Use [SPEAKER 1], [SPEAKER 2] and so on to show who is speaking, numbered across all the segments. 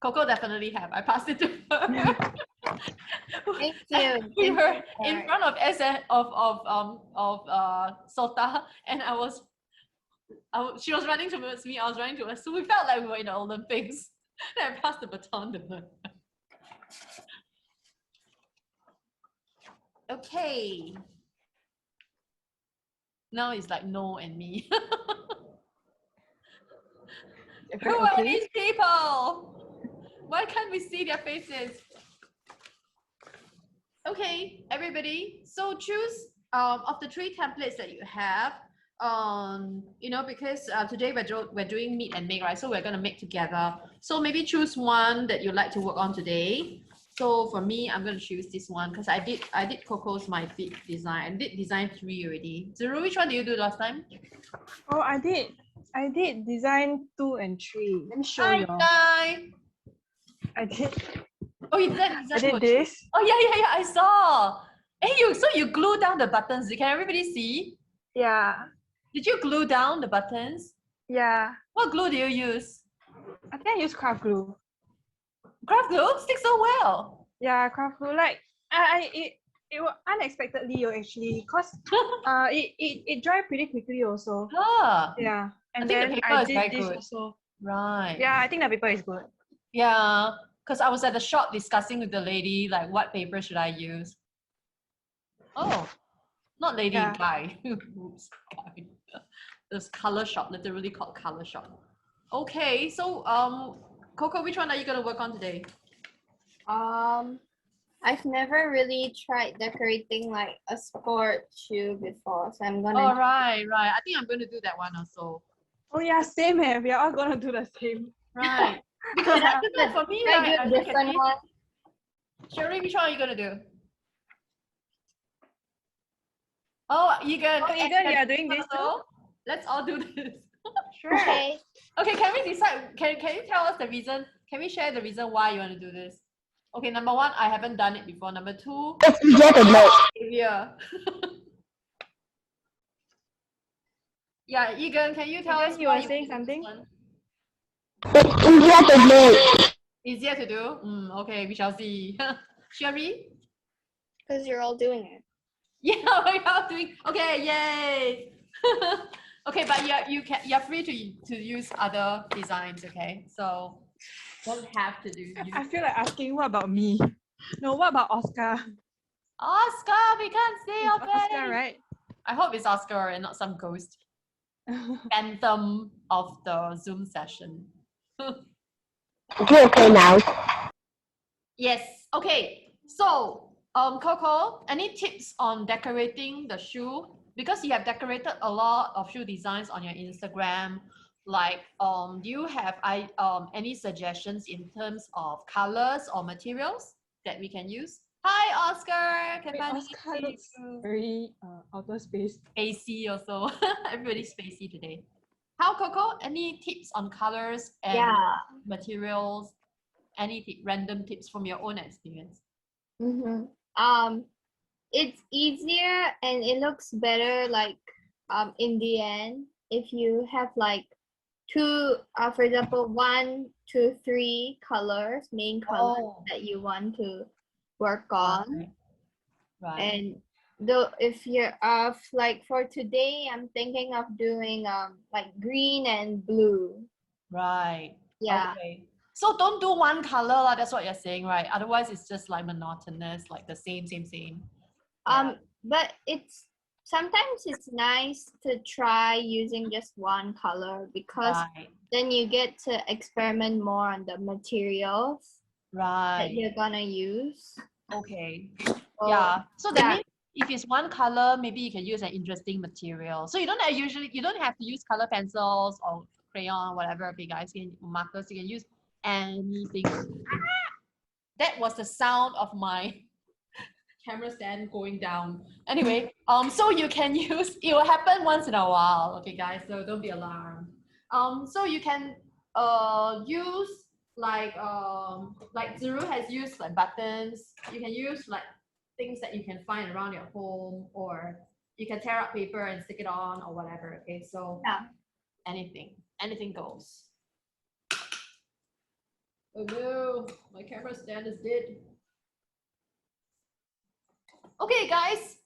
[SPEAKER 1] Coco definitely have. I passed it to her.
[SPEAKER 2] Thank you.
[SPEAKER 1] We were in front of Sota, and she was running towards me. I was running towards her. So we felt like we were in the Olympics. And I passed the baton to her. Okay. Now it's like No and me. Who are these people? Why can't we see their faces? Okay, everybody. So choose of the 3 templates that you have. You know, because today we're doing meet and make, right? So we're gonna make together. So maybe choose one that you like to work on today. So for me, I'm gonna choose this one because I did Coco's my big design. I did design 3 already. Zuru, which one did you do last time?
[SPEAKER 3] Oh, I did design 2 and 3. Let me show you.
[SPEAKER 1] Hi.
[SPEAKER 3] I did.
[SPEAKER 1] Oh, you did that design.
[SPEAKER 3] I did this.
[SPEAKER 1] Oh yeah, I saw. Hey, so you glue down the buttons. Can everybody see?
[SPEAKER 3] Yeah.
[SPEAKER 1] Did you glue down the buttons?
[SPEAKER 3] Yeah.
[SPEAKER 1] What glue do you use?
[SPEAKER 3] I think I use craft glue.
[SPEAKER 1] Craft glue sticks so well.
[SPEAKER 3] Yeah, craft glue. Like it was unexpectedly actually, cause it dried pretty quickly also.
[SPEAKER 1] Ah.
[SPEAKER 3] Yeah. And
[SPEAKER 1] I think
[SPEAKER 3] then
[SPEAKER 1] the paper
[SPEAKER 3] I
[SPEAKER 1] is very
[SPEAKER 3] did this
[SPEAKER 1] good.
[SPEAKER 3] also.
[SPEAKER 1] Right.
[SPEAKER 3] Yeah, I think the paper is good.
[SPEAKER 1] Yeah, because I was at the shop discussing with the lady like what paper should I use. Oh, not lady,
[SPEAKER 3] Yeah.
[SPEAKER 1] guy. Oops, guy. This color shop, literally called color shop. Okay, so Coco, which one are you gonna work on today?
[SPEAKER 2] I've never really tried decorating like a sport shoe before, so I'm gonna.
[SPEAKER 1] Oh, right. I think I'm gonna do that one also.
[SPEAKER 3] Oh yeah, same. We are all gonna do the same.
[SPEAKER 1] Right. Because for me, right,
[SPEAKER 2] I do a different one.
[SPEAKER 1] Sherry, which one are you gonna do? Oh, Egan,
[SPEAKER 3] you are doing this too?
[SPEAKER 1] Let's all do this.
[SPEAKER 3] Sure.
[SPEAKER 2] Okay.
[SPEAKER 1] Okay, can we decide? Can you tell us the reason? Can we share the reason why you want to do this? Okay, number 1, I haven't done it before. Number 2,
[SPEAKER 4] it's easier to make.
[SPEAKER 1] yeah. Yeah, Egan, can you tell us?
[SPEAKER 3] You were saying something?
[SPEAKER 4] It's easier to make.
[SPEAKER 1] Easier to do? Okay, we shall see. Sherry?
[SPEAKER 2] Because you're all doing it.
[SPEAKER 1] Yeah, we're all doing. Okay, yay! Okay, but you're free to use other designs. Okay, so don't have to do.
[SPEAKER 3] I feel like asking, what about me? No, what about Oscar?
[SPEAKER 1] Oscar, we can't see your face.
[SPEAKER 3] Oscar, right?
[SPEAKER 1] I hope it's Oscar and not some ghost phantom of the Zoom session.
[SPEAKER 4] Is it okay now?
[SPEAKER 1] Yes. Okay. So, Coco, any tips on decorating the shoe? Because you have decorated a lot of shoe designs on your Instagram. Like, do you have any suggestions in terms of colors or materials that we can use? Hi, Oscar.
[SPEAKER 3] Oscar looks very outer space.
[SPEAKER 1] Spacey also. Everybody's spacey today. How, Coco? Any tips on colors and materials? Any random tips from your own experience?
[SPEAKER 2] It's easier and it looks better like in the end if you have like 2 for example 1, 2, 3 colors, main colors that you want to work on. Right. And though if you're like for today I'm thinking of doing like green and blue. Right. Yeah.
[SPEAKER 1] Okay. So don't do one color, that's what you're saying, right? Otherwise it's just like monotonous, like the same.
[SPEAKER 2] But sometimes it's nice to try using just one color because then you get to experiment more on the materials that you're gonna use.
[SPEAKER 1] Okay. So that means if it's one color, maybe you can use an interesting material. So you don't have to use color pencils or crayon, whatever. Okay, guys, markers, you can use anything. That was the sound of my camera stand going down. Anyway, so you can use, it will happen once in a while, okay guys, so don't be alarmed. So you can use like Zuru has used like buttons. You can use like things that you can find around your home, or you can tear up paper and stick it on or whatever. Okay, so anything goes. Oh no, my camera stand is dead. Okay, guys.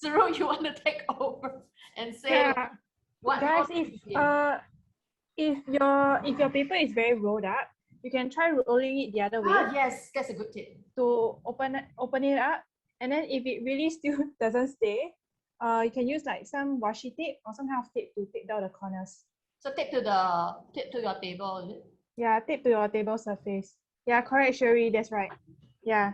[SPEAKER 1] Zero, you want to take over and say what
[SPEAKER 3] Guys,
[SPEAKER 1] else you did?
[SPEAKER 3] if your paper is very rolled up, you can try rolling it the other way
[SPEAKER 1] Yes, that's a good tip.
[SPEAKER 3] to open it up. And then if it really still doesn't stay, you can use like some washi tape or some kind of tape to tape down the corners.
[SPEAKER 1] So tape to your table, is it?
[SPEAKER 3] Yeah, tape to your table surface. Yeah, correct, Sherry. That's right. Yeah.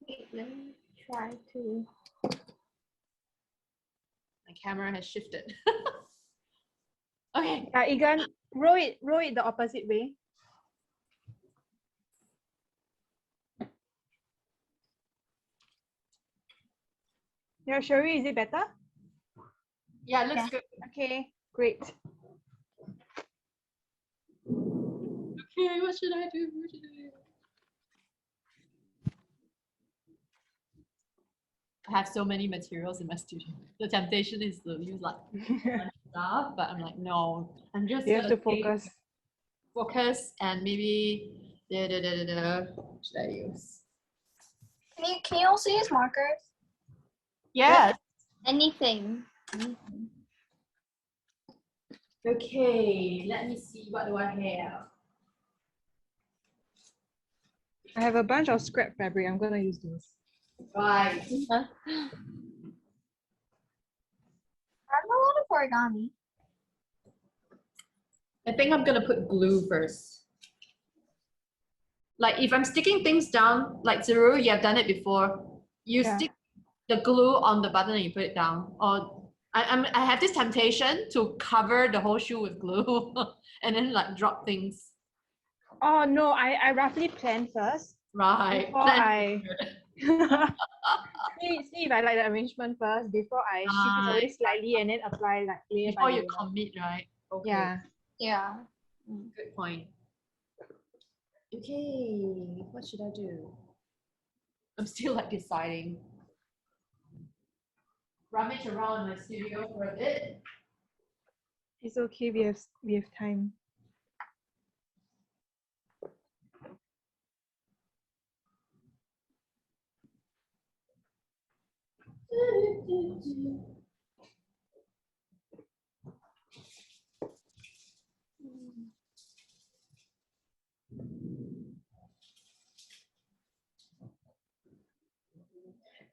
[SPEAKER 2] Wait, let me try to.
[SPEAKER 1] My camera has shifted. Okay.
[SPEAKER 3] Yeah, Egan, roll it the opposite way. Yeah, Sherry, is it better?
[SPEAKER 1] Yeah, it looks good.
[SPEAKER 3] Okay, great.
[SPEAKER 1] Okay, what should I do? What should I do? I have so many materials in my studio. The temptation is to use like stuff, but I'm like, no, I'm just
[SPEAKER 3] You have to
[SPEAKER 1] gonna
[SPEAKER 3] focus.
[SPEAKER 1] focus and maybe what should I use?
[SPEAKER 2] Can you also use markers?
[SPEAKER 1] Yes.
[SPEAKER 2] Anything.
[SPEAKER 1] Okay, let me see, what do I have?
[SPEAKER 3] I have a bunch of scrap fabric. I'm gonna use those.
[SPEAKER 1] Right.
[SPEAKER 2] I'm a lot of origami.
[SPEAKER 1] I think I'm gonna put glue first. Like if I'm sticking things down, like Zero, you have done it before. You stick the glue on the button and you put it down. Or I have this temptation to cover the whole shoe with glue and then like drop things.
[SPEAKER 3] Oh no, I roughly plan first.
[SPEAKER 1] Right.
[SPEAKER 3] Before I see if I like the arrangement first before I shift it away slightly and then apply like layer
[SPEAKER 1] before
[SPEAKER 3] by
[SPEAKER 1] you
[SPEAKER 3] layer.
[SPEAKER 1] commit, right? Okay.
[SPEAKER 3] Yeah.
[SPEAKER 2] Yeah.
[SPEAKER 1] Good point. Okay, what should I do? I'm still like deciding. Rummage around in my studio for a bit.
[SPEAKER 3] It's okay, we have time.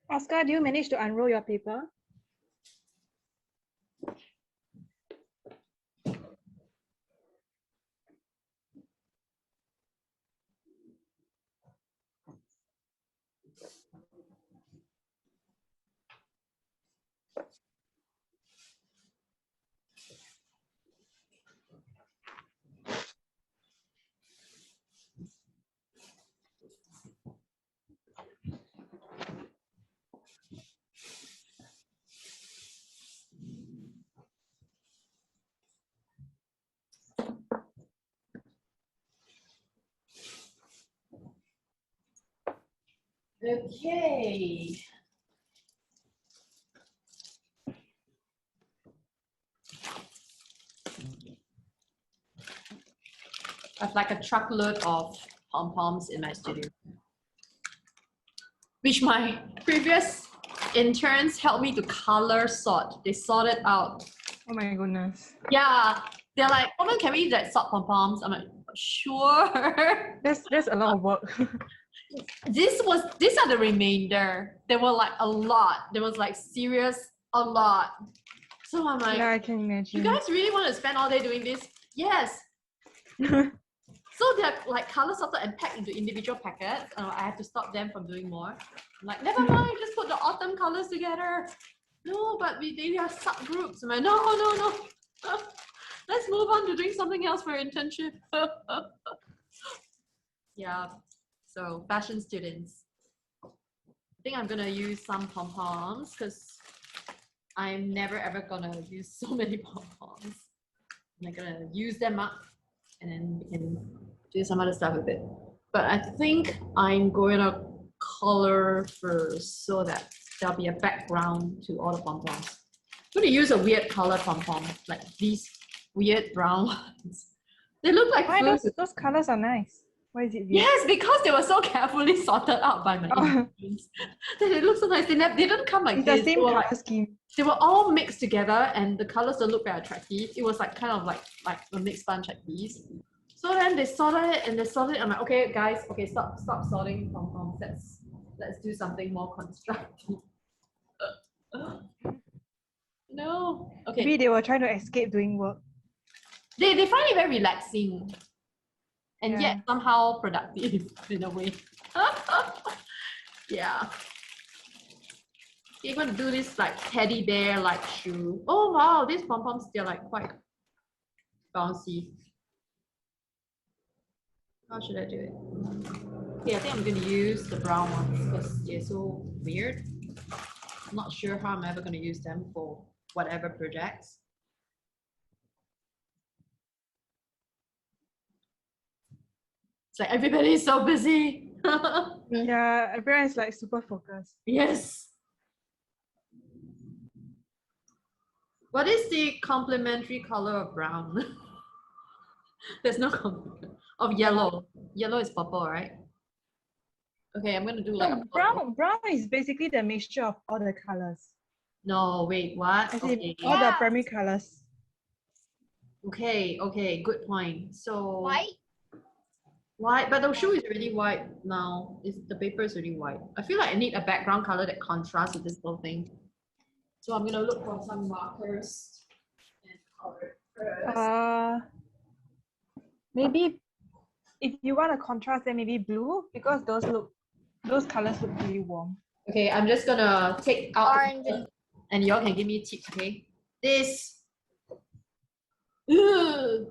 [SPEAKER 3] Oscar, do you manage to unroll your paper?
[SPEAKER 1] Okay. I have like a truckload of pom-poms in my studio, which my previous interns helped me to color sort. They sorted out.
[SPEAKER 3] Oh my goodness.
[SPEAKER 1] Yeah, they're like, "Woman, can we like sort pom-poms?" I'm like, sure.
[SPEAKER 3] That's a lot of work.
[SPEAKER 1] These are the remainder. There were like a lot. There was like serious a lot. So I'm like,
[SPEAKER 3] Yeah, I can imagine.
[SPEAKER 1] you guys really want to spend all day doing this? Yes. So they're like color sorted and packed into individual packets. I have to stop them from doing more. I'm like, never mind, just put the autumn colors together. No, but they are subgroups. I'm like, no. Let's move on to doing something else for internship. Yeah. So fashion students. I think I'm gonna use some pom-poms because I'm never ever gonna use so many pom-poms. I'm gonna use them up and then we can do some other stuff with it. But I think I'm going to color first so that there'll be a background to all the pom-poms. I'm going to use a weird color pom-pom, like these weird brown ones. They look like
[SPEAKER 3] Why
[SPEAKER 1] food.
[SPEAKER 3] those colors are nice? Why is it weird?
[SPEAKER 1] Yes, because they were so carefully sorted out by my
[SPEAKER 3] Oh.
[SPEAKER 1] ingredients. They look so nice. They didn't come like
[SPEAKER 3] It's
[SPEAKER 1] this.
[SPEAKER 3] the same color scheme.
[SPEAKER 1] They were all mixed together, and the colors don't look very attractive. It was like kind of like a mixed bunch like these. So then they sorted it and they sorted it. I'm like, okay, guys, okay, stop sorting pom-poms. Let's do something more constructive. No. Okay.
[SPEAKER 3] Maybe they were trying to escape doing work.
[SPEAKER 1] They find it very relaxing and
[SPEAKER 3] Yeah.
[SPEAKER 1] yet somehow productive in a way. Yeah. You're going to do this like teddy bear like shoe. Oh wow, these pom-poms, they're like quite bouncy. How should I do it? Okay, I think I'm going to use the brown ones because they're so weird. I'm not sure how I'm ever going to use them for whatever projects. It's like everybody's so busy.
[SPEAKER 3] Yeah, everyone is like super focused.
[SPEAKER 1] Yes. What is the complementary color of brown? There's no complement. Of yellow. Yellow is purple, right? Okay, I'm gonna do like a purple.
[SPEAKER 3] Brown is basically the mixture of all the colors.
[SPEAKER 1] No, wait, what?
[SPEAKER 3] As in
[SPEAKER 1] Okay.
[SPEAKER 3] all the primary colors.
[SPEAKER 1] Okay, good point. So
[SPEAKER 2] White?
[SPEAKER 1] white, but the shoe is already white now. The paper is already white. I feel like I need a background color that contrasts with this whole thing. So I'm gonna look for some markers and color first.
[SPEAKER 3] Maybe if you want to contrast, then maybe blue, because those colors look really warm.
[SPEAKER 1] Okay, I'm just gonna take out
[SPEAKER 2] Orange
[SPEAKER 1] and y'all can give me tips, okay? This. Ugh.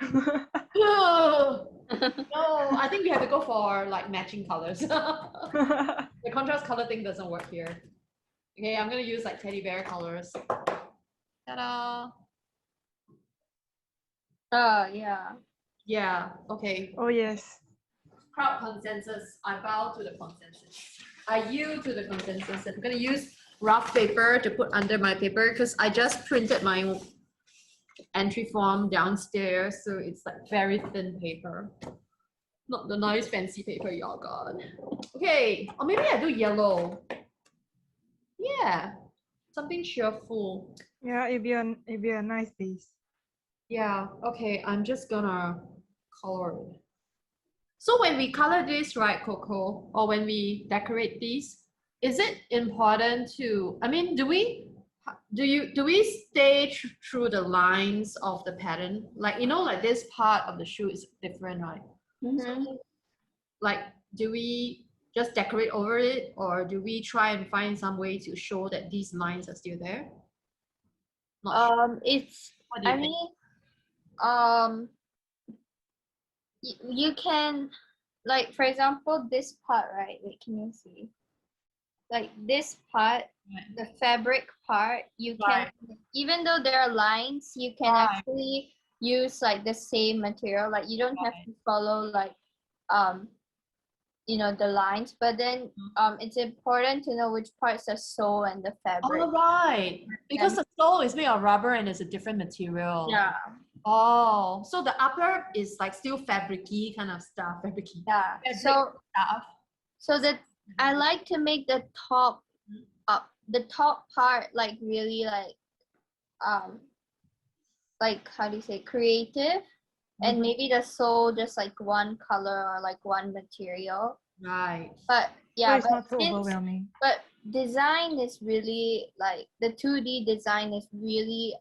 [SPEAKER 1] Ugh. No, I think we have to go for like matching colors. The contrast color thing doesn't work here. Okay, I'm gonna use like teddy bear colors. Ta-da!
[SPEAKER 2] yeah.
[SPEAKER 1] Yeah, okay.
[SPEAKER 3] Oh yes.
[SPEAKER 1] Crowd consensus. I bow to the consensus. I yield to the consensus. I'm gonna use rough paper to put under my paper because I just printed my entry form downstairs, so it's like very thin paper. Not the nice fancy paper y'all got. Okay, or maybe I do yellow. Yeah, something cheerful.
[SPEAKER 3] Yeah, it'd be a nice base.
[SPEAKER 1] Yeah, okay, I'm just gonna color it. So when we color this, right, Coco, or when we decorate these, is it important to, I mean, do we stay through the lines of the pattern? Like, you know, like this part of the shoe is different, right? So, like, do we just decorate over it, or do we try and find some way to show that these lines are still there? Not sure.
[SPEAKER 2] It's,
[SPEAKER 1] What do you
[SPEAKER 2] I
[SPEAKER 1] think?
[SPEAKER 2] mean, you can, like, for example, this part, right? Wait, can you see? Like this part,
[SPEAKER 1] Right.
[SPEAKER 2] the fabric part, you can,
[SPEAKER 1] Right.
[SPEAKER 2] even though there are lines, you can
[SPEAKER 1] Right.
[SPEAKER 2] actually use like the same material. Like you don't have to follow like, you know, the lines, but then it's important to know which parts are sole and the fabric.
[SPEAKER 1] Oh, right. Because the sole is made of rubber and it's a different material.
[SPEAKER 2] Yeah.
[SPEAKER 1] Oh, so the upper is like still fabric-y kind of stuff. Fabric-y.
[SPEAKER 2] Yeah.
[SPEAKER 1] Fabric
[SPEAKER 2] So
[SPEAKER 1] stuff.
[SPEAKER 2] so that I like to make the top part like really like how do you say, creative, and maybe the sole just like one color or like one material.
[SPEAKER 1] Right.
[SPEAKER 2] But
[SPEAKER 3] So
[SPEAKER 2] yeah,
[SPEAKER 3] it's not so overwhelming.
[SPEAKER 2] but design is really like the 2D design is really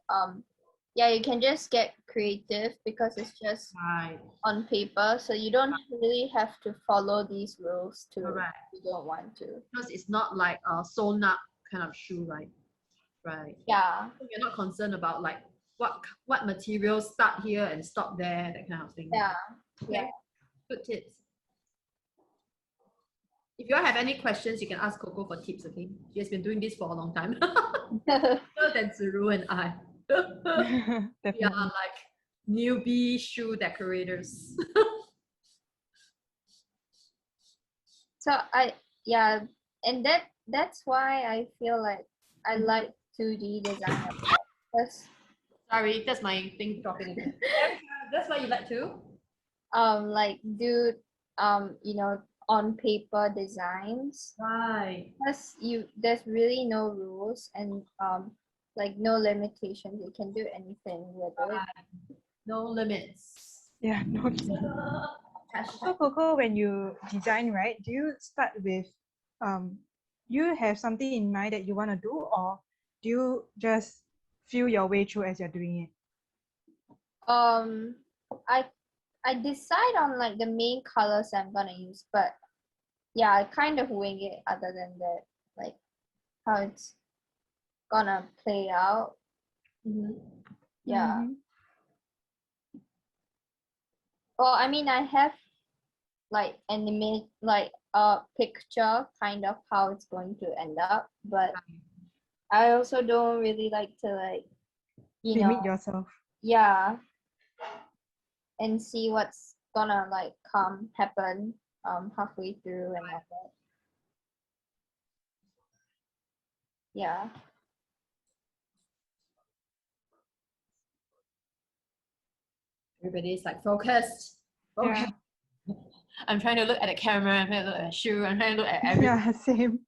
[SPEAKER 2] yeah, you can just get creative because it's just
[SPEAKER 1] Right.
[SPEAKER 2] on paper, so you don't really have to follow these rules to
[SPEAKER 1] Correct.
[SPEAKER 2] if you don't want to.
[SPEAKER 1] Because it's not like a sewn up kind of shoe, right? Right.
[SPEAKER 2] Yeah.
[SPEAKER 1] So you're not concerned about like what materials start here and stop there, that kind of thing.
[SPEAKER 2] Yeah.
[SPEAKER 1] Okay.
[SPEAKER 2] Yeah.
[SPEAKER 1] Good tips. If you all have any questions, you can ask Coco for tips, okay? She has been doing this for a long time. Other than Zuru and I. We
[SPEAKER 3] Definitely.
[SPEAKER 1] are like newbie shoe decorators.
[SPEAKER 2] So and that's why I feel like I like 2D design because
[SPEAKER 1] Sorry, that's my thing dropping again. That's what you like to?
[SPEAKER 2] like do you know, on paper designs.
[SPEAKER 1] Right.
[SPEAKER 2] Plus there's really no rules and like no limitations. You can do anything with it.
[SPEAKER 1] No limits.
[SPEAKER 3] Yeah, no. So Coco, when you design, right, do you start with you have something in mind that you want to do, or do you just feel your way through as you're doing it?
[SPEAKER 2] I decide on like the main colors I'm gonna use, but yeah, I kind of wing it other than that, like how it's gonna play out. Yeah.
[SPEAKER 3] Mhm.
[SPEAKER 2] Well, I mean, I have like like a picture kind of how it's going to end up, but I also don't really like to like, you know,
[SPEAKER 3] Limit yourself.
[SPEAKER 2] yeah, and see what's gonna like happen halfway through and all that. Yeah.
[SPEAKER 1] Everybody's like focused.
[SPEAKER 3] Yeah.
[SPEAKER 1] I'm trying to look at the camera, I'm trying to look at the shoe, I'm trying to look at everything.
[SPEAKER 3] Yeah, same.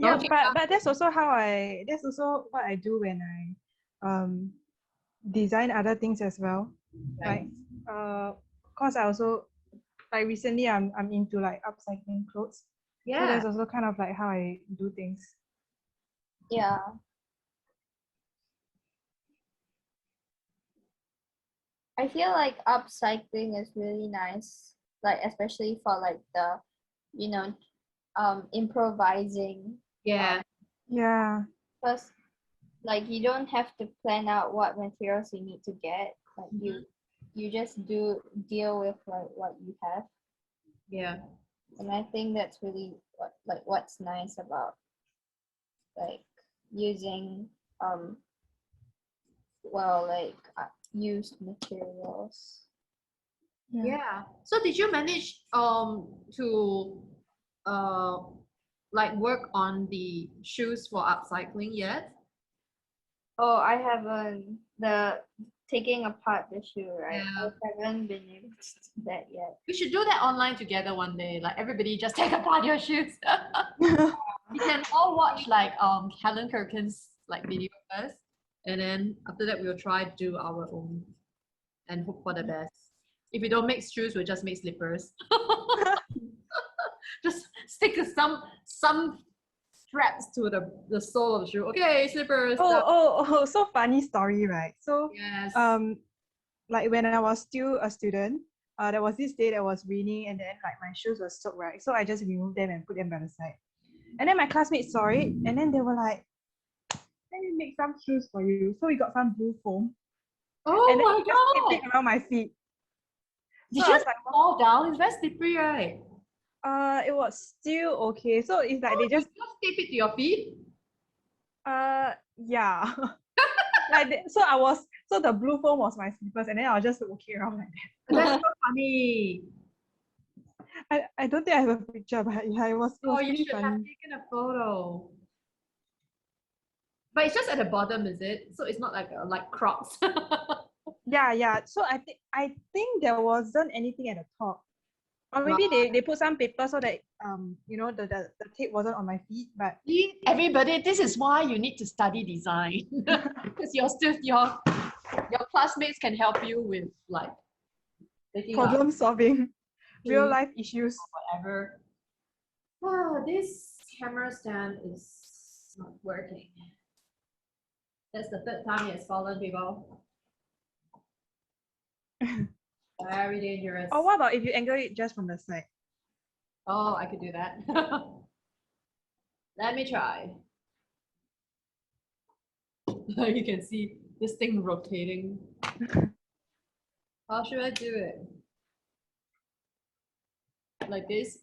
[SPEAKER 3] Yeah,
[SPEAKER 1] Okay.
[SPEAKER 3] but that's also what I do when I design other things as well.
[SPEAKER 1] Right.
[SPEAKER 3] Like cause I also like recently I'm into like upcycling clothes. So
[SPEAKER 1] Yeah.
[SPEAKER 3] that's also kind of like how I do things.
[SPEAKER 2] Yeah. I feel like upcycling is really nice, like especially for like the, you know, improvising.
[SPEAKER 1] Yeah.
[SPEAKER 3] Yeah.
[SPEAKER 2] Plus, like you don't have to plan out what materials you need to get. Like you just deal with like what you have.
[SPEAKER 1] Yeah.
[SPEAKER 2] And I think that's really what's nice about like using used materials.
[SPEAKER 1] Yeah. So did you manage to like work on the shoes for upcycling yet?
[SPEAKER 2] Oh, I haven't taking apart the shoe, right?
[SPEAKER 1] Yeah.
[SPEAKER 2] I haven't been able to do that yet.
[SPEAKER 1] We should do that online together one day. Like everybody just take apart your shoes. We can all watch like Helen Kirkins like video first, and then after that we'll try to do our own and hope for the best. If we don't make shoes, we'll just make slippers. Just stick some straps to the sole of the shoe. Okay, slippers.
[SPEAKER 3] So funny story, right? So
[SPEAKER 1] Yes.
[SPEAKER 3] like when I was still a student, there was this day that was raining and then like my shoes were soaked, right? So I just removed them and put them by the side. And then my classmates saw it and then they were like, let me make some shoes for you. So we got some blue foam.
[SPEAKER 1] Oh
[SPEAKER 3] and then
[SPEAKER 1] my
[SPEAKER 3] we just
[SPEAKER 1] god!
[SPEAKER 3] taped it around my feet.
[SPEAKER 1] Did
[SPEAKER 3] So I
[SPEAKER 1] you
[SPEAKER 3] was like,
[SPEAKER 1] fall down? It's very slippery, right?
[SPEAKER 3] it was still okay. So it's like they
[SPEAKER 1] You
[SPEAKER 3] just
[SPEAKER 1] just tape it to your feet?
[SPEAKER 3] yeah. So the blue foam was my slippers and then I was just walking around like that.
[SPEAKER 1] That's so funny.
[SPEAKER 3] I don't think I have a picture, but yeah, it was
[SPEAKER 1] Oh, you
[SPEAKER 3] pretty
[SPEAKER 1] should have
[SPEAKER 3] funny.
[SPEAKER 1] taken a photo. But it's just at the bottom, is it? So it's not like Crocs.
[SPEAKER 3] Yeah. So I think there wasn't anything at the top. Or maybe they put some paper so that the tape wasn't on my feet, but
[SPEAKER 1] See, everybody, this is why you need to study design. Because your classmates can help you with like taking
[SPEAKER 3] problem solving, real
[SPEAKER 1] shoes
[SPEAKER 3] life issues.
[SPEAKER 1] whatever. Oh, this camera stand is not working. That's the third time it's fallen, people. Very dangerous.
[SPEAKER 3] Or what about if you angle it just from the side?
[SPEAKER 1] Oh, I could do that. Let me try. You can see this thing rotating. How should I do it? Like this?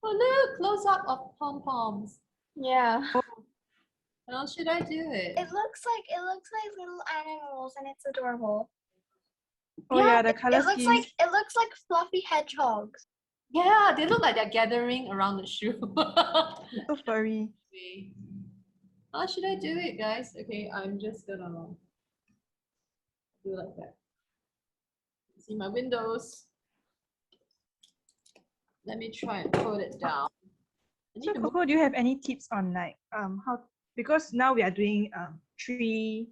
[SPEAKER 1] Oh look, close up of pom-poms.
[SPEAKER 2] Yeah.
[SPEAKER 1] How should I do it?
[SPEAKER 2] It looks like little animals and it's adorable.
[SPEAKER 3] Oh yeah, the color schemes.
[SPEAKER 2] It looks like fluffy hedgehogs.
[SPEAKER 1] Yeah, they look like they're gathering around the shoe.
[SPEAKER 3] So furry.
[SPEAKER 1] How should I do it, guys? Okay, I'm just gonna Do like that. See my windows. Let me try and put it down. I need
[SPEAKER 3] So
[SPEAKER 1] to move.
[SPEAKER 3] Coco, do you have any tips on like how, because now we are doing three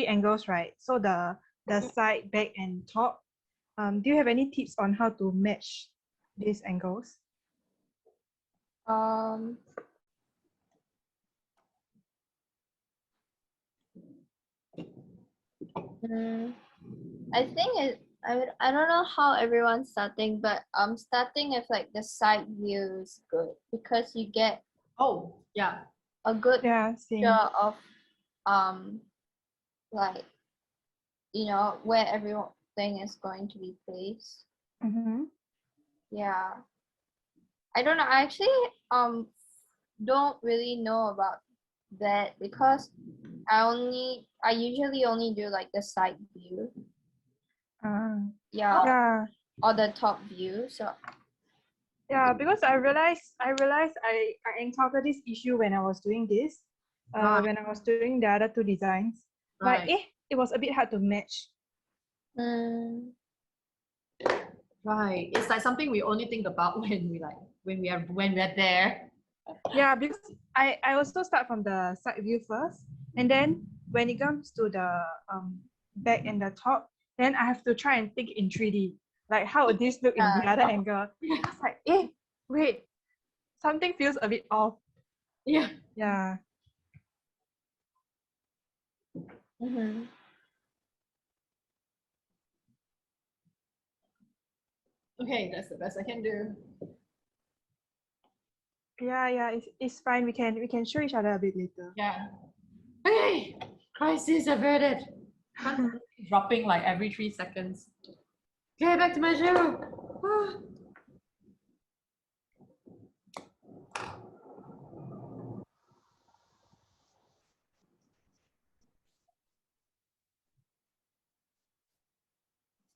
[SPEAKER 3] angles, right? So the side, back, and top. Do you have any tips on how to match these angles?
[SPEAKER 2] Um, I think I don't know how everyone's starting, but starting with like the side view is good because you get
[SPEAKER 1] Oh, yeah.
[SPEAKER 2] a good
[SPEAKER 3] Yeah, same.
[SPEAKER 2] picture of like where everything is going to be placed.
[SPEAKER 3] Mm-hmm.
[SPEAKER 2] Yeah. I don't know. I actually don't really know about that because I usually only do like the side view. Yeah.
[SPEAKER 3] Yeah.
[SPEAKER 2] Or the top view. So
[SPEAKER 3] Yeah, because I realized I encountered this issue when I was doing this.
[SPEAKER 1] Right.
[SPEAKER 3] When I was doing the other two designs. Like
[SPEAKER 1] Right.
[SPEAKER 3] it was a bit hard to match.
[SPEAKER 1] Right. It's like something we only think about when we're there.
[SPEAKER 3] Yeah, because I also start from the side view first, and then when it comes to the back and the top, then I have to try and think in 3D. Like how would this look in the other angle? It's like, wait, something feels a bit off.
[SPEAKER 1] Yeah.
[SPEAKER 3] Yeah.
[SPEAKER 1] Okay, that's the best I can do.
[SPEAKER 3] Yeah, it's fine. We can show each other a bit later.
[SPEAKER 1] Yeah. Okay. Crisis averted. Dropping like every 3 seconds. Okay, back to my show.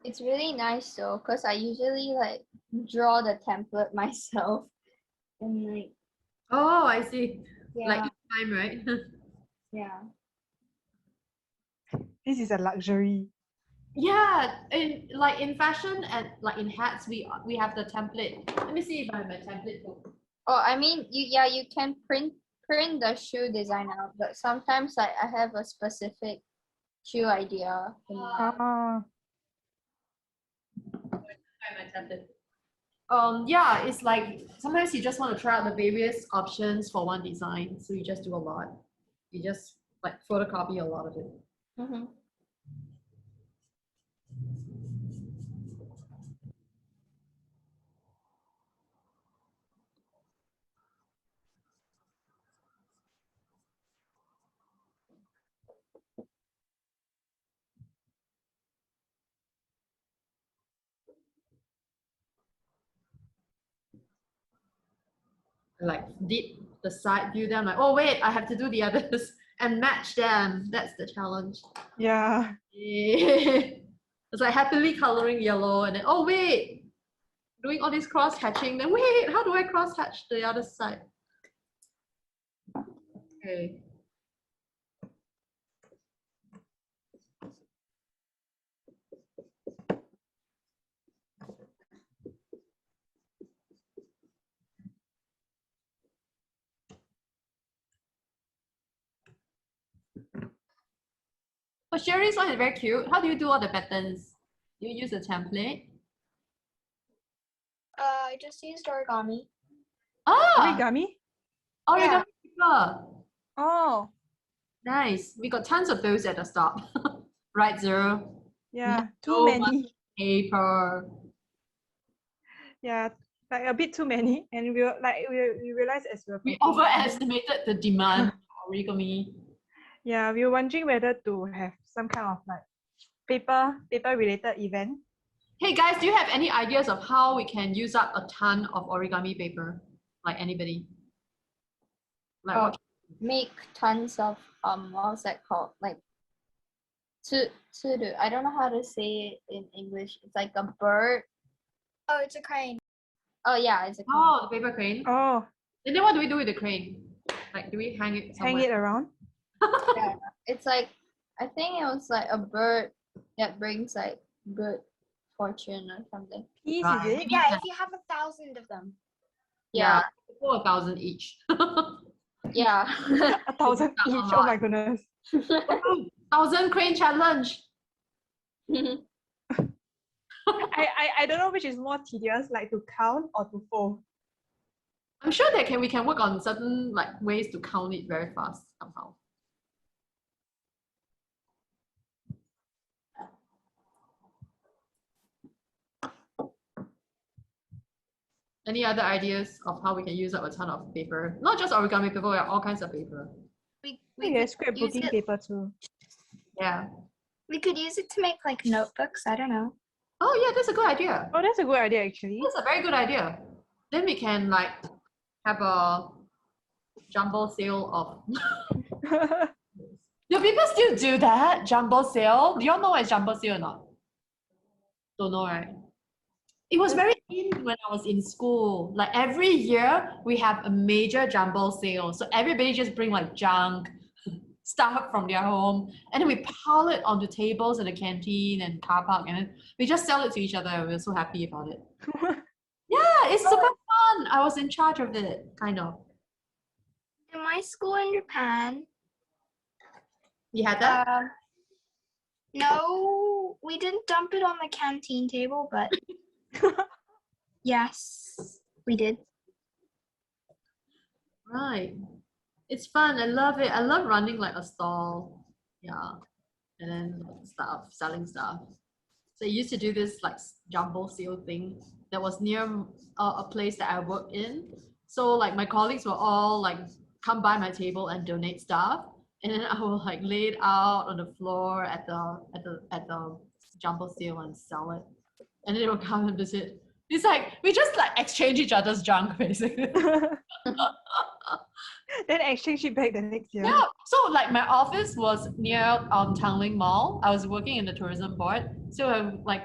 [SPEAKER 2] it's really nice though, because I usually like draw the template myself and like
[SPEAKER 1] Oh, I see.
[SPEAKER 2] yeah,
[SPEAKER 1] Like each time, right?
[SPEAKER 2] yeah.
[SPEAKER 3] This is a luxury.
[SPEAKER 1] Yeah, in fashion and like in hats, we have the template. Let me see if I have my template book.
[SPEAKER 2] Oh, I mean you can print the shoe design out, but sometimes like I have a specific shoe idea.
[SPEAKER 3] Oh,
[SPEAKER 1] Find my template. Yeah, it's like sometimes you just want to try out the various options for one design, so you just do a lot. You just like photocopy a lot of it.
[SPEAKER 2] Mm-hmm.
[SPEAKER 1] Like did the side view, then I'm like, oh wait, I have to do the others and match them. That's the challenge.
[SPEAKER 3] yeah.
[SPEAKER 1] It's like happily coloring yellow and then, oh wait, doing all this cross hatching, then wait, how do I cross hatch the other side? Okay. Oh, Sherry's one is very cute. How do you do all the patterns? Do you use a template?
[SPEAKER 2] I just used origami.
[SPEAKER 1] Ah!
[SPEAKER 3] Origami?
[SPEAKER 1] Origami paper.
[SPEAKER 3] Oh,
[SPEAKER 1] Nice. We got tons of those at the start. Right, Zero?
[SPEAKER 3] yeah. Too
[SPEAKER 1] So much
[SPEAKER 3] many.
[SPEAKER 1] paper.
[SPEAKER 3] Yeah, like a bit too many, and we realized as we were
[SPEAKER 1] We
[SPEAKER 3] packing,
[SPEAKER 1] overestimated the demand for origami.
[SPEAKER 3] yeah, we were wondering whether to have some kind of like paper related event.
[SPEAKER 1] Hey guys, do you have any ideas of how we can use up a ton of origami paper? Like anybody? Like what?
[SPEAKER 2] Make tons of what's that called? Like to do. I don't know how to say it in English. It's like a bird.
[SPEAKER 5] Oh, it's a crane.
[SPEAKER 2] Oh yeah, it's a crane.
[SPEAKER 1] Oh, the paper crane.
[SPEAKER 3] Oh,
[SPEAKER 1] And then what do we do with the crane? Like, do we hang it somewhere?
[SPEAKER 3] hang it around.
[SPEAKER 2] Yeah. It's like I think it was like a bird that brings like good fortune or something.
[SPEAKER 3] Peace,
[SPEAKER 1] Right.
[SPEAKER 3] is it?
[SPEAKER 5] Yeah, if you have 1,000 of them.
[SPEAKER 2] Yeah,
[SPEAKER 1] For 1,000 each.
[SPEAKER 2] yeah.
[SPEAKER 3] 1,000 each. Oh my goodness.
[SPEAKER 1] 1,000 crane challenge.
[SPEAKER 3] I don't know which is more tedious, like to count or to fold.
[SPEAKER 1] I'm sure we can work on certain like ways to count it very fast somehow. Any other ideas of how we can use up a ton of paper? Not just origami paper, we have all kinds of paper.
[SPEAKER 5] We
[SPEAKER 3] Yeah,
[SPEAKER 5] could use
[SPEAKER 3] scrapbooking
[SPEAKER 5] it.
[SPEAKER 3] paper too.
[SPEAKER 1] Yeah.
[SPEAKER 5] We could use it to make like notebooks. I don't know.
[SPEAKER 1] Oh yeah, that's a good idea.
[SPEAKER 3] Oh, that's a good idea actually.
[SPEAKER 1] That's a very good idea. Then we can like have a jumbo sale of. Do people still do that? Jumbo sale? Do y'all know what is jumbo sale or not? Don't know, right? It was very in when I was in school. Like every year we have a major jumbo sale. So everybody just bring like junk, stuff from their home, and then we pile it onto tables in the canteen and car park, and then we just sell it to each other. We're so happy about it. Yeah, it's super fun. I was in charge of it, kind of.
[SPEAKER 5] In my school in Japan,
[SPEAKER 1] You had that?
[SPEAKER 5] no, we didn't dump it on the canteen table, but yes, we did.
[SPEAKER 1] Right. It's fun. I love it. I love running like a stall. Yeah. And then stuff, selling stuff. So I used to do this like jumbo sale thing that was near a place that I worked in. So like my colleagues were all like come by my table and donate stuff, and then I will like lay it out on the floor at the jumbo sale and sell it, and then they will come and visit. It's like we just like exchange each other's junk basically.
[SPEAKER 3] Then exchange it back the next year.
[SPEAKER 1] Yeah. So like my office was near Tanglin Mall. I was working in the tourism board. So like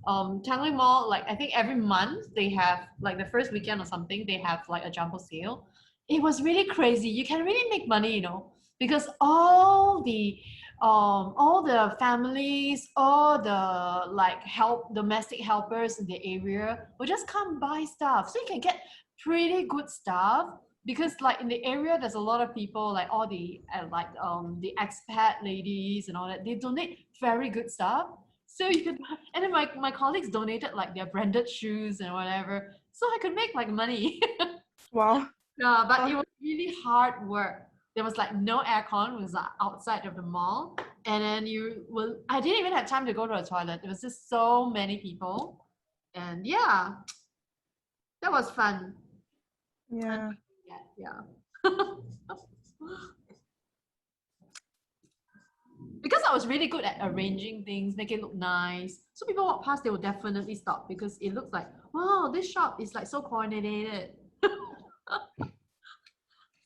[SPEAKER 1] Tanglin Mall, like I think every month they have like the first weekend or something, they have like a jumbo sale. It was really crazy. You can really make money, you know, because all the families, all the like domestic helpers in the area will just come buy stuff. So you can get pretty good stuff, because like in the area there's a lot of people, like all the the expat ladies and all that, they donate very good stuff. So you could, and then my colleagues donated like their branded shoes and whatever, so I could make like money.
[SPEAKER 3] Wow.
[SPEAKER 1] Yeah, but it was really hard work. There was like no aircon. It was like outside of the mall, and then I didn't even have time to go to a toilet. It was just so many people, and yeah, that was fun.
[SPEAKER 3] Yeah.
[SPEAKER 1] Yeah. Because I was really good at arranging things, make it look nice. So people walk past, they will definitely stop because it looks like, wow, this shop is like so coordinated.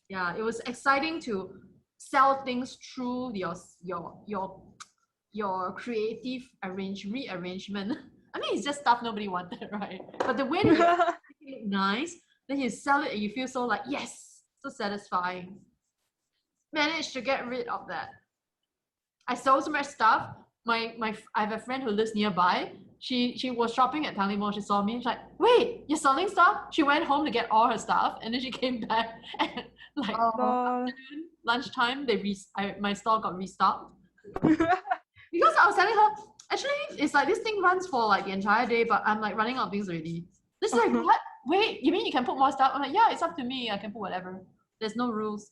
[SPEAKER 1] Yeah, it was exciting to sell things through your creative rearrangement. I mean, it's just stuff nobody wanted, right? But the way that you make it look nice, then you sell it and you feel so like, yes, so satisfying. Managed to get rid of that. I sold so much stuff. I have a friend who lives nearby. She was shopping at Tanglin Mall. She saw me. She's like, "Wait, you're selling stuff?" She went home to get all her stuff, and then she came back and like lunchtime. My store got restocked because I was telling her, actually, it's like this thing runs for like the entire day, but I'm like running out of things already. This is like, what? Wait, you mean you can put more stuff? I'm like, yeah, it's up to me. I can put whatever. There's no rules.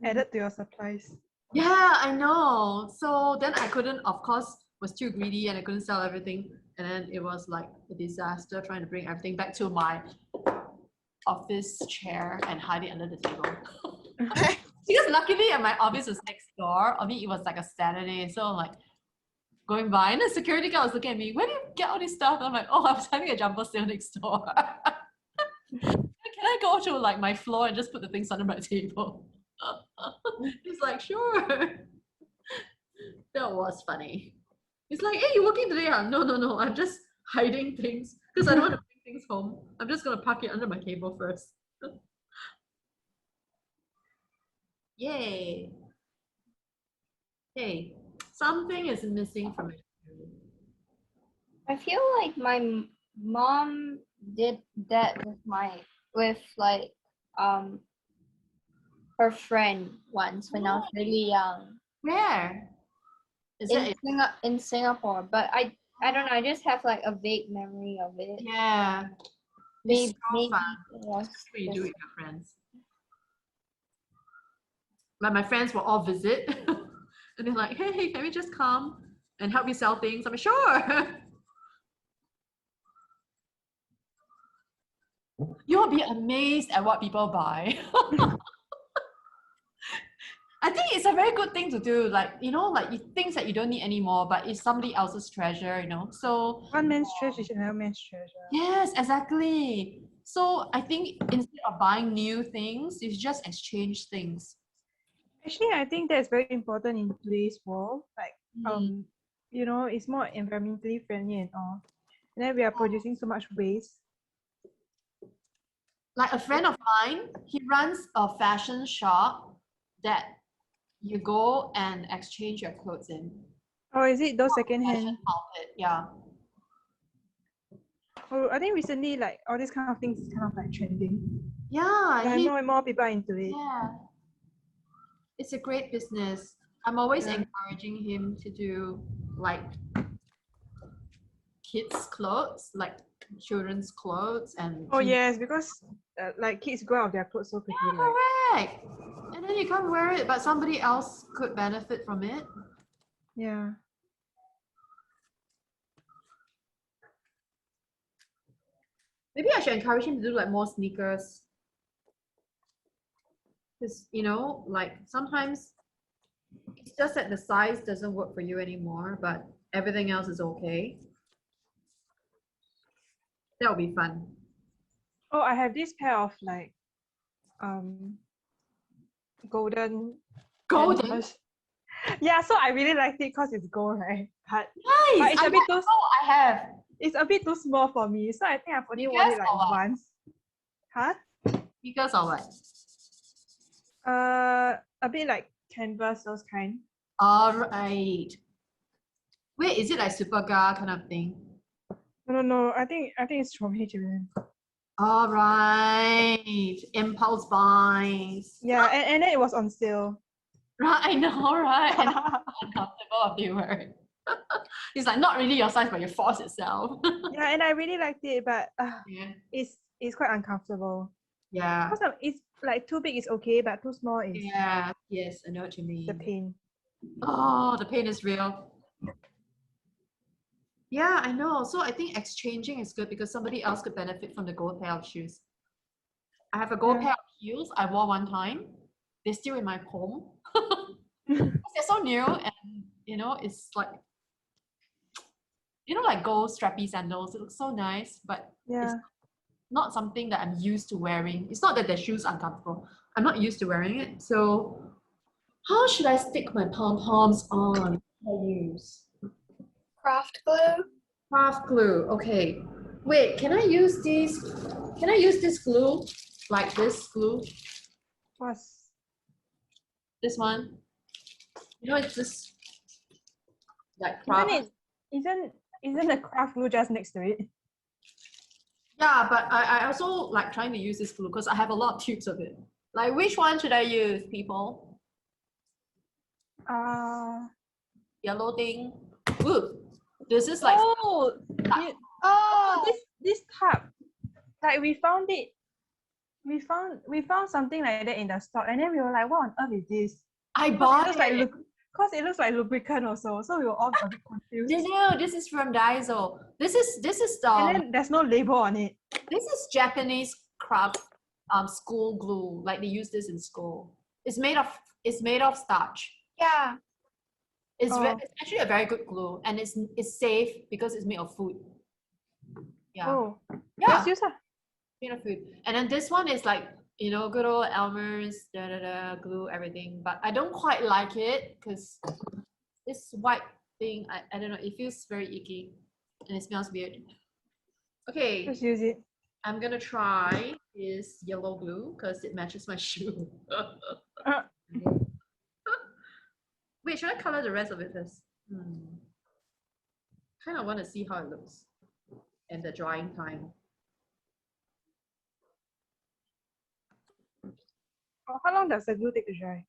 [SPEAKER 3] Added to your supplies.
[SPEAKER 1] Yeah, I know. So then I couldn't, of course, was too greedy and I couldn't sell everything. And then it was like a disaster trying to bring everything back to my office chair and hide it under the table. Because luckily my office was next door. I mean, it was like a Saturday. So I'm like going by and the security guard was looking at me, where do you get all this stuff? I'm like, oh, I was having a jumbo sale next door. Can I go to like my floor and just put the things under my table? He's like, sure. That was funny. He's like, hey, you working today? No, I'm just hiding things because I don't want to bring things home. I'm just gonna park it under my table first. Yay. Hey, something is missing from it.
[SPEAKER 2] I feel like my mom did that with like her friend once when I was really young
[SPEAKER 1] Where? Is it?
[SPEAKER 2] in Singapore, but I don't know. I just have like a vague memory of it.
[SPEAKER 1] Yeah.
[SPEAKER 2] Maybe,
[SPEAKER 1] It's so fun.
[SPEAKER 2] it was
[SPEAKER 1] What you do
[SPEAKER 2] just-
[SPEAKER 1] with your friends. Like my friends will all visit and they're like, hey, can we just come and help you sell things? I'm like, sure. You'll be amazed at what people buy. I think it's a very good thing to do. Like, you know, like things that you don't need anymore, but it's somebody else's treasure, you know. So
[SPEAKER 3] One man's treasure is another man's treasure.
[SPEAKER 1] yes, exactly. So I think instead of buying new things, you should just exchange things.
[SPEAKER 3] Actually, I think that's very important in today's world. Like,
[SPEAKER 1] Mm.
[SPEAKER 3] you know, it's more environmentally friendly and all. And then we are producing so much waste.
[SPEAKER 1] Like a friend of mine, he runs a fashion shop that you go and exchange your clothes in.
[SPEAKER 3] Or is it those second
[SPEAKER 1] Fashion
[SPEAKER 3] hand?
[SPEAKER 1] outlet, yeah.
[SPEAKER 3] Oh, I think recently, like all these kind of things is kind of like trending.
[SPEAKER 1] Yeah,
[SPEAKER 3] Like more and more people are into it.
[SPEAKER 1] yeah. It's a great business. I'm always
[SPEAKER 3] Yeah.
[SPEAKER 1] encouraging him to do like kids' clothes, like children's clothes and
[SPEAKER 3] Oh
[SPEAKER 1] teen-
[SPEAKER 3] yes, because like kids grow out of their clothes so quickly. Like,
[SPEAKER 1] correct. And then you can't wear it, but somebody else could benefit from it.
[SPEAKER 3] yeah.
[SPEAKER 1] Maybe I should encourage him to do like more sneakers. Because you know, like sometimes it's just that the size doesn't work for you anymore, but everything else is okay. That'll be fun.
[SPEAKER 3] Oh, I have this pair of like um golden
[SPEAKER 1] Golden.
[SPEAKER 3] canvas. Yeah, so I really liked it because it's gold, right? But
[SPEAKER 1] Nice.
[SPEAKER 3] it's
[SPEAKER 1] I
[SPEAKER 3] a bit
[SPEAKER 1] know
[SPEAKER 3] too
[SPEAKER 1] I have.
[SPEAKER 3] it's a bit too small for me. So I think I've only worn
[SPEAKER 1] Because
[SPEAKER 3] it like
[SPEAKER 1] or what?
[SPEAKER 3] once. Huh?
[SPEAKER 1] Because or what?
[SPEAKER 3] A bit like canvas, those kind.
[SPEAKER 1] All right. Wait, is it like Superga kind of thing?
[SPEAKER 3] No. I think it's from H&M.
[SPEAKER 1] All right. Impulse buys.
[SPEAKER 3] Yeah, and then it was on sale.
[SPEAKER 1] Right, I know, right? And uncomfortable of the word. It's like not really your size, but you force itself.
[SPEAKER 3] Yeah, and I really liked it, but
[SPEAKER 1] Yeah.
[SPEAKER 3] it's quite uncomfortable.
[SPEAKER 1] Yeah.
[SPEAKER 3] Because it's like too big is okay, but too small is
[SPEAKER 1] Yeah. Yes, I know what you
[SPEAKER 3] the
[SPEAKER 1] mean.
[SPEAKER 3] pain.
[SPEAKER 1] Oh, the pain is real. Yeah, I know. So I think exchanging is good because somebody else could benefit from the gold pair of shoes. I have a gold
[SPEAKER 3] Yeah.
[SPEAKER 1] pair of heels I wore one time. They're still in my home. They're so new and you know, it's like like gold strappy sandals. It looks so nice, but
[SPEAKER 3] Yeah.
[SPEAKER 1] not something that I'm used to wearing. It's not that the shoes are uncomfortable. I'm not used to wearing it. So how should I stick my pom-poms on? I use
[SPEAKER 5] Craft glue.
[SPEAKER 1] craft glue. Okay. Wait, can I use this? Can I use this glue? Like this glue?
[SPEAKER 3] What's
[SPEAKER 1] This one? You know, it's just like
[SPEAKER 3] isn't
[SPEAKER 1] craft.
[SPEAKER 3] it isn't the craft glue just next to it?
[SPEAKER 1] Yeah, but I also like trying to use this glue because I have a lot of tubes of it. Like, which one should I use, people? Yellow thing. Ooh, this is like
[SPEAKER 3] oh,
[SPEAKER 5] Oh,
[SPEAKER 3] this tub. Like we found it. We found something like that in the stock, and then we were like, "What on earth is this?"
[SPEAKER 1] I
[SPEAKER 3] Because
[SPEAKER 1] bought
[SPEAKER 3] it looks like
[SPEAKER 1] it.
[SPEAKER 3] because it looks like lubricant also. So we were all a bit confused.
[SPEAKER 1] This is from Daiso. This is
[SPEAKER 3] And then there's no label on it.
[SPEAKER 1] this is Japanese craft school glue. Like they use this in school. It's made of starch.
[SPEAKER 5] yeah.
[SPEAKER 1] It's
[SPEAKER 3] Oh.
[SPEAKER 1] it's actually a very good glue, and it's safe because it's made of food. Yeah,
[SPEAKER 3] Oh,
[SPEAKER 1] yeah,
[SPEAKER 3] let's use that.
[SPEAKER 1] made of food. And then this one is like good old Elmer's glue everything. But I don't quite like it because this white thing I don't know. It feels very icky, and it smells weird. Okay.
[SPEAKER 3] Just use it.
[SPEAKER 1] I'm gonna try this yellow glue because it matches my shoe. Wait, should I color the rest of it first? Kind of want to see how it looks and the drying time.
[SPEAKER 3] Oh, how long does the glue take to dry?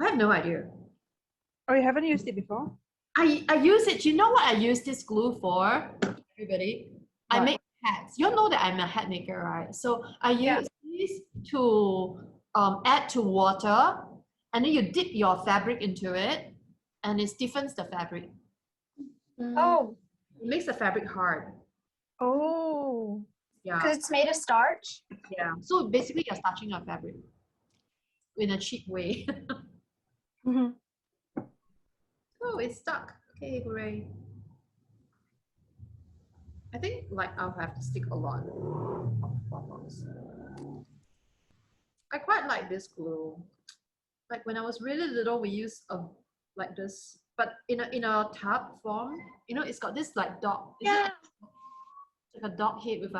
[SPEAKER 1] I have no idea.
[SPEAKER 3] Oh, you haven't used it before?
[SPEAKER 1] I use it. You know what I use this glue for? Everybody, I
[SPEAKER 3] What?
[SPEAKER 1] make hats. You all know that I'm a hat maker, right? So I use this to add to water, and then you dip your fabric into it, and it stiffens the fabric.
[SPEAKER 5] Oh,
[SPEAKER 1] It makes the fabric hard.
[SPEAKER 3] Oh.
[SPEAKER 1] Yeah,
[SPEAKER 5] because it's made of starch.
[SPEAKER 1] yeah. So basically, you're starching your fabric in a cheap way.
[SPEAKER 3] Mhm.
[SPEAKER 1] Oh, it's stuck. Okay, hooray. I think like I'll have to stick a lot of pom-poms. I quite like this glue. Like when I was really little, we used like this, but in a tub form. You know, it's got this like dog.
[SPEAKER 5] Yeah.
[SPEAKER 1] Like a dog head with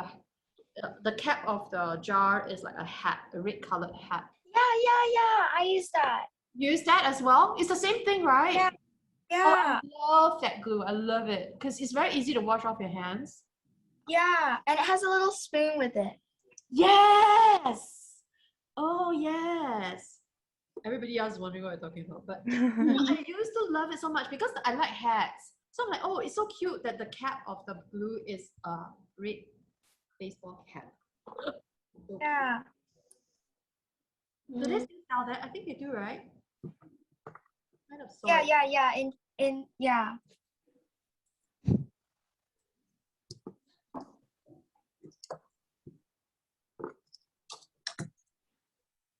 [SPEAKER 1] the cap of the jar is like a hat, a red colored hat.
[SPEAKER 5] Yeah. I use that.
[SPEAKER 1] Use that as well. It's the same thing, right?
[SPEAKER 5] Yeah.
[SPEAKER 1] Oh,
[SPEAKER 5] Yeah.
[SPEAKER 1] I love that glue. I love it because it's very easy to wash off your hands.
[SPEAKER 5] Yeah. And it has a little spoon with it.
[SPEAKER 1] Yes. Oh yes. Everybody else is wondering what we're talking about, but I used to love it so much because I like hats. So I'm like, oh, it's so cute that the cap of the glue is a red baseball cap. So
[SPEAKER 5] Yeah.
[SPEAKER 1] cute. Do they still sell that? I think they do, right? Kind of saw
[SPEAKER 5] Yeah.
[SPEAKER 1] it.
[SPEAKER 5] Yeah. Yeah.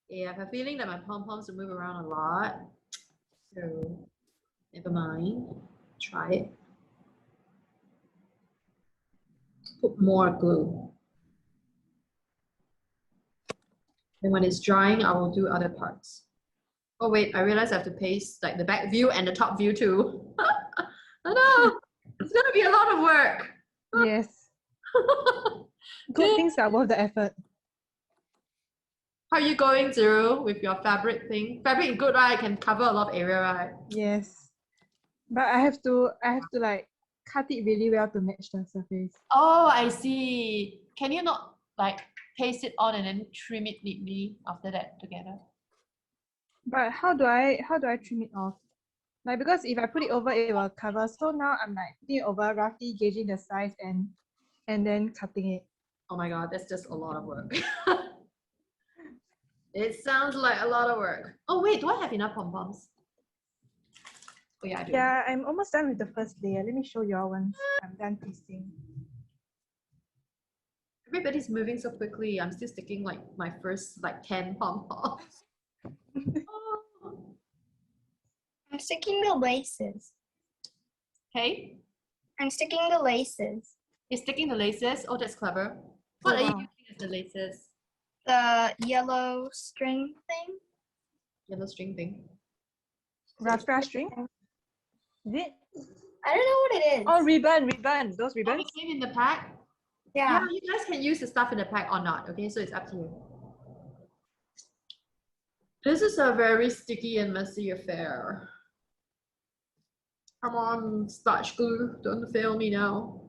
[SPEAKER 1] Yeah, I have a feeling that my pom-poms will move around a lot. So never mind. Try it. Put more glue. And when it's drying, I will do other parts. Oh wait, I realized I have to paste like the back view and the top view too. I know. It's gonna be a lot of work.
[SPEAKER 3] Yes. Good things are worth the effort.
[SPEAKER 1] How are you going through with your fabric thing? Fabric is good, right? Can cover a lot of area, right?
[SPEAKER 3] Yes. But I have to like cut it really well to match the surface.
[SPEAKER 1] Oh, I see. Can you not like paste it on and then trim it neatly after that together?
[SPEAKER 3] But how do I trim it off? Like because if I put it over, it will cover. So now I'm like putting it over, roughly gauging the size and then cutting it.
[SPEAKER 1] Oh my god, that's just a lot of work. It sounds like a lot of work. Oh wait, do I have enough pom-poms? Oh yeah, I do.
[SPEAKER 3] Yeah, I'm almost done with the first layer. Let me show you all once I'm done pasting.
[SPEAKER 1] Everybody's moving so quickly. I'm still sticking like my first like 10 pom-poms. Oh.
[SPEAKER 5] I'm sticking the laces.
[SPEAKER 1] Hey,
[SPEAKER 5] I'm sticking the laces.
[SPEAKER 1] you're sticking the laces. Oh, that's clever. What are you
[SPEAKER 3] wow.
[SPEAKER 1] using as the laces?
[SPEAKER 5] The yellow string thing.
[SPEAKER 1] Yellow string thing.
[SPEAKER 3] Raffia string? Is it?
[SPEAKER 5] I don't know what it is.
[SPEAKER 3] Oh, ribbon. Those
[SPEAKER 1] Oh,
[SPEAKER 3] ribbons?
[SPEAKER 1] it came in the pack.
[SPEAKER 5] yeah.
[SPEAKER 1] You guys can use the stuff in the pack or not. Okay, so it's up to you. This is a very sticky and messy affair. Come on, starch glue, don't fail me now.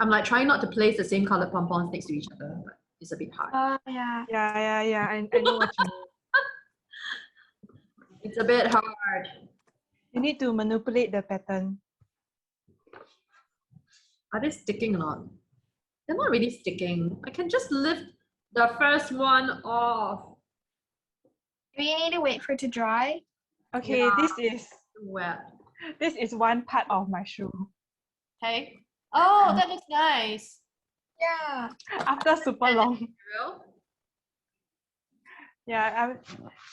[SPEAKER 1] I'm like trying not to place the same color pom-poms next to each other, but it's a bit hard.
[SPEAKER 5] Oh yeah.
[SPEAKER 3] Yeah. I know what you mean.
[SPEAKER 1] It's a bit hard.
[SPEAKER 3] You need to manipulate the pattern.
[SPEAKER 1] Are they sticking or not? They're not really sticking. I can just lift the first one off.
[SPEAKER 5] Do you need to wait for it to dry?
[SPEAKER 3] Okay,
[SPEAKER 1] Yeah.
[SPEAKER 3] this is one part of my shoe.
[SPEAKER 1] Okay. Oh, that looks nice.
[SPEAKER 5] Yeah.
[SPEAKER 3] After super long.
[SPEAKER 1] Real?
[SPEAKER 3] Yeah,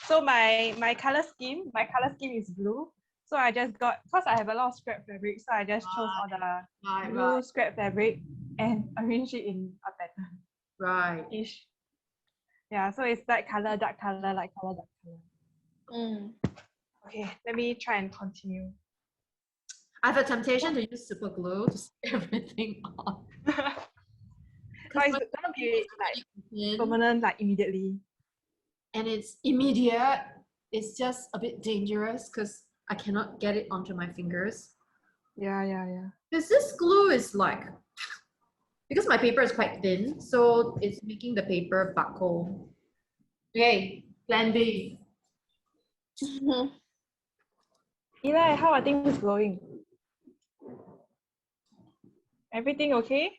[SPEAKER 3] so my color scheme is blue. So I just got, because I have a lot of scrap fabric, so I just chose all the blue scrap fabric and arrange it in a pattern.
[SPEAKER 1] Right.
[SPEAKER 3] Ish. Yeah, so it's light color, dark color, light color, dark color. Okay, let me try and continue.
[SPEAKER 1] I have a temptation to use super glue to stick everything on.
[SPEAKER 3] But it's gonna be like permanent, like immediately.
[SPEAKER 1] And it's immediate. It's just a bit dangerous because I cannot get it onto my fingers.
[SPEAKER 3] Yeah, yeah, yeah.
[SPEAKER 1] Because this glue is like, because my paper is quite thin, so it's making the paper buckle. Okay, plan B.
[SPEAKER 3] Eli, how are things going? Everything okay?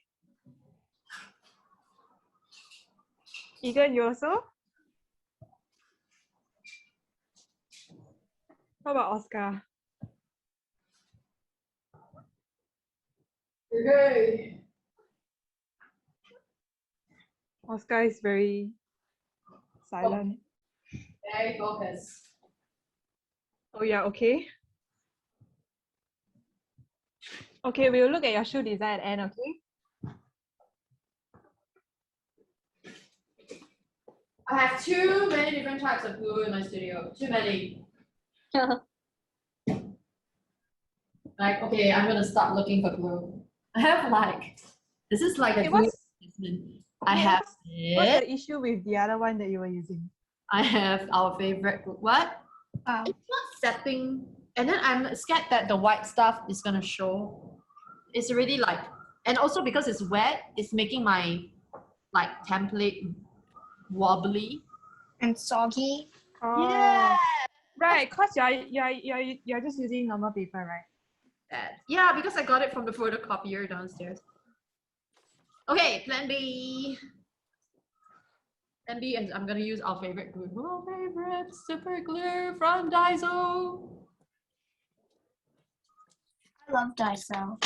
[SPEAKER 3] Egan, you also? How about Oscar?
[SPEAKER 1] Okay.
[SPEAKER 3] Oscar is very silent.
[SPEAKER 1] Very focused.
[SPEAKER 3] Oh yeah, okay. Okay, we'll look at your shoe design at end, okay?
[SPEAKER 1] I have too many different types of glue in my studio. Too many. Like, okay, I'm gonna start looking for glue. I have like, this is like a
[SPEAKER 3] Okay,
[SPEAKER 1] glue
[SPEAKER 3] what's,
[SPEAKER 1] replacement. I
[SPEAKER 3] okay,
[SPEAKER 1] have
[SPEAKER 3] what's
[SPEAKER 1] it.
[SPEAKER 3] the issue with the other one that you were using?
[SPEAKER 1] I have our favorite glue. What?
[SPEAKER 5] Oh.
[SPEAKER 1] It's not setting. And then I'm scared that the white stuff is gonna show. It's already like, and also because it's wet, it's making my like template wobbly.
[SPEAKER 5] And soggy.
[SPEAKER 3] Oh,
[SPEAKER 1] Yeah.
[SPEAKER 3] right, because you're just using normal paper, right?
[SPEAKER 1] Yeah, because I got it from the photocopier downstairs. Okay, plan B. Plan B, and I'm gonna use our favorite glue. Our favorite super glue from Daiso.
[SPEAKER 5] I love Daiso.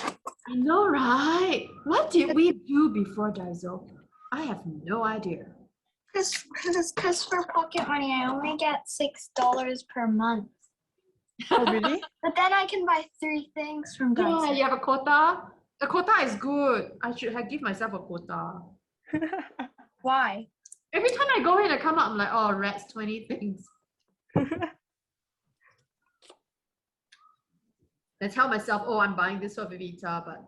[SPEAKER 1] I know, right? What did we do before Daiso? I have no idea.
[SPEAKER 5] Because for pocket money, I only get $6 per month.
[SPEAKER 3] Oh, really?
[SPEAKER 5] But then I can buy 3 things from
[SPEAKER 1] Yeah,
[SPEAKER 5] Daiso.
[SPEAKER 1] you have a quota. A quota is good. I should have give myself a quota.
[SPEAKER 5] Why?
[SPEAKER 1] Every time I go in, I come out, I'm like, oh, rats, 20 things. I tell myself, oh, I'm buying this for Vivita, but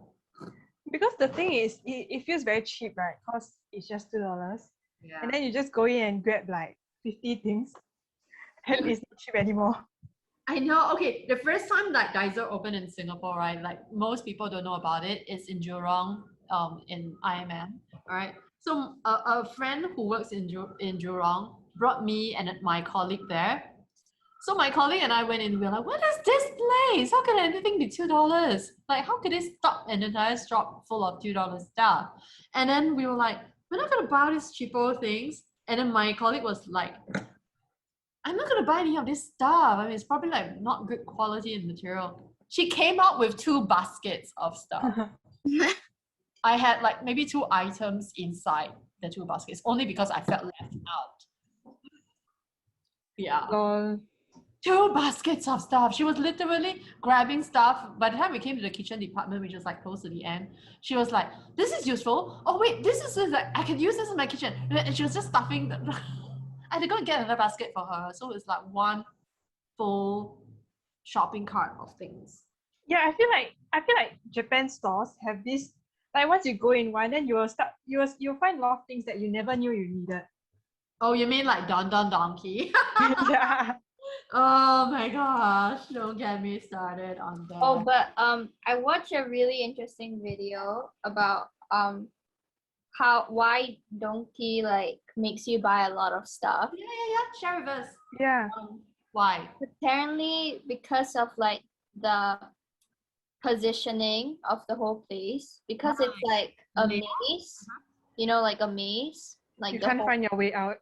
[SPEAKER 3] Because the thing is, it feels very cheap, right? Because it's just $2.
[SPEAKER 1] yeah.
[SPEAKER 3] And then you just go in and grab like 50 things. And it's not cheap anymore.
[SPEAKER 1] I know. Okay, the first time that Daiso opened in Singapore, right? Like most people don't know about it. It's in Jurong, in IMM. All right. So a friend who works in Jurong brought me and my colleague there. So my colleague and I went in. We were like, "What is this place? How can anything be $2? Like, how could they stock an entire shop full of $2 stuff?" And then we were like, "We're not gonna buy these cheapo things." And then my colleague was like, I'm not gonna buy any of this stuff. I mean, it's probably like not good quality in material. She came out with 2 baskets of stuff. I had like maybe 2 items inside the 2 baskets only because I felt left out. Yeah.
[SPEAKER 3] Lol.
[SPEAKER 1] 2 baskets of stuff. She was literally grabbing stuff. By the time we came to the kitchen department, which was like close to the end, she was like, "This is useful. Oh wait, this is like I can use this in my kitchen." And she was just stuffing the I had to go and get another basket for her. So it's like one full shopping cart of things.
[SPEAKER 3] Yeah, I feel like Japan stores have this, like once you go in one, then you'll find a lot of things that you never knew you needed.
[SPEAKER 1] Oh, you mean like Don Don Donkey?
[SPEAKER 3] Yeah.
[SPEAKER 1] Oh my gosh, don't get me started on that.
[SPEAKER 2] Oh, but I watched a really interesting video about why Donkey like makes you buy a lot of stuff.
[SPEAKER 1] Yeah. Share with us.
[SPEAKER 3] Yeah.
[SPEAKER 1] Why?
[SPEAKER 2] Apparently, because of like the positioning of the whole place, because it's like a
[SPEAKER 1] Maze.
[SPEAKER 2] maze, you know, like a maze, like
[SPEAKER 3] You
[SPEAKER 2] the
[SPEAKER 3] can't
[SPEAKER 2] whole.
[SPEAKER 3] find your way out.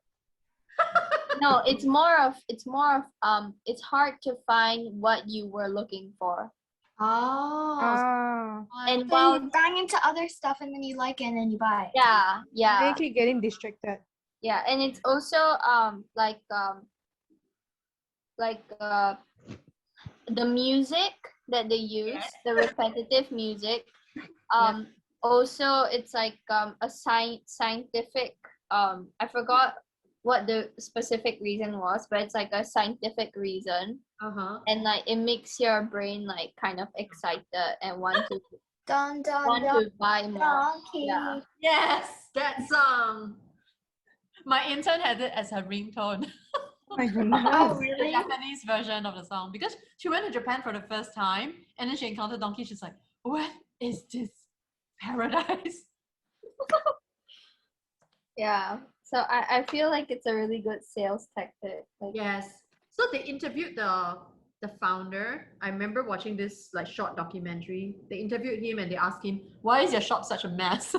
[SPEAKER 2] No, it's more of it's hard to find what you were looking for.
[SPEAKER 1] Oh.
[SPEAKER 3] Ah.
[SPEAKER 2] And
[SPEAKER 5] So
[SPEAKER 2] while
[SPEAKER 5] you bang into other stuff and then you like it and then you buy it.
[SPEAKER 2] yeah,
[SPEAKER 3] Then
[SPEAKER 2] yeah,
[SPEAKER 3] you keep getting distracted.
[SPEAKER 2] yeah, and it's also the music that they use, the repetitive music. Also it's like a scientific I forgot what the specific reason was, but it's like a scientific reason, and like it makes your brain like kind of excited and want to
[SPEAKER 5] Dun, dun, dun,
[SPEAKER 2] to buy more.
[SPEAKER 5] donkey.
[SPEAKER 2] Yeah.
[SPEAKER 1] Yes, that song. My intern had it as her ringtone.
[SPEAKER 3] Oh my goodness.
[SPEAKER 5] Oh,
[SPEAKER 1] The
[SPEAKER 5] really?
[SPEAKER 1] Japanese version of the song, because she went to Japan for the first time and then she encountered Donkey. She's like, what is this paradise?
[SPEAKER 2] Yeah. So I feel like it's a really good sales tactic. Like,
[SPEAKER 1] Yes. So they interviewed the founder. I remember watching this like short documentary. They interviewed him and they asked him, why is your shop such a mess?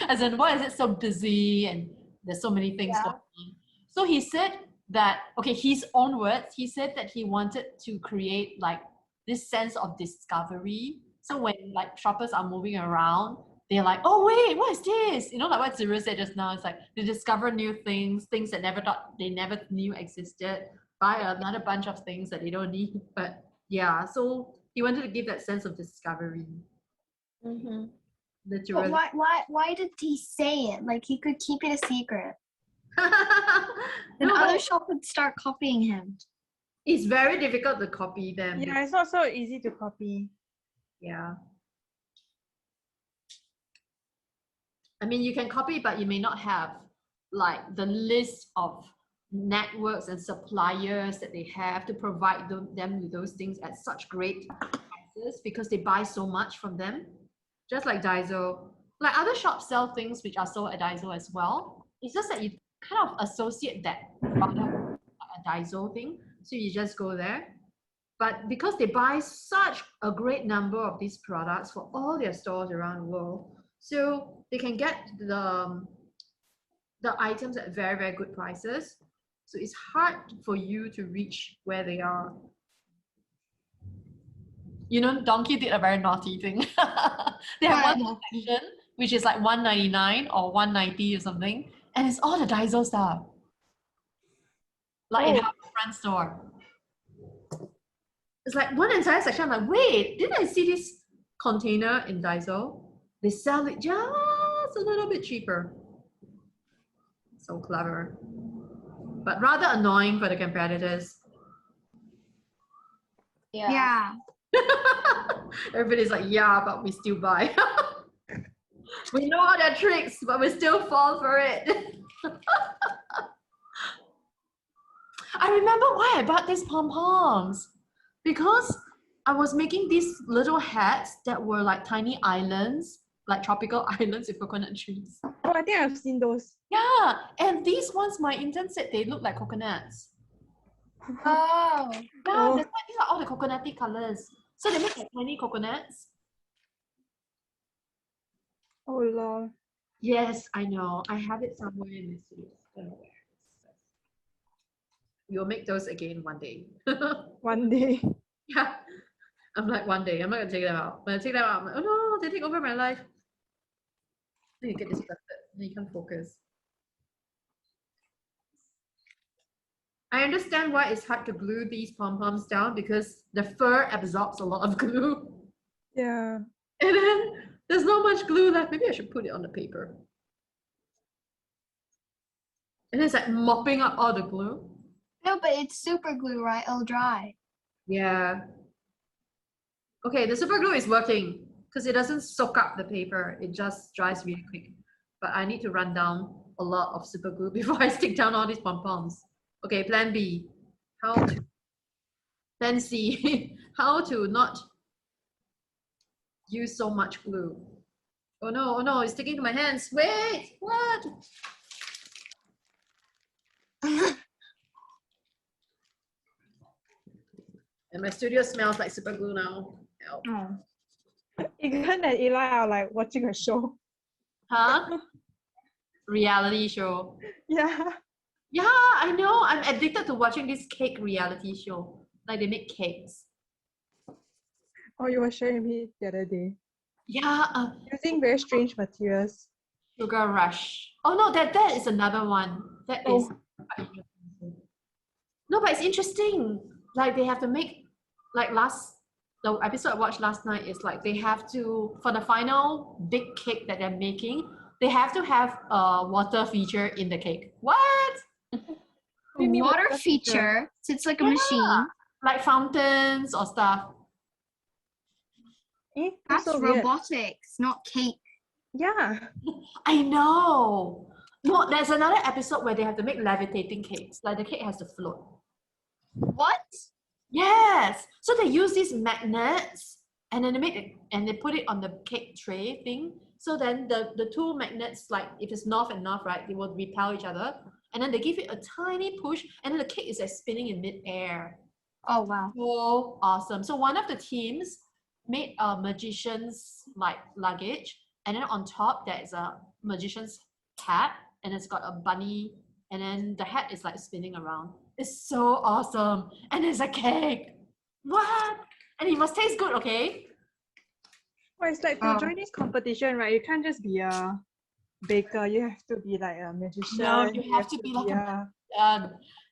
[SPEAKER 1] As in, why is it so busy and there's so many things
[SPEAKER 2] Yeah.
[SPEAKER 1] going on? So he said that, okay, his own words, he said that he wanted to create like this sense of discovery. So when like shoppers are moving around, they're like, oh wait, what is this? You know, like what Zuru said just now, it's like they discover new things they never knew existed, buy another bunch of things that they don't need. But yeah, so he wanted to give that sense of discovery.
[SPEAKER 2] mm-hmm.
[SPEAKER 5] But
[SPEAKER 1] Literally.
[SPEAKER 5] why did he say it? Like he could keep it a secret. Then
[SPEAKER 1] No,
[SPEAKER 5] other
[SPEAKER 1] but
[SPEAKER 5] shops would start copying him.
[SPEAKER 1] it's very difficult to copy them.
[SPEAKER 3] Yeah, it's not so easy to copy.
[SPEAKER 1] Yeah. I mean, you can copy, but you may not have like the list of networks and suppliers that they have to provide them with those things at such great prices because they buy so much from them. Just like Daiso. Like other shops sell things which are sold at Daiso as well. It's just that you kind of associate that product with a Daiso thing. So you just go there. But because they buy such a great number of these products for all their stores around the world, so they can get the items at very, very good prices. So it's hard for you to reach where they are. You know, Donkey did a very naughty thing. They have one section which is like $199 or $190 or something, and it's all the Daiso stuff. Like in our front store. It's like one entire section. I'm like, wait, didn't I see this container in Daiso? They sell it just a little bit cheaper. So clever. But rather annoying for the competitors.
[SPEAKER 2] Yeah.
[SPEAKER 1] Everybody's like, yeah, but we still buy. We know all their tricks, but we still fall for it. I remember why I bought these pom-poms. Because I was making these little hats that were like tiny islands, like tropical islands with coconut trees.
[SPEAKER 3] Oh, I think I've seen those.
[SPEAKER 1] Yeah, and these ones, my intern said they look like coconuts.
[SPEAKER 5] Oh.
[SPEAKER 1] Yeah,
[SPEAKER 3] Oh.
[SPEAKER 1] that's why these are all the coconutty colors. So they make like tiny coconuts.
[SPEAKER 3] Oh Lord.
[SPEAKER 1] Yes, I know. I have it somewhere in this studio. I don't know where. We'll make those again one day.
[SPEAKER 3] One day.
[SPEAKER 1] Yeah. I'm like, one day, I'm not gonna take them out. When I take them out, I'm like, oh no, they take over my life. Then you get distracted. Then you can't focus. I understand why it's hard to glue these pom-poms down because the fur absorbs a lot of glue.
[SPEAKER 3] Yeah.
[SPEAKER 1] And then there's not much glue left. Maybe I should put it on the paper. And it's like mopping up all the glue.
[SPEAKER 5] No, but it's super glue, right? It'll dry.
[SPEAKER 1] Yeah. Okay, the super glue is working because it doesn't soak up the paper. It just dries really quick. But I need to run down a lot of super glue before I stick down all these pom-poms. Okay, plan B. Plan C. How to not use so much glue. Oh no, it's sticking to my hands. Wait, what? And my studio smells like super glue now. Help.
[SPEAKER 5] Oh.
[SPEAKER 3] Ethan and Eli are like watching a show.
[SPEAKER 1] Huh? Reality show.
[SPEAKER 3] Yeah.
[SPEAKER 1] Yeah, I know. I'm addicted to watching this cake reality show. Like they make cakes.
[SPEAKER 3] Oh, you were sharing me the other day.
[SPEAKER 1] Yeah,
[SPEAKER 3] Using very strange materials.
[SPEAKER 1] Sugar Rush. Oh no, that is another one. That is quite interesting. No, but it's interesting. Like they have to make like the episode I watched last night is like they have to, for the final big cake that they're making, they have to have a water feature in the cake. What?
[SPEAKER 3] you mean
[SPEAKER 5] Water
[SPEAKER 3] water
[SPEAKER 5] feature. So it's like a
[SPEAKER 1] Yeah.
[SPEAKER 5] machine.
[SPEAKER 1] Like fountains or stuff.
[SPEAKER 5] That's
[SPEAKER 3] so weird.
[SPEAKER 5] robotics, not cake.
[SPEAKER 3] Yeah.
[SPEAKER 1] I know. No, there's another episode where they have to make levitating cakes. Like the cake has to float.
[SPEAKER 5] What?
[SPEAKER 1] Yes. So they use these magnets and then they put it on the cake tray thing. So then the two magnets, like if it's north and north, right, they will repel each other. And then they give it a tiny push and then the cake is like spinning in mid-air.
[SPEAKER 5] Oh wow.
[SPEAKER 1] So awesome. So one of the teams made a magician's like luggage, and then on top there is a magician's hat, and it's got a bunny, and then the hat is like spinning around. It's so awesome. And there's a cake. What? And it must taste good, okay?
[SPEAKER 3] Well, it's like to join this competition, right? You can't just be a baker. You have to be like a magician.
[SPEAKER 1] No, you have to be like a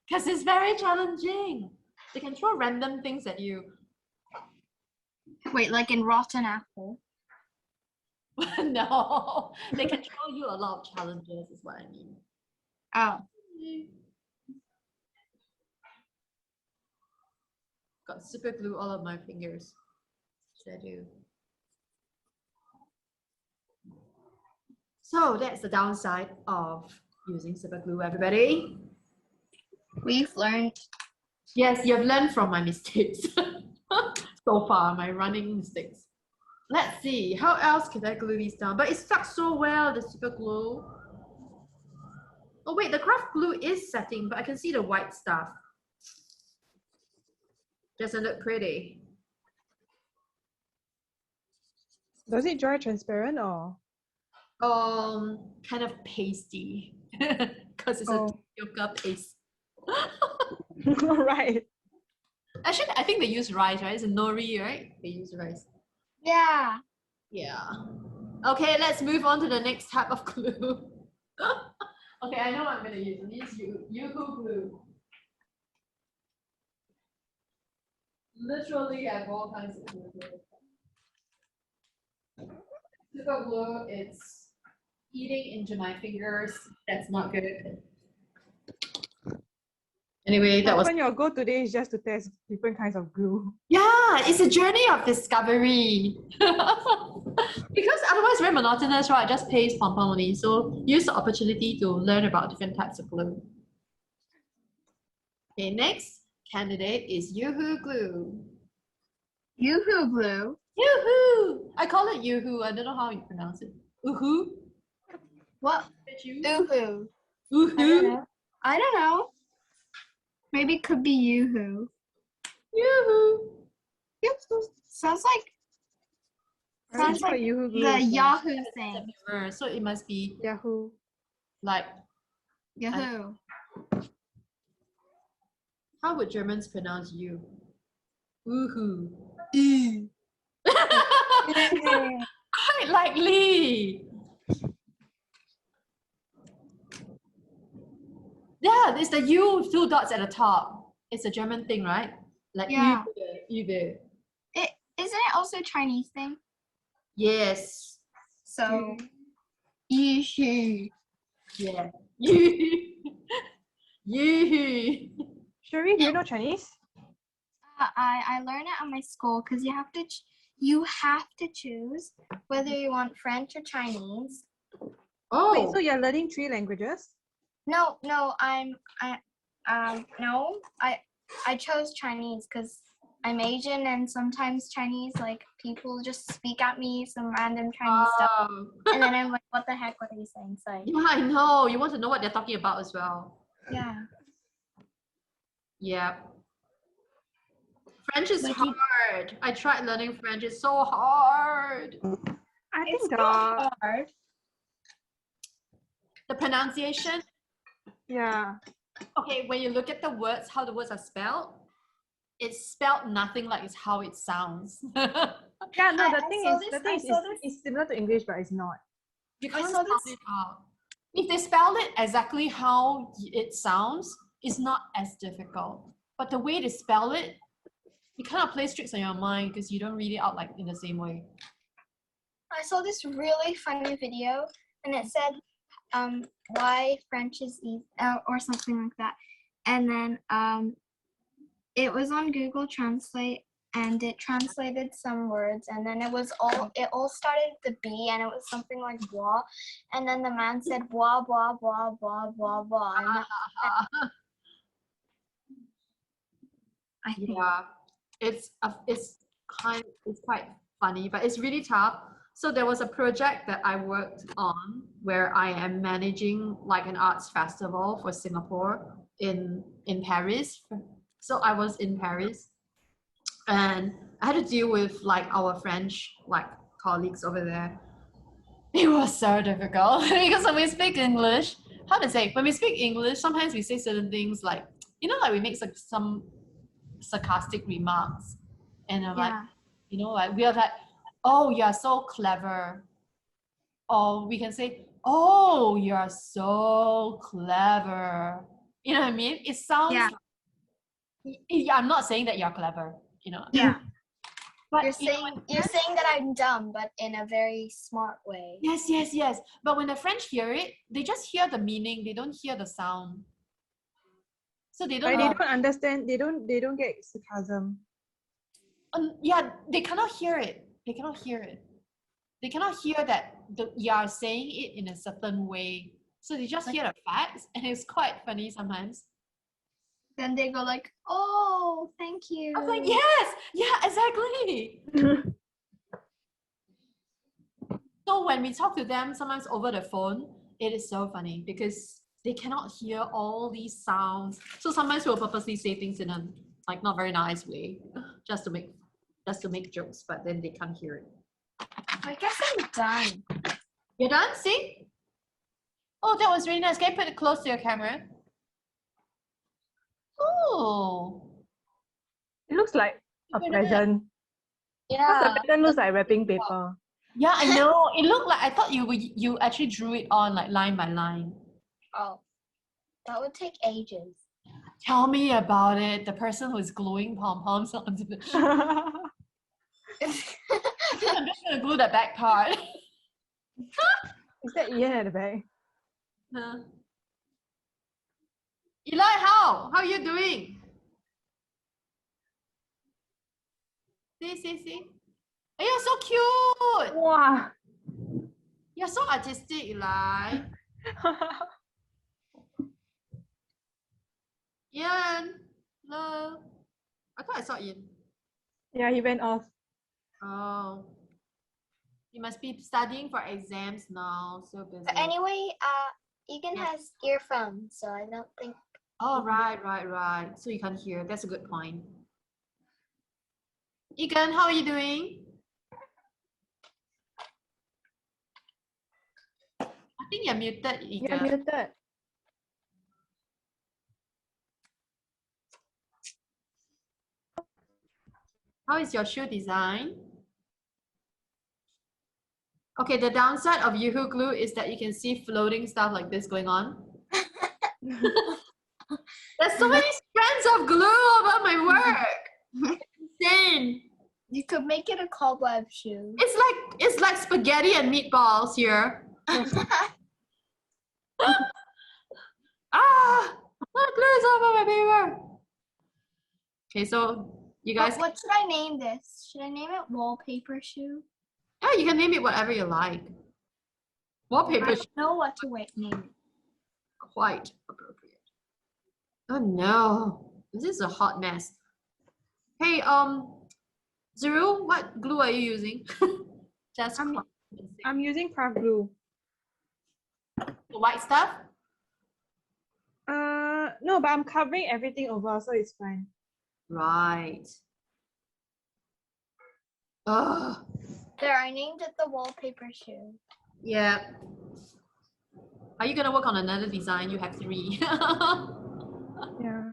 [SPEAKER 1] because it's very challenging. They can throw random things at you.
[SPEAKER 5] Wait, like in Rotten Apple.
[SPEAKER 1] No, they can throw you a lot of challenges, is what I mean.
[SPEAKER 5] Oh.
[SPEAKER 1] Got super glue all over my fingers. Should I do? So that's the downside of using super glue, everybody.
[SPEAKER 5] We've learned.
[SPEAKER 1] Yes, you've learned from my mistakes. So far, my running mistakes. Let's see, how else can I glue these down? But it stuck so well, the super glue. Oh wait, the craft glue is setting, but I can see the white stuff. Doesn't look pretty.
[SPEAKER 3] Does it dry transparent or?
[SPEAKER 1] Kind of pasty. Because it's a tapioca paste.
[SPEAKER 3] Right.
[SPEAKER 1] Actually, I think they use rice, right? It's a nori, right? They use rice.
[SPEAKER 5] Yeah.
[SPEAKER 1] Yeah. Okay, let's move on to the next type of glue. Okay, I know what I'm gonna use. I'm gonna use Yoo-hoo glue. Literally, I have all kinds of glue. Super glue, it's eating into my fingers. That's not good. Anyway, that was.
[SPEAKER 3] Often your goal today is just to test different kinds of glue.
[SPEAKER 1] Yeah, it's a journey of discovery. Because otherwise very monotonous, right? Just paste pom-pom only. So use the opportunity to learn about different types of glue. Okay, next candidate is Yoo-hoo glue.
[SPEAKER 5] Yoo-hoo glue.
[SPEAKER 1] Yoo-hoo! I call it Yoo-hoo. I don't know how you pronounce it. Oohoo?
[SPEAKER 5] What? Yoo-hoo.
[SPEAKER 1] Oohoo?
[SPEAKER 5] I don't know. Maybe it could be Yoo-hoo.
[SPEAKER 1] Yoo-hoo!
[SPEAKER 5] Yep. Sounds like
[SPEAKER 3] Yahoo glue
[SPEAKER 5] the
[SPEAKER 3] as well.
[SPEAKER 5] Yahoo
[SPEAKER 1] It's a
[SPEAKER 5] thing.
[SPEAKER 1] mirror, so it must be
[SPEAKER 3] Yahoo.
[SPEAKER 1] like,
[SPEAKER 5] Yahoo.
[SPEAKER 1] how would Germans pronounce you? Oohoo. Quite likely. Yeah, it's the U with 2 dots at the top. It's a German thing, right? Like
[SPEAKER 5] Yeah.
[SPEAKER 1] Übe.
[SPEAKER 5] Isn't it also a Chinese thing?
[SPEAKER 1] Yes.
[SPEAKER 5] So, Yoo-hoo.
[SPEAKER 1] Yeah. Yoo.
[SPEAKER 3] Sherry, do you know Chinese?
[SPEAKER 5] I learned it at my school because you have to choose whether you want French or Chinese.
[SPEAKER 1] Oh.
[SPEAKER 3] Wait, so you're learning 3 languages?
[SPEAKER 5] No, I chose Chinese because I'm Asian and sometimes Chinese, like, people just speak at me some random Chinese stuff, and then I'm like, what the heck, what are you saying? So
[SPEAKER 1] Yeah, I know. You want to know what they're talking about as well.
[SPEAKER 5] yeah.
[SPEAKER 1] Yeah. French is hard. I tried learning French. It's so hard.
[SPEAKER 3] I
[SPEAKER 5] It's
[SPEAKER 3] think
[SPEAKER 5] not hard.
[SPEAKER 1] The pronunciation.
[SPEAKER 3] yeah.
[SPEAKER 1] Okay, when you look at the words, how the words are spelled, it's spelled nothing like it's how it sounds.
[SPEAKER 3] Yeah, no,
[SPEAKER 5] I
[SPEAKER 3] the thing
[SPEAKER 5] saw
[SPEAKER 3] is,
[SPEAKER 5] this-
[SPEAKER 3] the thing
[SPEAKER 5] I
[SPEAKER 3] is,
[SPEAKER 5] saw
[SPEAKER 3] it's similar to English, but it's not.
[SPEAKER 1] You
[SPEAKER 5] I
[SPEAKER 1] can't
[SPEAKER 5] saw
[SPEAKER 1] spell
[SPEAKER 5] this-
[SPEAKER 1] it out. If they spell it exactly how it sounds, it's not as difficult. But the way they spell it, it kind of plays tricks on your mind because you don't read it out like in the same way.
[SPEAKER 5] I saw this really funny video, and it said, why French is easy, or something like that. And then it was on Google Translate, and it translated some words, and then it all started with the B, and it was something like blah, and then the man said blah blah blah blah blah blah, and I think
[SPEAKER 1] it's quite funny, but it's really tough. So there was a project that I worked on where I am managing like an arts festival for Singapore in Paris. So I was in Paris, and I had to deal with like our French like colleagues over there. It was so difficult because when we speak English, how to say, when we speak English, sometimes we say certain things like, you know, like we make some sarcastic remarks, and I'm like, you know, like we are like, oh, you are so clever, or we can say, oh, you are so clever. You know what I mean? It sounds. I'm not saying that you're clever. You know.
[SPEAKER 5] Yeah.
[SPEAKER 1] But
[SPEAKER 5] you're saying that I'm dumb, but in a very smart way.
[SPEAKER 1] Yes. But when the French hear it, they just hear the meaning. They don't hear the sound. So they don't.
[SPEAKER 3] They don't understand. They don't get sarcasm.
[SPEAKER 1] Yeah, they cannot hear it. They cannot hear that you are saying it in a certain way. So they just hear the facts, and it's quite funny sometimes.
[SPEAKER 5] Then they go like, "Oh, thank you."
[SPEAKER 1] I'm like, yes, yeah, exactly. So when we talk to them, sometimes over the phone, it is so funny because they cannot hear all these sounds. So sometimes we'll purposely say things in a like not very nice way, just to make jokes, but then they can't hear it.
[SPEAKER 5] I guess I'm done.
[SPEAKER 1] You're done? See? Oh, that was really nice. Can you put it close to your camera? Oh.
[SPEAKER 3] It looks like a present.
[SPEAKER 5] Yeah.
[SPEAKER 3] The pattern looks like wrapping paper.
[SPEAKER 1] Yeah, I know. It looked like, I thought you actually drew it on like line by line.
[SPEAKER 5] Oh, that would take ages.
[SPEAKER 1] Tell me about it. The person who is gluing pom-poms onto the sheet. I'm just gonna glue the back part.
[SPEAKER 3] Is that Ian at the back?
[SPEAKER 1] Eli, how are you doing? See. Oh, you're so cute.
[SPEAKER 3] Wow.
[SPEAKER 1] You're so artistic, Eli. Ian, hello. I thought I saw Ian.
[SPEAKER 3] Yeah, he went off.
[SPEAKER 1] Oh. You must be studying for exams now. So busy.
[SPEAKER 5] But anyway, Egan has earphones, so I don't think.
[SPEAKER 1] Oh, right. So you can't hear. That's a good point. Egan, how are you doing? I think you're muted, Egan.
[SPEAKER 3] You're muted.
[SPEAKER 1] How is your shoe design? Okay, the downside of Yoo-hoo glue is that you can see floating stuff like this going on. There's so many strands of glue about my work. Insane.
[SPEAKER 5] You could make it a cobweb shoe.
[SPEAKER 1] It's like spaghetti and meatballs here. Glue is all over my paper. Okay, so you guys.
[SPEAKER 5] What should I name this? Should I name it wallpaper shoe?
[SPEAKER 1] Yeah, you can name it whatever you like. Wallpaper.
[SPEAKER 5] I don't know what to name it.
[SPEAKER 1] Quite appropriate. Oh no, this is a hot mess. Hey, Zero, what glue are you using? Just
[SPEAKER 3] I'm using craft glue.
[SPEAKER 1] the white stuff.
[SPEAKER 3] No, but I'm covering everything over, so it's fine.
[SPEAKER 1] Right. Ugh.
[SPEAKER 5] There, I named it the wallpaper shoe.
[SPEAKER 1] Yeah. Are you gonna work on another design? You have 3.
[SPEAKER 3] Yeah.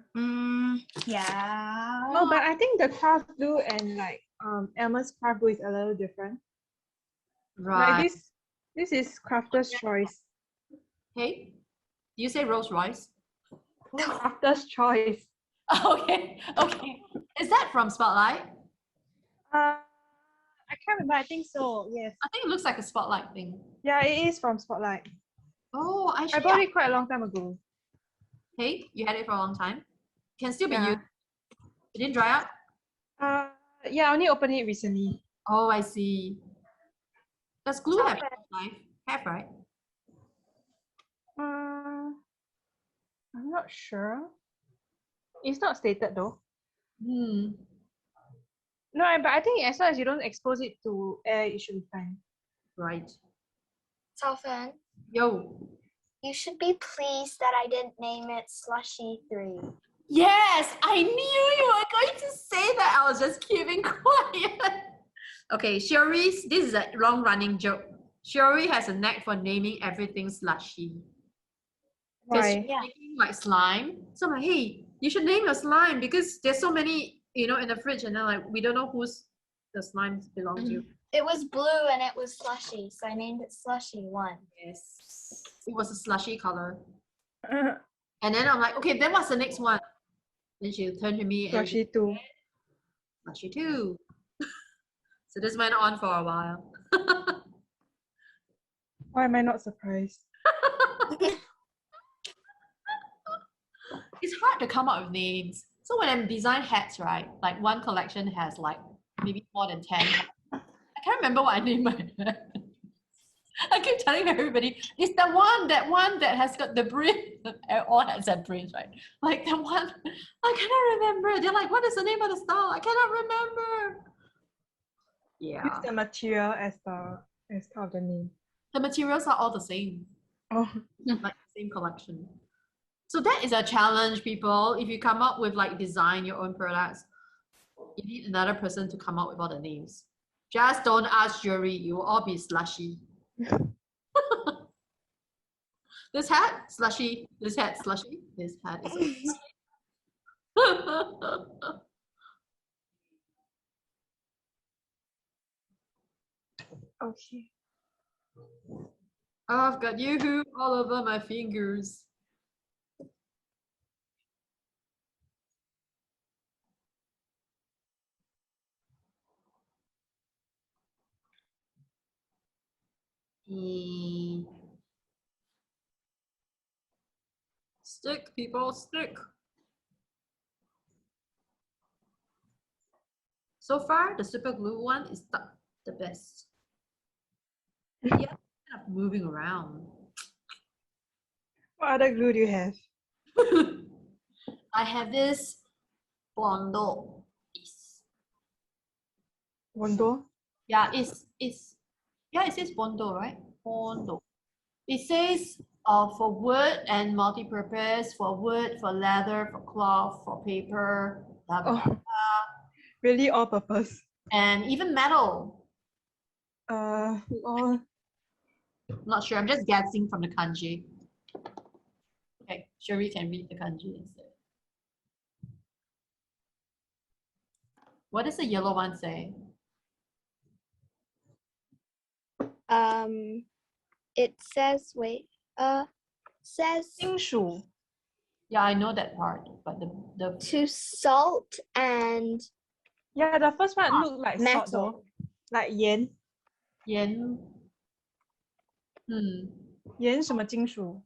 [SPEAKER 5] Yeah.
[SPEAKER 3] No, but I think the craft glue and like Elmer's craft glue is a little different.
[SPEAKER 1] Right.
[SPEAKER 3] Like this is crafter's choice.
[SPEAKER 1] Hey, do you say Rolls Royce?
[SPEAKER 3] Crafter's choice.
[SPEAKER 1] Okay. Is that from Spotlight?
[SPEAKER 3] I can't remember. I think so. Yes.
[SPEAKER 1] I think it looks like a Spotlight thing.
[SPEAKER 3] Yeah, it is from Spotlight.
[SPEAKER 1] Oh, actually,
[SPEAKER 3] I bought it quite a long time ago.
[SPEAKER 1] Hey, you had it for a long time. Can still be
[SPEAKER 3] Yeah.
[SPEAKER 1] used. It didn't dry up.
[SPEAKER 3] Yeah, I only opened it recently.
[SPEAKER 1] Oh, I see. Does glue have
[SPEAKER 2] Okay.
[SPEAKER 1] shelf life? Have, right?
[SPEAKER 3] I'm not sure. It's not stated though.
[SPEAKER 1] Hmm.
[SPEAKER 3] No, but I think as long as you don't expose it to air, it should be fine.
[SPEAKER 1] Right.
[SPEAKER 5] Sofan,
[SPEAKER 1] Yo.
[SPEAKER 5] you should be pleased that I didn't name it Slushy 3.
[SPEAKER 1] Yes, I knew you were going to say that. I was just keeping quiet. Okay, Shiori's, this is a long running joke. Shiori has a knack for naming everything slushy. Because she's
[SPEAKER 3] Why?
[SPEAKER 2] Yeah.
[SPEAKER 1] making like slime. So I'm like, hey, you should name your slime because there's so many, you know, in the fridge, and then like we don't know who's the slime belong to.
[SPEAKER 5] It was blue and it was slushy, so I named it Slushy 1.
[SPEAKER 1] Yes. It was a slushy color.
[SPEAKER 3] Uh,
[SPEAKER 1] And then I'm like, okay, then what's the next one? Then she turned to me and
[SPEAKER 3] Flushy too.
[SPEAKER 1] slushy too. So this went on for a while.
[SPEAKER 3] Why am I not surprised?
[SPEAKER 1] It's hard to come up with names. So when I design hats, right, like one collection has like maybe more than 10. I can't remember what I named my hat. I keep telling everybody, it's that one that has got the brim. All hats have brims, right? Like the one, I cannot remember. They're like, what is the name of the style? I cannot remember. Yeah.
[SPEAKER 3] Use the material as part of the name.
[SPEAKER 1] The materials are all the same.
[SPEAKER 3] Oh,
[SPEAKER 1] Like the same collection. So that is a challenge, people. If you come up with like design your own products, you need another person to come up with all the names. Just don't ask jury, you will all be slushy. This hat, slushy. This hat, slushy. This hat is slushy.
[SPEAKER 3] okay.
[SPEAKER 1] I've got yoo-hoo all over my fingers. Stick, people, stick. So far, the super glue one is the best. Yeah, kind of moving around.
[SPEAKER 3] What other glue do you have?
[SPEAKER 1] I have this Bondo.
[SPEAKER 3] Bondo?
[SPEAKER 1] Yeah, yeah, it says Bondo, right? Bondo. It says for wood and multi-purpose, for wood, for leather, for cloth, for paper, blah, blah, blah.
[SPEAKER 3] Oh, really all purpose.
[SPEAKER 1] And even metal.
[SPEAKER 3] All.
[SPEAKER 1] I'm not sure. I'm just guessing from the kanji. Okay, sure we can read the kanji instead. What does the yellow one say?
[SPEAKER 2] It says says
[SPEAKER 3] 金属.
[SPEAKER 1] Yeah, I know that part, but the
[SPEAKER 2] to salt and
[SPEAKER 3] Yeah, the first one looked like salt
[SPEAKER 2] metal.
[SPEAKER 3] though. Like 盐.
[SPEAKER 1] yen.
[SPEAKER 3] 盐什么金属?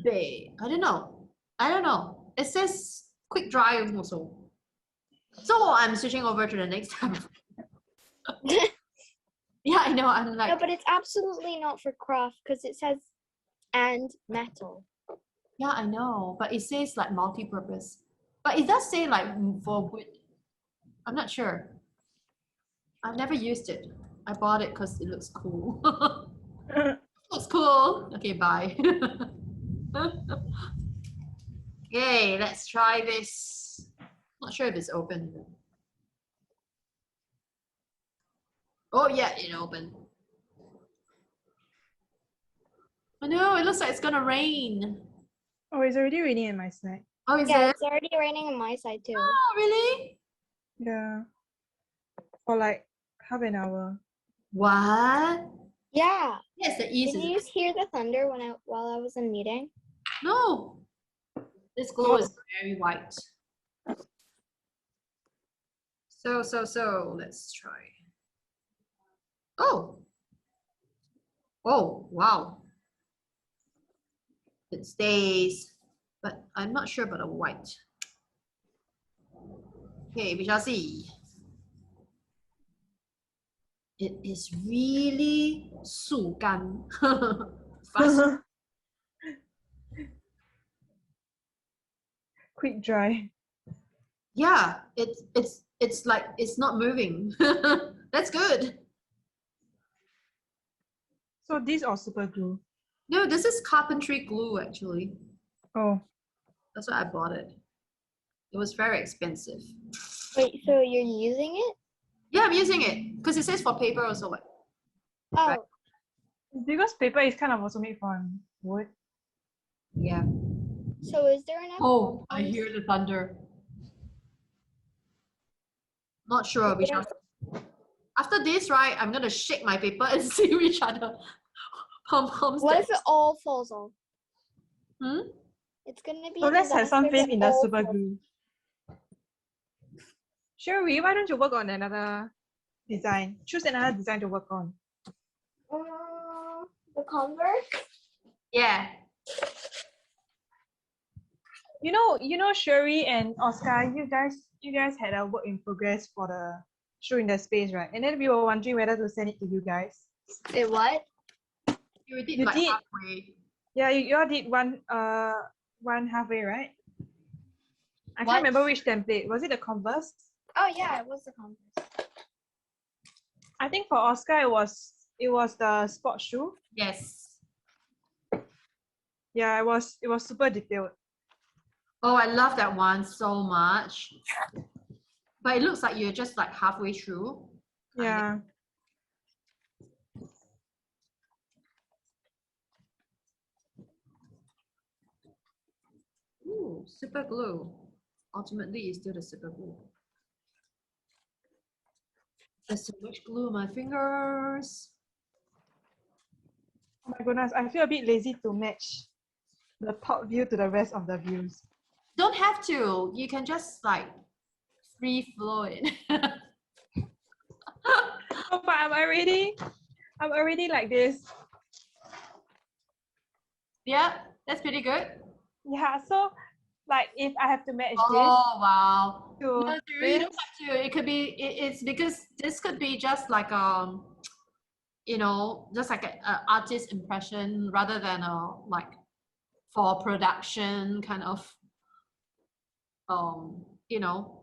[SPEAKER 1] Bay. I don't know. It says quick dry also. So I'm switching over to the next tab. Yeah, I know. I'm like,
[SPEAKER 2] No, but it's absolutely not for craft because it says and metal.
[SPEAKER 1] yeah, I know. But it says like multi-purpose. But it does say like for wood. I'm not sure. I've never used it. I bought it because it looks cool. Looks cool. Okay, bye. Okay, let's try this. Not sure if it's open. Oh yeah, it opened. Oh no, it looks like it's gonna rain.
[SPEAKER 3] Oh, it's already raining in my side.
[SPEAKER 1] Oh, is
[SPEAKER 2] Yeah,
[SPEAKER 1] it?
[SPEAKER 2] it's already raining on my side too.
[SPEAKER 1] Oh, really?
[SPEAKER 3] Yeah. For like half an hour.
[SPEAKER 1] What?
[SPEAKER 2] Yeah.
[SPEAKER 1] Yes, the east
[SPEAKER 2] Did
[SPEAKER 1] is.
[SPEAKER 2] you just hear the thunder while I was in meeting?
[SPEAKER 1] No. This glow is very white. So, let's try. Oh. Oh, wow. It stays, but I'm not sure about the white. Okay, we shall see. It is really 速干 fast.
[SPEAKER 3] Quick dry.
[SPEAKER 1] Yeah, it's like it's not moving. That's good.
[SPEAKER 3] So these are super glue.
[SPEAKER 1] No, this is carpentry glue actually.
[SPEAKER 3] Oh.
[SPEAKER 1] That's why I bought it. It was very expensive.
[SPEAKER 2] Wait, so you're using it?
[SPEAKER 1] Yeah, I'm using it because it says for paper also. What?
[SPEAKER 2] Oh,
[SPEAKER 1] Right.
[SPEAKER 3] Because paper is kind of also made from wood.
[SPEAKER 1] Yeah.
[SPEAKER 2] so is there enough?
[SPEAKER 1] Oh, I
[SPEAKER 2] pom-poms?
[SPEAKER 1] hear the thunder. Not sure. We
[SPEAKER 2] Yeah.
[SPEAKER 1] shall. After this, right, I'm gonna shake my paper and see which other pom-poms.
[SPEAKER 2] What
[SPEAKER 1] that-
[SPEAKER 2] if it all falls off?
[SPEAKER 1] Hmm?
[SPEAKER 2] It's gonna be.
[SPEAKER 3] So
[SPEAKER 2] a
[SPEAKER 3] let's have some
[SPEAKER 2] disaster
[SPEAKER 3] faith
[SPEAKER 2] if
[SPEAKER 3] in the
[SPEAKER 2] all
[SPEAKER 3] super
[SPEAKER 2] falls-
[SPEAKER 3] glue. Sherry, why don't you work on another design? Choose another design to work on.
[SPEAKER 2] The Converse.
[SPEAKER 1] Yeah.
[SPEAKER 3] You know, Sherry and Oscar, you guys had a work in progress for the show in the space, right? And then we were wondering whether to send it to you guys.
[SPEAKER 2] Wait, what?
[SPEAKER 1] You did
[SPEAKER 3] You
[SPEAKER 1] like
[SPEAKER 3] did.
[SPEAKER 1] halfway.
[SPEAKER 3] Yeah, you all did one halfway, right? I
[SPEAKER 1] What?
[SPEAKER 3] can't remember which template. Was it the Converse?
[SPEAKER 2] Oh yeah, it was the Converse.
[SPEAKER 3] I think for Oscar it was the sports shoe.
[SPEAKER 1] Yes.
[SPEAKER 3] Yeah, it was super detailed.
[SPEAKER 1] Oh, I love that one so much. But it looks like you're just like halfway through.
[SPEAKER 3] Yeah.
[SPEAKER 1] Ooh, super glue. Ultimately, it's still the super glue. There's so much glue on my fingers.
[SPEAKER 3] Oh my goodness, I feel a bit lazy to match the top view to the rest of the views.
[SPEAKER 1] Don't have to. You can just like free flow it.
[SPEAKER 3] Oh, but I'm already like this.
[SPEAKER 1] Yeah, that's pretty good.
[SPEAKER 3] Yeah, so like if I have to match
[SPEAKER 1] Oh wow.
[SPEAKER 3] this to
[SPEAKER 1] No, you really don't
[SPEAKER 3] this,
[SPEAKER 1] have to. It could be. It's because this could be just like you know, just like a artist impression rather than a like for production kind of you know.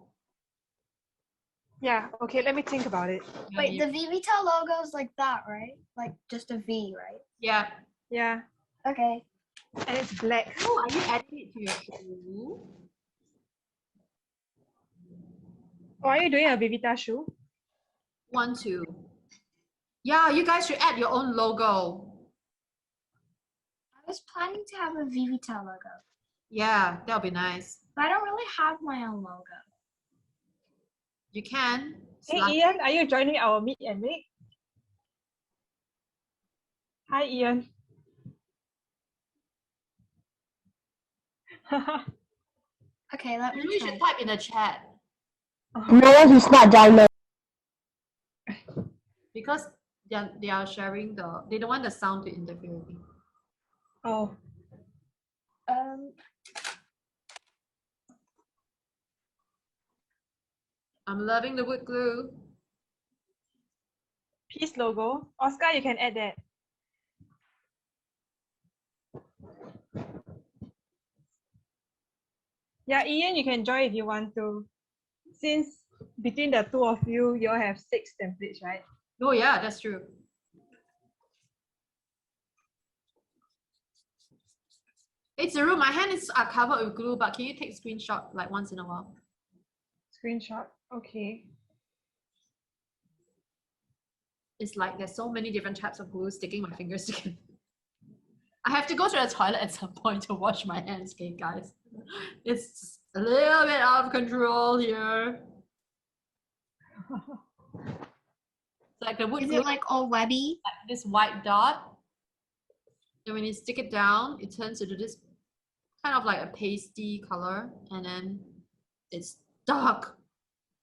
[SPEAKER 3] yeah, okay, let me think about it.
[SPEAKER 5] Wait, the VIVINAUT logo is like that, right? Like just a V, right?
[SPEAKER 1] Yeah.
[SPEAKER 3] Yeah,
[SPEAKER 5] Okay.
[SPEAKER 3] and it's black.
[SPEAKER 1] Oh, are you adding it to your shoe?
[SPEAKER 3] Or are you doing a VIVITA shoe?
[SPEAKER 1] Want to? Yeah, you guys should add your own logo.
[SPEAKER 5] I was planning to have a VIVINAUT logo,
[SPEAKER 1] Yeah, that'll be nice.
[SPEAKER 5] but I don't really have my own logo.
[SPEAKER 1] You can.
[SPEAKER 3] Hey
[SPEAKER 1] Slide-
[SPEAKER 3] Ian, are you joining our meet and make? Hi Ian.
[SPEAKER 5] Okay, let me
[SPEAKER 1] You
[SPEAKER 5] try.
[SPEAKER 1] should type in the chat
[SPEAKER 4] No, he's not diamond.
[SPEAKER 1] because they are sharing they don't want the sound to interfere with you.
[SPEAKER 3] Oh,
[SPEAKER 1] I'm loving the wood glue.
[SPEAKER 3] peace logo. Oscar, you can add that. Yeah, Ian, you can join if you want to. Since between the two of you, you all have 6 templates, right?
[SPEAKER 1] Oh yeah, that's true. It's a room. My hand is covered with glue, but can you take screenshot like once in a while?
[SPEAKER 3] Screenshot. Okay.
[SPEAKER 1] It's like there's so many different types of glue sticking my fingers together. I have to go to the toilet at some point to wash my hands, okay, guys. It's a little bit out of control here. It's like the wood
[SPEAKER 5] Is
[SPEAKER 1] glue,
[SPEAKER 5] it like all webby?
[SPEAKER 1] like this white dot. And when you stick it down, it turns into this kind of like a pasty color, and then it's dark.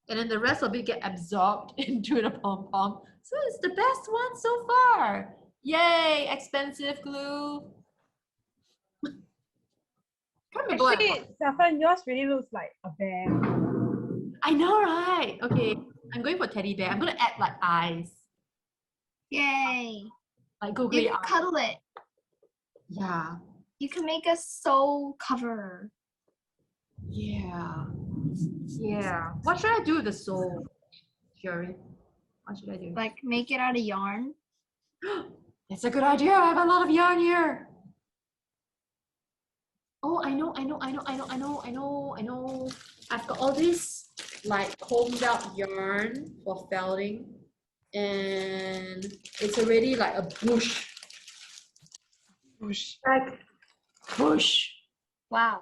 [SPEAKER 1] And then the rest of it get absorbed into the pom-pom. So it's the best one so far. Yay, expensive glue. Can't remember what I bought.
[SPEAKER 3] Actually, Stefan, yours really looks like a bear.
[SPEAKER 1] I I know, right? Okay, I'm going for teddy bear. I'm gonna add like eyes,
[SPEAKER 5] Yay.
[SPEAKER 1] like
[SPEAKER 5] You
[SPEAKER 1] googly
[SPEAKER 5] can
[SPEAKER 1] eyes.
[SPEAKER 5] cuddle it.
[SPEAKER 1] Yeah,
[SPEAKER 5] You can make a soul cover.
[SPEAKER 1] yeah, yeah. What should I do with the soul, Sherry? What should I do?
[SPEAKER 5] Like make it out of yarn.
[SPEAKER 1] That's a good idea. I have a lot of yarn here. Oh, I know. I've got all this like combed out yarn for felting, and it's already like a bush.
[SPEAKER 3] Whoosh.
[SPEAKER 1] Like bush.
[SPEAKER 5] Wow.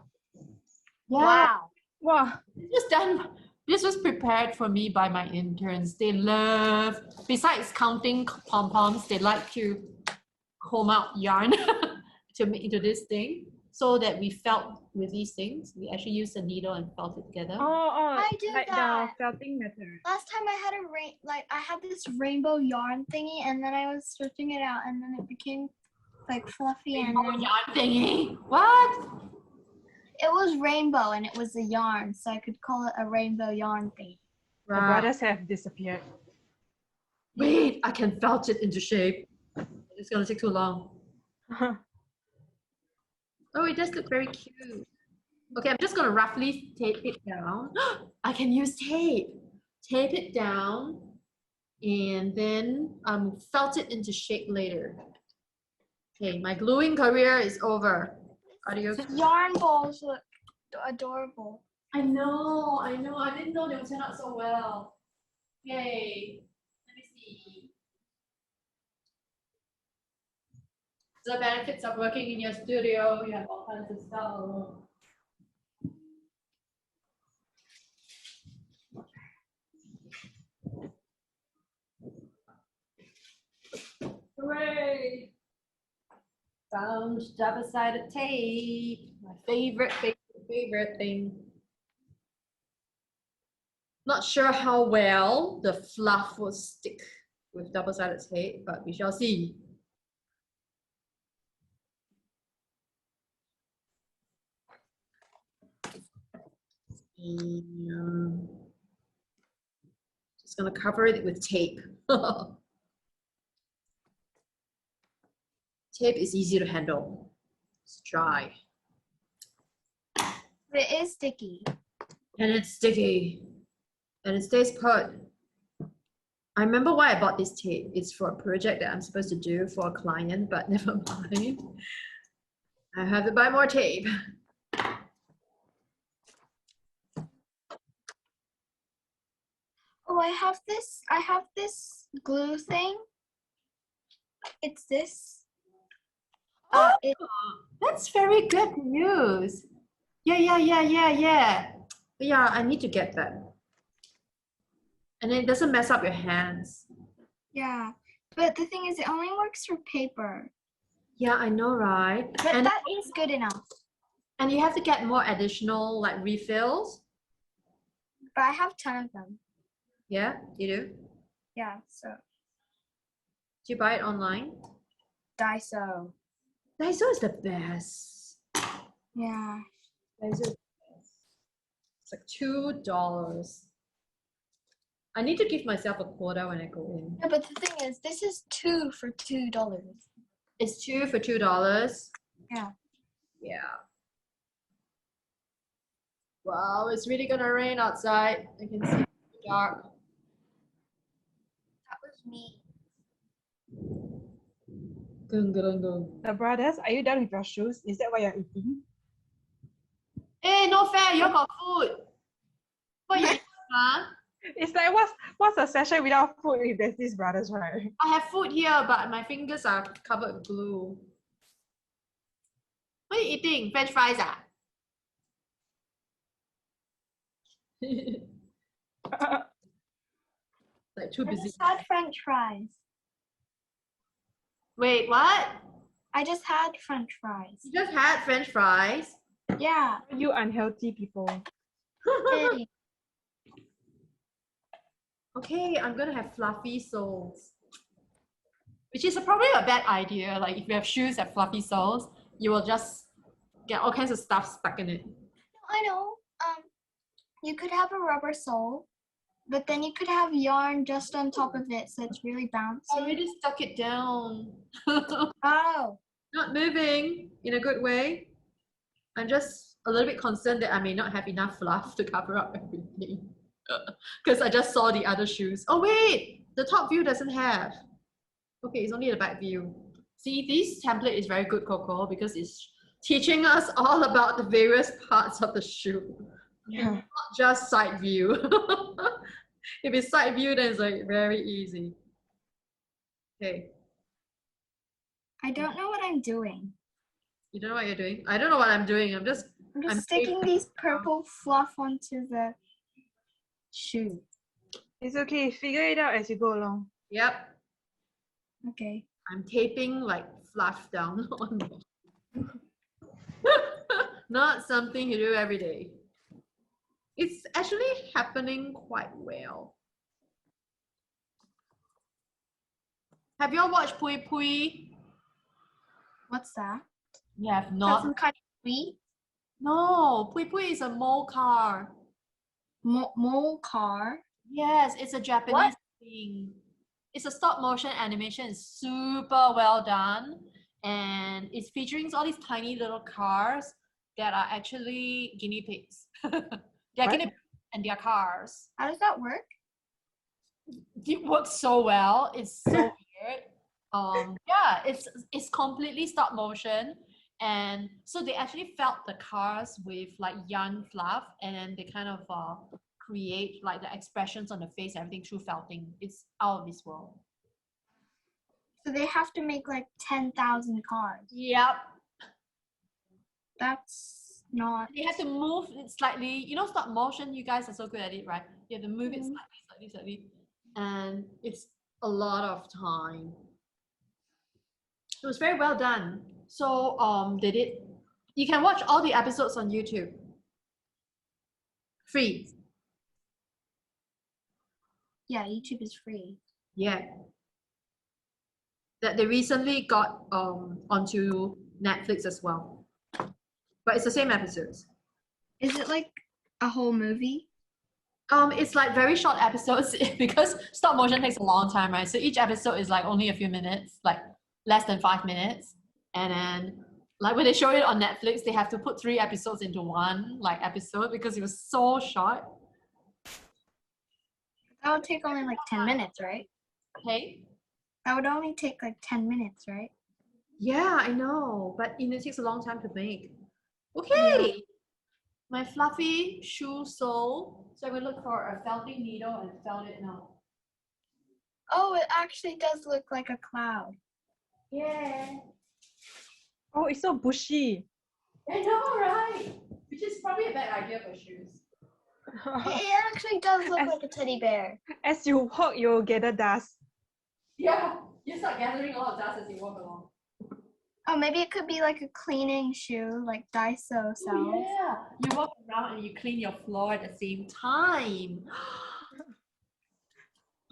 [SPEAKER 1] Yeah.
[SPEAKER 5] Wow.
[SPEAKER 3] Wow.
[SPEAKER 1] This was done. This was prepared for me by my interns. They love, besides counting pom poms, they like to comb out yarn to make into this thing, so that we felt with these things. We actually use a needle and felt it together.
[SPEAKER 3] Oh,
[SPEAKER 5] I do
[SPEAKER 3] like
[SPEAKER 5] that.
[SPEAKER 3] the felting method.
[SPEAKER 5] Last time I had I had this rainbow yarn thingy, and then I was stretching it out, and then it became like fluffy, and
[SPEAKER 1] Oh,
[SPEAKER 5] then
[SPEAKER 1] yarn thingy. What?
[SPEAKER 5] it was rainbow, and it was a yarn, so I could call it a rainbow yarn thingy.
[SPEAKER 3] The brothers have disappeared.
[SPEAKER 1] Wait, I can felt it into shape. It's gonna take too long. Oh, it does look very cute. Okay, I'm just gonna roughly tape it down. I can use tape. Tape it down, and then felt it into shape later. Okay, my gluing career is over. Adios.
[SPEAKER 5] The yarn balls look adorable.
[SPEAKER 1] I know. I didn't know they would turn out so well. Yay. Let me see. The benefits of working in your studio, you have all kinds of stuff. Hooray! Found double-sided tape. My favorite thing. Not sure how well the fluff will stick with double-sided tape, but we shall see. And, just gonna cover it with tape. Tape is easy to handle. It's dry.
[SPEAKER 5] It is sticky.
[SPEAKER 1] And it's sticky. And it stays put. I remember why I bought this tape. It's for a project that I'm supposed to do for a client, but never mind. I have to buy more tape.
[SPEAKER 5] Oh, I have this glue thing. It's this.
[SPEAKER 1] That's very good news. Yeah. Yeah, I need to get that. And it doesn't mess up your hands.
[SPEAKER 5] Yeah, but the thing is, it only works for paper.
[SPEAKER 1] Yeah, I know, right?
[SPEAKER 5] But
[SPEAKER 1] And
[SPEAKER 5] that is good enough.
[SPEAKER 1] and you have to get more additional like refills.
[SPEAKER 5] But I have a ton of them.
[SPEAKER 1] Yeah, you do?
[SPEAKER 5] Yeah, so
[SPEAKER 1] Do you buy it online?
[SPEAKER 5] Daiso.
[SPEAKER 1] Daiso is the best.
[SPEAKER 5] Yeah.
[SPEAKER 1] Daiso is the best. It's like $2. I need to give myself a quota when I go in.
[SPEAKER 5] No, but the thing is, this is 2 for $2.
[SPEAKER 1] It's 2 for $2.
[SPEAKER 5] Yeah.
[SPEAKER 1] Yeah. Wow, it's really gonna rain outside. I can see it's dark.
[SPEAKER 5] That was me.
[SPEAKER 1] Gung, gung, gung.
[SPEAKER 3] The brothers, are you done with your shoes? Is that what you're eating?
[SPEAKER 1] Hey, no fair, you got food. What you eat, huh?
[SPEAKER 3] It's like what's a session without food if there's these brothers, right?
[SPEAKER 1] I have food here, but my fingers are covered with glue. What are you eating? French fries, ah? Like too
[SPEAKER 5] I
[SPEAKER 1] busy.
[SPEAKER 5] just had French fries.
[SPEAKER 1] Wait, what?
[SPEAKER 5] I just had French fries.
[SPEAKER 1] You just had French fries?
[SPEAKER 5] Yeah.
[SPEAKER 3] You unhealthy people.
[SPEAKER 5] Hey.
[SPEAKER 1] Okay, I'm gonna have fluffy soles. Which is probably a bad idea. Like if you have shoes that have fluffy soles, you will just get all kinds of stuff stuck in it.
[SPEAKER 5] I know. you could have a rubber sole, but then you could have yarn just on top of it, so it's really bouncy.
[SPEAKER 1] I already stuck it down.
[SPEAKER 5] Oh.
[SPEAKER 1] Not moving in a good way. I'm just a little bit concerned that I may not have enough fluff to cover up everything. Because I just saw the other shoes. Oh wait, the top view doesn't have. Okay, it's only the back view. See, this template is very good, Coco, because it's teaching us all about the various parts of the shoe.
[SPEAKER 3] Yeah.
[SPEAKER 1] Not just side view. If it's side view, then it's like very easy. Okay.
[SPEAKER 5] I don't know what I'm doing.
[SPEAKER 1] You don't know what you're doing? I don't know what I'm doing. I'm
[SPEAKER 5] I'm sticking these purple fluff onto the shoe.
[SPEAKER 3] It's okay. Figure it out as you go along.
[SPEAKER 1] Yep.
[SPEAKER 5] Okay.
[SPEAKER 1] I'm taping like fluff down on me. Not something you do every day. It's actually happening quite well. Have you all watched Pui Pui?
[SPEAKER 5] What's that?
[SPEAKER 1] You have
[SPEAKER 5] That's
[SPEAKER 1] not?
[SPEAKER 5] some kind of tree?
[SPEAKER 1] No, Pui Pui is a mole car.
[SPEAKER 5] Mole car?
[SPEAKER 1] Yes, it's a Japanese thing. It's a stop motion animation. It's super well done. And it's featuring all these tiny little cars that are actually guinea pigs. They're
[SPEAKER 3] What?
[SPEAKER 1] guinea pigs and they're cars.
[SPEAKER 5] How does that work?
[SPEAKER 1] It works so well. It's so weird. Yeah, it's completely stop motion. And so they actually felt the cars with like yarn fluff, and then they kind of create like the expressions on the face, everything through felting. It's out of this world.
[SPEAKER 5] So they have to make like 10,000 cars.
[SPEAKER 1] Yep.
[SPEAKER 5] That's not.
[SPEAKER 1] You have to move it slightly. You know, stop motion, you guys are so good at it, right? You have to move it slightly. And it's a lot of time. It was very well done. So they did. You can watch all the episodes on YouTube. Free.
[SPEAKER 5] Yeah, YouTube is free.
[SPEAKER 1] Yeah. That they recently got onto Netflix as well. But it's the same episodes.
[SPEAKER 5] Is it like a whole movie?
[SPEAKER 1] It's like very short episodes because stop motion takes a long time, right? So each episode is like only a few minutes, like less than 5 minutes. And then like when they show it on Netflix, they have to put 3 episodes into one like episode because it was so short.
[SPEAKER 5] That would take only like 10 minutes, right?
[SPEAKER 1] Okay.
[SPEAKER 5] That would only take like 10 minutes, right?
[SPEAKER 1] Yeah, I know, but it takes a long time to make. Okay. Yeah. My fluffy shoe sole. So I will look for a felting needle and felt it now.
[SPEAKER 5] Oh, it actually does look like a cloud.
[SPEAKER 1] Yeah.
[SPEAKER 3] Oh, it's so bushy.
[SPEAKER 1] I know, right? Which is probably a bad idea for shoes.
[SPEAKER 5] It actually does look like a teddy bear.
[SPEAKER 3] As you walk, you'll gather dust.
[SPEAKER 1] Yeah, you start gathering a lot of dust as you walk along.
[SPEAKER 5] Oh, maybe it could be like a cleaning shoe, like Daiso sells.
[SPEAKER 1] Oh, yeah, you walk around and you clean your floor at the same time.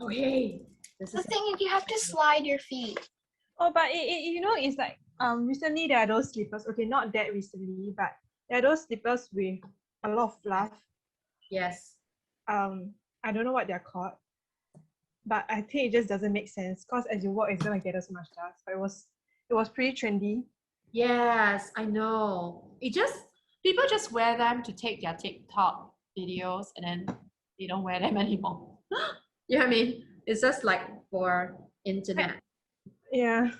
[SPEAKER 1] Okay.
[SPEAKER 5] The thing is, you have to slide your feet.
[SPEAKER 3] Oh, but you know, it's like recently there are those slippers. Okay, not that recently, but there are those slippers with a lot of fluff.
[SPEAKER 1] Yes.
[SPEAKER 3] I don't know what they're called, but I think it just doesn't make sense because as you walk, it's gonna gather so much dust. But it was pretty trendy.
[SPEAKER 1] Yes, I know. People just wear them to take their TikTok videos and then they don't wear them anymore. You know what I mean? It's just like for internet.
[SPEAKER 3] Yeah,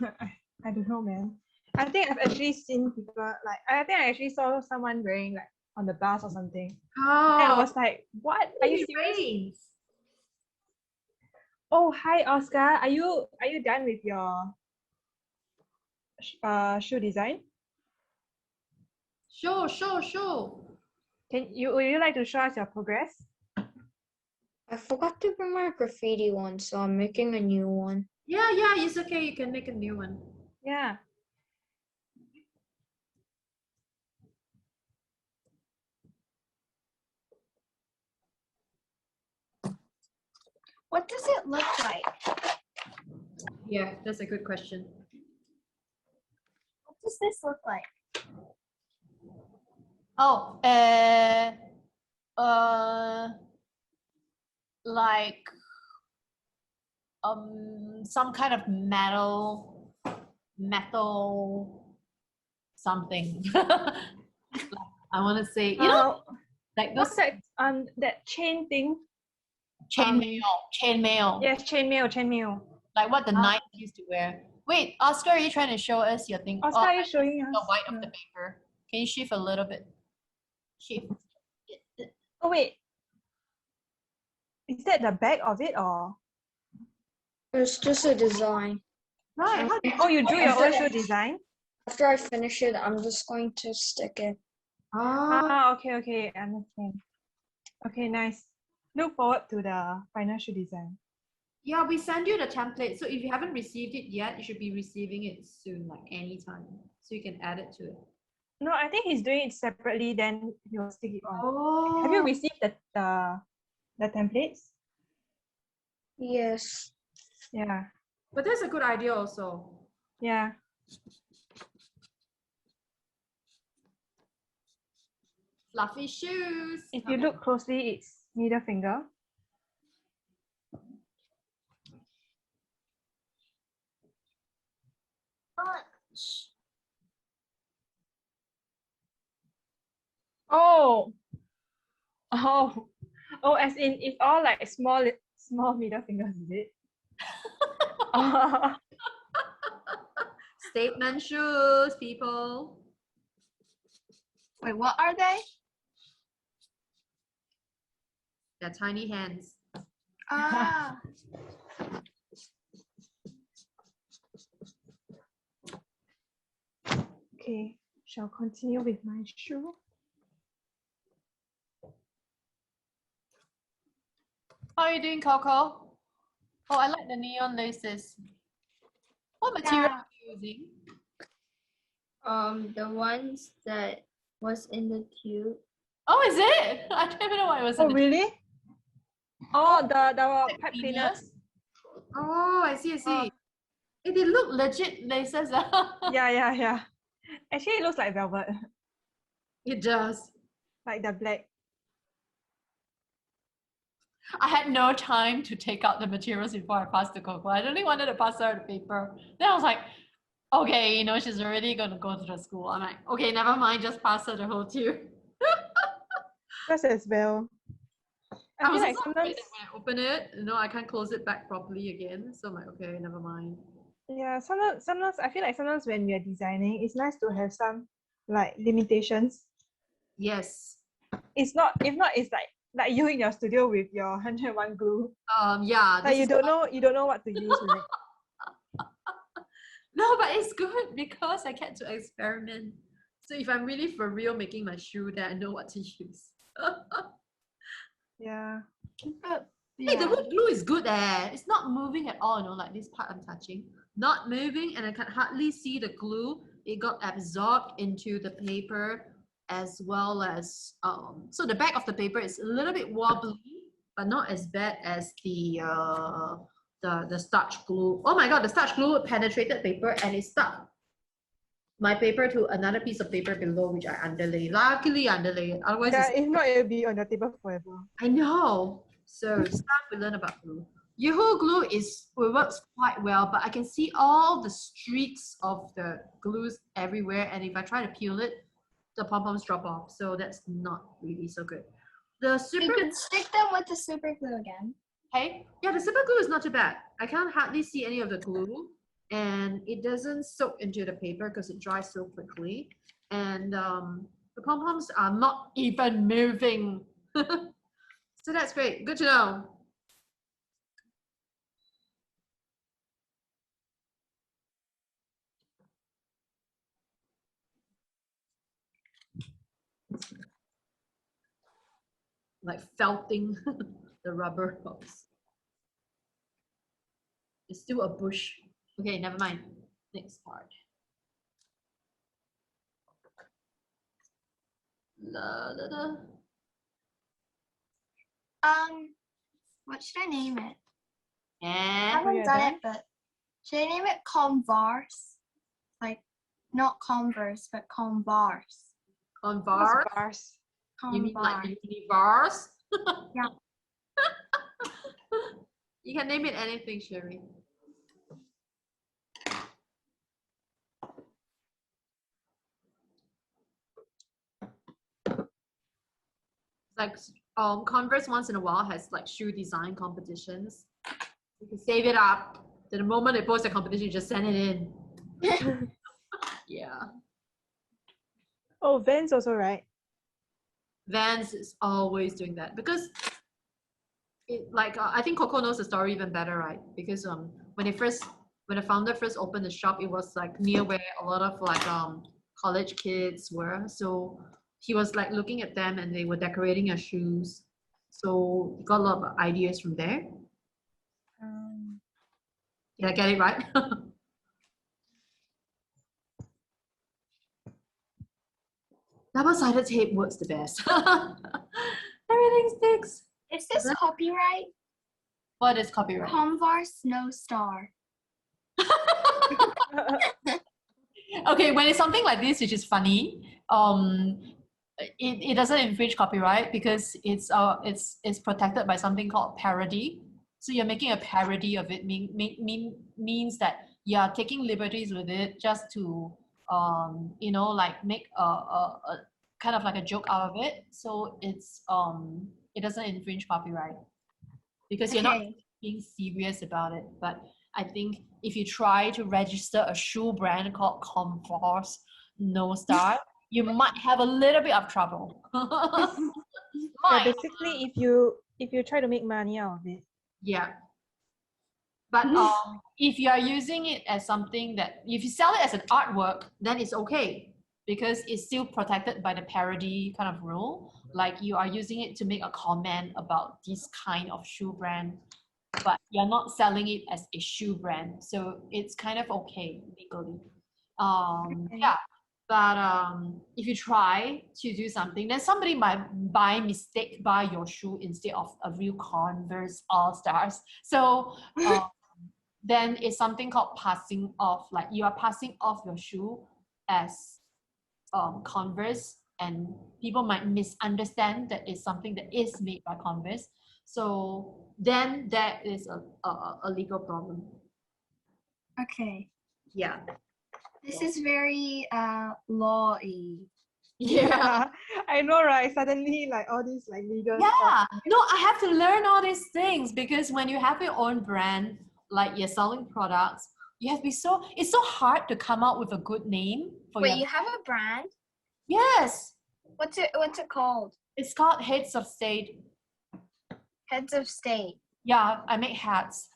[SPEAKER 3] I don't know, man. I think I've actually seen people like I think I actually saw someone wearing like on the bus or something.
[SPEAKER 1] Oh,
[SPEAKER 3] And I was like, what? Are you serious? Oh, hi Oscar. Are you done with your shoe design?
[SPEAKER 1] Sure.
[SPEAKER 3] Would you like to show us your progress?
[SPEAKER 6] I forgot to bring my graffiti one, so I'm making a new one.
[SPEAKER 1] Yeah, it's okay. You can make a new one.
[SPEAKER 3] Yeah.
[SPEAKER 5] What does it look like?
[SPEAKER 1] Yeah, that's a good question.
[SPEAKER 5] What does this look like?
[SPEAKER 1] Oh, like some kind of metal something. I want to say, like
[SPEAKER 3] What's
[SPEAKER 1] those
[SPEAKER 3] that chain thing?
[SPEAKER 1] chainmail.
[SPEAKER 3] Yes, chainmail.
[SPEAKER 1] Like what the knights used to wear. Wait, Oscar, are you trying to show us your thing?
[SPEAKER 3] Oscar, are you showing
[SPEAKER 1] the
[SPEAKER 3] us?
[SPEAKER 1] white of the paper. Can you shift a little bit? Shift.
[SPEAKER 3] Oh wait, is that the back of it or?
[SPEAKER 6] It's just a design.
[SPEAKER 1] Right.
[SPEAKER 3] Oh, you drew your own shoe design?
[SPEAKER 6] After I finish it, I'm just going to stick it.
[SPEAKER 3] Okay, I understand. Okay, nice. Look forward to the final shoe design.
[SPEAKER 1] Yeah, we send you the template. So if you haven't received it yet, you should be receiving it soon, like anytime. So you can add it to it.
[SPEAKER 3] No, I think he's doing it separately, then he'll stick it on.
[SPEAKER 1] Oh.
[SPEAKER 3] Have you received the templates?
[SPEAKER 6] Yes.
[SPEAKER 3] Yeah.
[SPEAKER 1] But that's a good idea also.
[SPEAKER 3] Yeah.
[SPEAKER 1] Fluffy shoes.
[SPEAKER 3] If you look closely, it's middle finger. Oh, as in it's all like small middle fingers, is it?
[SPEAKER 1] Statement shoes, people.
[SPEAKER 5] Wait, what are they?
[SPEAKER 1] They're tiny hands.
[SPEAKER 5] Ah.
[SPEAKER 3] Okay, shall continue with my shoe.
[SPEAKER 1] How are you doing, Coco? Oh, I like the neon laces. What material are you using?
[SPEAKER 2] The ones that was in the tube.
[SPEAKER 1] Oh, is it? I don't even know why it was in
[SPEAKER 3] Oh,
[SPEAKER 1] the
[SPEAKER 3] really? Oh, the pipe
[SPEAKER 1] cleaners?
[SPEAKER 3] cleaners.
[SPEAKER 1] Oh, I see.
[SPEAKER 3] Oh.
[SPEAKER 1] They look legit laces.
[SPEAKER 3] Yeah. Actually, it looks like velvet,
[SPEAKER 1] It does.
[SPEAKER 3] like the black.
[SPEAKER 1] I had no time to take out the materials before I passed to Coco. I only wanted to pass her the paper. Then I was like, okay, she's already going to go to the school. I'm like, okay, never mind, just pass her the whole tube.
[SPEAKER 3] Just as well. I feel
[SPEAKER 1] was
[SPEAKER 3] like
[SPEAKER 1] also
[SPEAKER 3] sometimes,
[SPEAKER 1] afraid that when I open it, I can't close it back properly again. So I'm like, okay, never mind.
[SPEAKER 3] yeah, sometimes I feel like sometimes when we are designing, it's nice to have some like limitations.
[SPEAKER 1] Yes.
[SPEAKER 3] It's not, if not, it's like you in your studio with your 101 glue.
[SPEAKER 1] Yeah.
[SPEAKER 3] Like you don't know what to use, right?
[SPEAKER 1] No, but it's good because I get to experiment. So if I'm really for real making my shoe, then I know what to use.
[SPEAKER 3] Yeah.
[SPEAKER 1] Hey, the wood glue is good it's not moving at all, like this part I'm touching. Not moving, and I can hardly see the glue. It got absorbed into the paper as well as, so the back of the paper is a little bit wobbly, but not as bad as the starch glue. Oh my god, the starch glue penetrated paper and it stuck my paper to another piece of paper below, which I underlay. Luckily, I underlay it. Otherwise,
[SPEAKER 3] Yeah, if not, it'll be on the table forever.
[SPEAKER 1] I know. So stuff we learn about glue. Yoo-hoo glue works quite well, but I can see all the streaks of the glues everywhere, and if I try to peel it, the pom-poms drop off. So that's not really so good. The
[SPEAKER 5] You could stick them with the super glue again.
[SPEAKER 1] Hey, yeah, the super glue is not too bad. I can't hardly see any of the glue, and it doesn't soak into the paper because it dries so quickly. And the pom-poms are not even moving. So that's great. Good to know. Like felting the rubber box. It's still a bush. Okay, never mind. Next part. La, la, la.
[SPEAKER 5] What should I name it? I
[SPEAKER 1] And
[SPEAKER 5] haven't done it, but should I name it Converse? Like, not Converse, but Converse.
[SPEAKER 1] Converse.
[SPEAKER 3] Bars.
[SPEAKER 1] You mean like
[SPEAKER 5] Converse.
[SPEAKER 1] universe?
[SPEAKER 5] Yeah.
[SPEAKER 1] You can name it anything, Sherry. Like Converse once in a while has like shoe design competitions. You can save it up. Then the moment they post a competition, you just send it in. Yeah.
[SPEAKER 3] Oh, Vans also, right?
[SPEAKER 1] Vans is always doing that because I think Coco knows the story even better, right? Because when the founder first opened the shop, it was like near where a lot of like college kids were. So he was like looking at them and they were decorating their shoes. So he got a lot of ideas from there. Did I get it right? Double-sided tape works the best. Everything sticks.
[SPEAKER 5] Is this copyright?
[SPEAKER 1] What is copyright?
[SPEAKER 5] Converse Snow Star.
[SPEAKER 1] Okay, when it's something like this, which is funny, it doesn't infringe copyright because it's protected by something called parody. So you're making a parody of it means that you are taking liberties with it just to like make a kind of like a joke out of it. So it doesn't infringe copyright because you're not being serious about it. But I think if you try to register a shoe brand called Converse No Star, you might have a little bit of trouble.
[SPEAKER 3] Yeah, basically, if you try to make money out of it.
[SPEAKER 1] Yeah. But if you are using it as something that, if you sell it as an artwork, then it's okay because it's still protected by the parody kind of rule. Like you are using it to make a comment about this kind of shoe brand, but you're not selling it as a shoe brand. So it's kind of okay legally. Yeah. But if you try to do something, then somebody might by mistake buy your shoe instead of a real Converse All Stars. So then it's something called passing off. Like you are passing off your shoe as Converse, and people might misunderstand that it's something that is made by Converse. So then that is a legal problem.
[SPEAKER 5] Okay.
[SPEAKER 1] Yeah.
[SPEAKER 5] This is very law-y.
[SPEAKER 1] Yeah.
[SPEAKER 3] I know, right? Suddenly, like all these like legal
[SPEAKER 1] Yeah.
[SPEAKER 3] stuff.
[SPEAKER 1] No, I have to learn all these things because when you have your own brand, like you're selling products, you have to be it's so hard to come up with a good name for
[SPEAKER 5] Wait,
[SPEAKER 1] your
[SPEAKER 5] you have a brand?
[SPEAKER 1] Yes.
[SPEAKER 5] What's it called?
[SPEAKER 1] It's called Heads of State.
[SPEAKER 5] Heads of State.
[SPEAKER 1] Yeah, I make hats.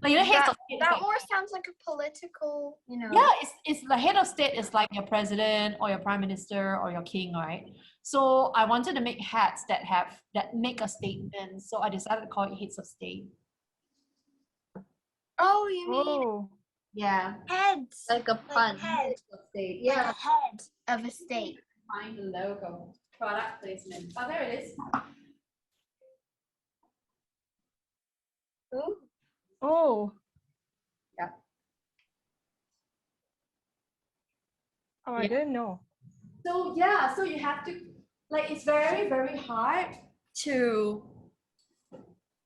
[SPEAKER 1] Like, you know, heads
[SPEAKER 5] That,
[SPEAKER 1] of state is
[SPEAKER 5] that
[SPEAKER 1] like,
[SPEAKER 5] more sounds like a political,
[SPEAKER 1] yeah, it's the head of state is like your president or your prime minister or your king, right? So I wanted to make hats that make a statement. So I decided to call it Heads of State.
[SPEAKER 5] Oh, you mean
[SPEAKER 3] Oh,
[SPEAKER 1] Yeah.
[SPEAKER 5] heads.
[SPEAKER 2] Like a pun.
[SPEAKER 5] Head.
[SPEAKER 1] Of state.
[SPEAKER 5] Like
[SPEAKER 1] Yeah.
[SPEAKER 5] a head of a state.
[SPEAKER 1] Find the logo. Product placement. Oh, there it is.
[SPEAKER 5] Ooh.
[SPEAKER 3] oh.
[SPEAKER 1] Yeah.
[SPEAKER 3] Oh, I
[SPEAKER 1] Yeah.
[SPEAKER 3] didn't know.
[SPEAKER 1] So yeah, so you have to, like, it's very, very hard to,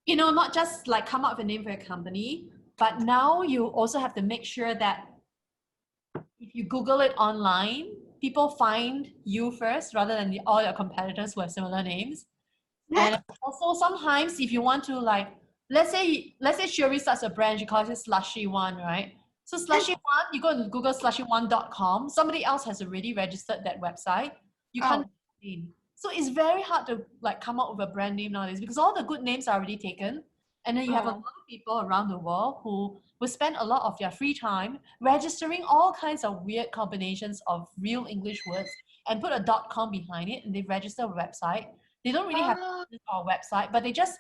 [SPEAKER 1] not just like come up with a name for your company, but now you also have to make sure that if you Google it online, people find you first rather than all your competitors who have similar names. And also sometimes if you want to, like, let's say Shuri starts a brand, she calls it Slushy One, right? So Slushy One, you go to Google slushy1.com, somebody else has already registered that website. You can't name. So it's very hard to like come up with a brand name nowadays because all the good names are already taken. And then you have a lot of people around the world who will spend a lot of their free time registering all kinds of weird combinations of real English words and put a .com behind it, and they register a website. They don't really have a website, but they just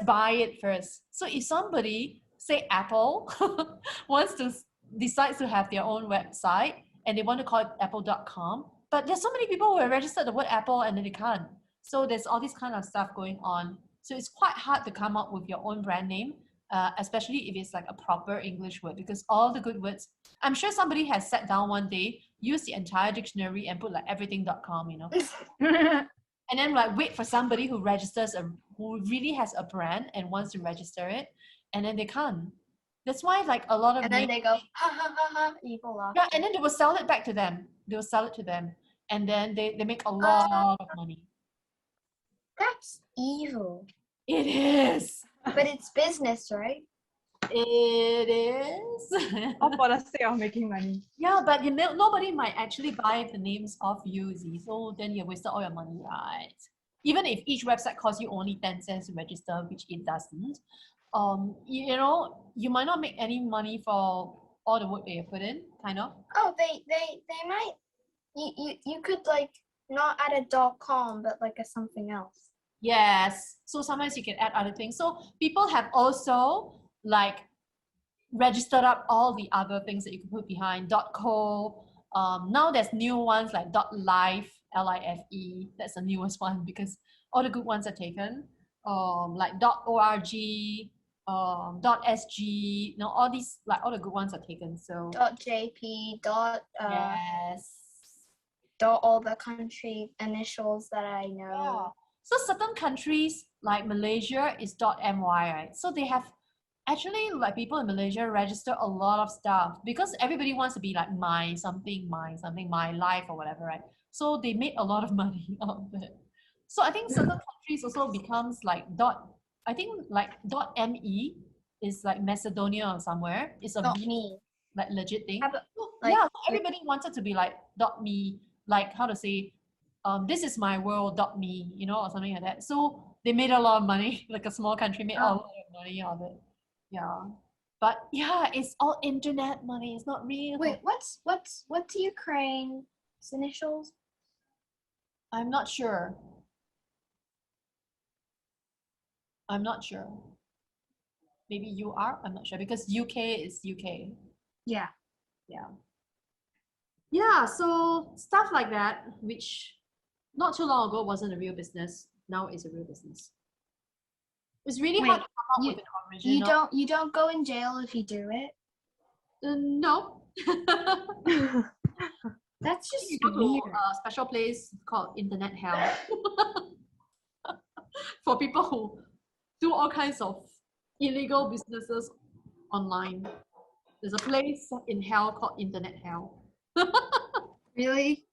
[SPEAKER 1] buy it first. So if somebody, say Apple, decides to have their own website and they want to call it apple.com, but there's so many people who have registered the word Apple and then they can't. So there's all this kind of stuff going on. So it's quite hard to come up with your own brand name. especially if it's like a proper English word, because all the good words, I'm sure somebody has sat down one day, used the entire dictionary and put like everything.com, you know, and then like wait for somebody who who really has a brand and wants to register it, and then they can't. That's why like a lot of
[SPEAKER 5] And then they go, ha ha ha ha, evil laugh.
[SPEAKER 1] yeah, and then they will sell it back to them. They will sell it to them, and then they make a lot of money.
[SPEAKER 5] That's evil.
[SPEAKER 1] It is.
[SPEAKER 5] But it's business, right?
[SPEAKER 1] It is.
[SPEAKER 3] All for the sake of making money.
[SPEAKER 1] Yeah, but you know, nobody might actually buy the names of you, Z. So then you wasted all your money, right? Even if each website costs you only 10 cents to register, which it doesn't, you know, you might not make any money for all the work that you put in, kind of.
[SPEAKER 5] Oh, they might. You could like not add a .com, but like a something else.
[SPEAKER 1] Yes. So sometimes you can add other things. So people have also like registered up all the other things that you can put behind .co. Now there's new ones like .life, LIFE. That's the newest one because all the good ones are taken. Like .org, .sg. You know, all these like all the good ones are taken. So
[SPEAKER 5] .jp,
[SPEAKER 1] yes.
[SPEAKER 5] all the country initials that I know.
[SPEAKER 1] Yeah. So certain countries like Malaysia is .my, right? So they have actually like people in Malaysia register a lot of stuff because everybody wants to be like my something, my life or whatever, right? So they made a lot of money out of it. So I think certain countries also becomes like I think like .me is like Macedonia or somewhere. It's a
[SPEAKER 5] .me.
[SPEAKER 1] like legit thing.
[SPEAKER 5] How about,
[SPEAKER 1] So, yeah, so everybody wanted to be like .me, like how to say, this is my world .me, you know, or something like that. So they made a lot of money, like a small country made a lot of money out of it. Yeah. But yeah, it's all internet money. It's not real.
[SPEAKER 5] Wait, what's Ukraine's initials?
[SPEAKER 1] I'm not sure. I'm not sure. Maybe you are? I'm not sure because UK is UK.
[SPEAKER 5] Yeah.
[SPEAKER 1] Yeah. Yeah, so stuff like that, which not too long ago wasn't a real business. Now it's a real business. It's really hard to come up with an original.
[SPEAKER 5] You don't go in jail if you do it.
[SPEAKER 1] No.
[SPEAKER 5] That's just
[SPEAKER 1] you go to
[SPEAKER 5] weird.
[SPEAKER 1] a special place called Internet Hell for people who do all kinds of illegal businesses online. There's a place in hell called Internet Hell.
[SPEAKER 5] Really?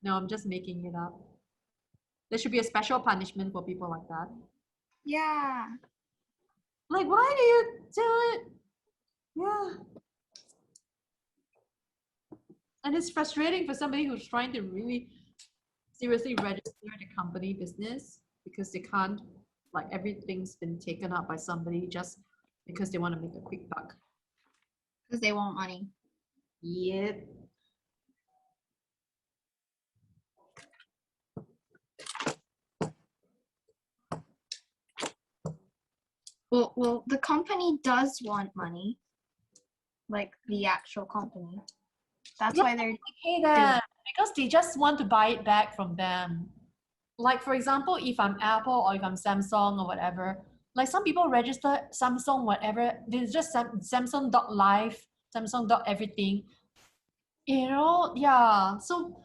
[SPEAKER 1] No, I'm just making it up. There should be a special punishment for people like that.
[SPEAKER 5] Yeah.
[SPEAKER 1] Like, why do you do it? Yeah. And it's frustrating for somebody who's trying to really seriously register the company business because they can't, like everything's been taken up by somebody just because they want to make a quick buck.
[SPEAKER 5] Because they want money.
[SPEAKER 1] Yep.
[SPEAKER 5] Well, the company does want money. Like the actual company. That's why they're
[SPEAKER 1] pay them because they just want to buy it back from them. Like for example, if I'm Apple or if I'm Samsung or whatever, like some people register Samsung whatever, there's just Samsung.life, Samsung.everything. You know, yeah. So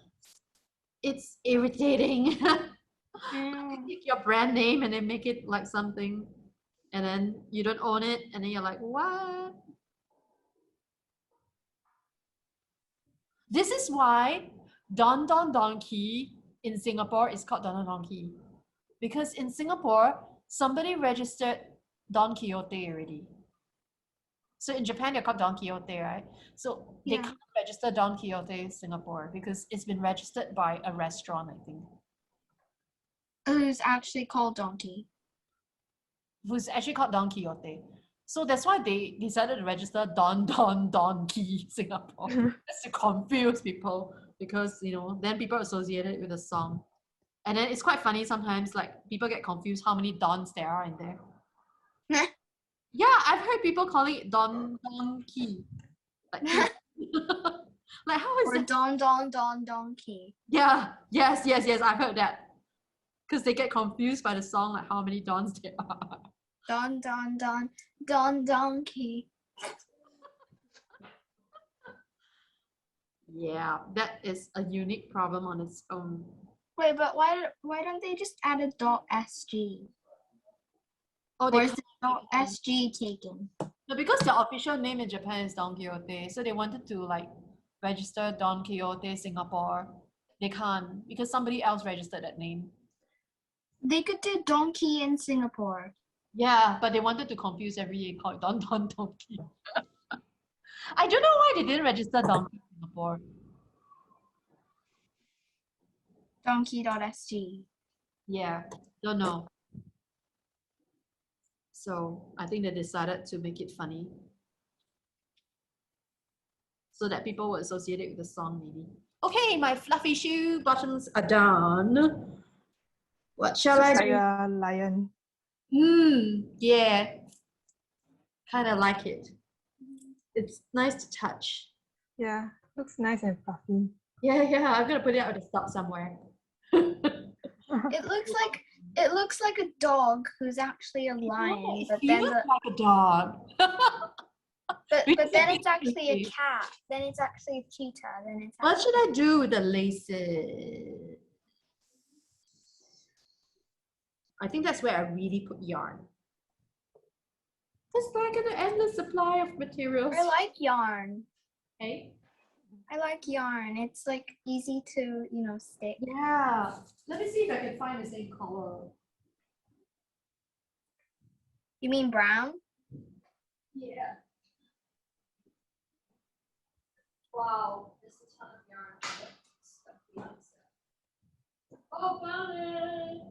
[SPEAKER 1] it's irritating. Take your brand name and then make it like something, and then you don't own it, and then you're like, what? This is why Don Don Donki in Singapore is called Don Don Donki. Because in Singapore, somebody registered Don Quixote already. So in Japan, they're called Don Quixote, right? So they can't register Don Quixote in Singapore because it's been registered by a restaurant, I think.
[SPEAKER 5] who's actually called Donkey.
[SPEAKER 1] Who's actually called Don Quixote. So that's why they decided to register Don Don Donkey Singapore. Just to confuse people because, you know, then people associate it with the song. And then it's quite funny sometimes, like people get confused how many Dons there are in there. Yeah, I've heard people calling it Don Donkey. Like, like how is
[SPEAKER 5] Or
[SPEAKER 1] it?
[SPEAKER 5] Don Donkey.
[SPEAKER 1] Yeah, yes, I've heard that. Because they get confused by the song, like how many Dons there are.
[SPEAKER 5] Don, don, don, don, donkey.
[SPEAKER 1] Yeah, that is a unique problem on its own.
[SPEAKER 5] Wait, but why don't they just add a .sg?
[SPEAKER 1] Oh,
[SPEAKER 5] Or
[SPEAKER 1] they
[SPEAKER 5] is the .sg taken?
[SPEAKER 1] no, because the official name in Japan is Don Quixote, so they wanted to like register Don Quixote Singapore. They can't because somebody else registered that name.
[SPEAKER 5] They could do donkey in Singapore.
[SPEAKER 1] Yeah, but they wanted to confuse every called Don Donkey. I don't know why they didn't register Donkey Singapore.
[SPEAKER 5] Donkey.sg.
[SPEAKER 1] Yeah, don't know. So I think they decided to make it funny. So that people will associate it with the song maybe. Okay, my fluffy shoe bottoms are done. What shall I
[SPEAKER 3] Looks like
[SPEAKER 1] do?
[SPEAKER 3] a lion.
[SPEAKER 1] Yeah. Kind of like it. It's nice to touch.
[SPEAKER 3] Yeah, looks nice and fluffy.
[SPEAKER 1] Yeah, I'm gonna put it out of stock somewhere.
[SPEAKER 5] It looks like a dog who's actually a lion, but
[SPEAKER 1] He
[SPEAKER 5] then
[SPEAKER 1] looks like a dog.
[SPEAKER 5] but then it's actually a cat. Then it's actually a cheetah. Then it's
[SPEAKER 1] What should I do with the laces? I think that's where I really put yarn. There's like an endless supply of materials.
[SPEAKER 5] I like yarn.
[SPEAKER 1] Okay.
[SPEAKER 5] I like yarn. It's like easy to, stick.
[SPEAKER 1] Yeah. Let me see if I can find the same color.
[SPEAKER 5] You mean brown?
[SPEAKER 1] Yeah. Wow, this is a ton of yarn. Stuff behind stuff. Oh, found it!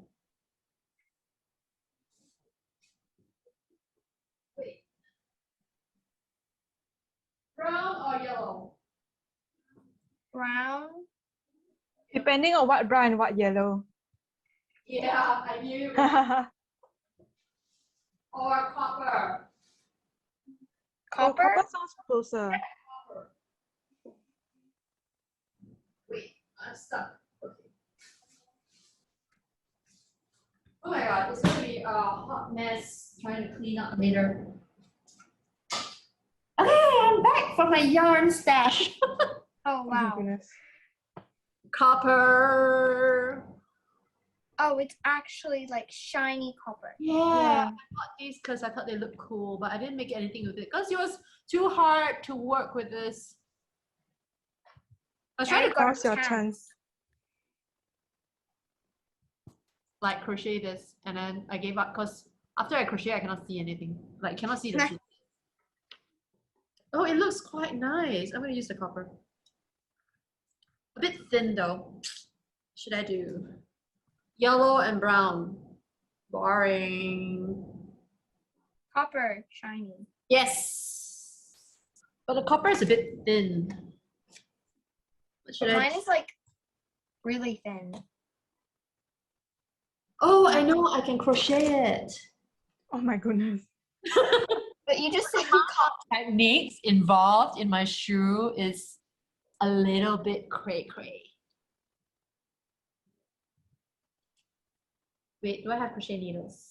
[SPEAKER 1] Wait. Brown or yellow?
[SPEAKER 5] Brown.
[SPEAKER 3] Depending on what brown and what yellow.
[SPEAKER 1] Yeah, I knew. Or copper.
[SPEAKER 3] Oh,
[SPEAKER 5] Copper?
[SPEAKER 3] copper sounds closer.
[SPEAKER 1] Copper. Wait, I'm stuck. Okay. Oh my god, it's gonna be a hot mess trying to clean up later. Okay, I'm back from my yarn stash.
[SPEAKER 5] Oh
[SPEAKER 3] Oh my
[SPEAKER 5] wow.
[SPEAKER 3] goodness.
[SPEAKER 1] Copper.
[SPEAKER 5] Oh, it's actually like shiny copper.
[SPEAKER 1] Yeah,
[SPEAKER 3] Yeah.
[SPEAKER 1] I bought these because I thought they looked cool, but I didn't make anything with it because it was too hard to work with this. I was trying to
[SPEAKER 3] Now's your chance.
[SPEAKER 1] like crochet this, and then I gave up because after I crochet, I cannot see anything. Like cannot see the
[SPEAKER 5] Nah.
[SPEAKER 1] sheet. Oh, it looks quite nice. I'm gonna use the copper. A bit thin though. Should I do yellow and brown? Boring.
[SPEAKER 5] Copper, shiny.
[SPEAKER 1] Yes, but the copper is a bit thin. What should
[SPEAKER 5] But
[SPEAKER 1] I?
[SPEAKER 5] mine is like really thin.
[SPEAKER 1] Oh, I know. I can crochet it.
[SPEAKER 3] Oh my goodness.
[SPEAKER 5] But you just said you can't.
[SPEAKER 1] Techniques involved in my shoe is a little bit cray-cray. Wait, do I have crochet needles?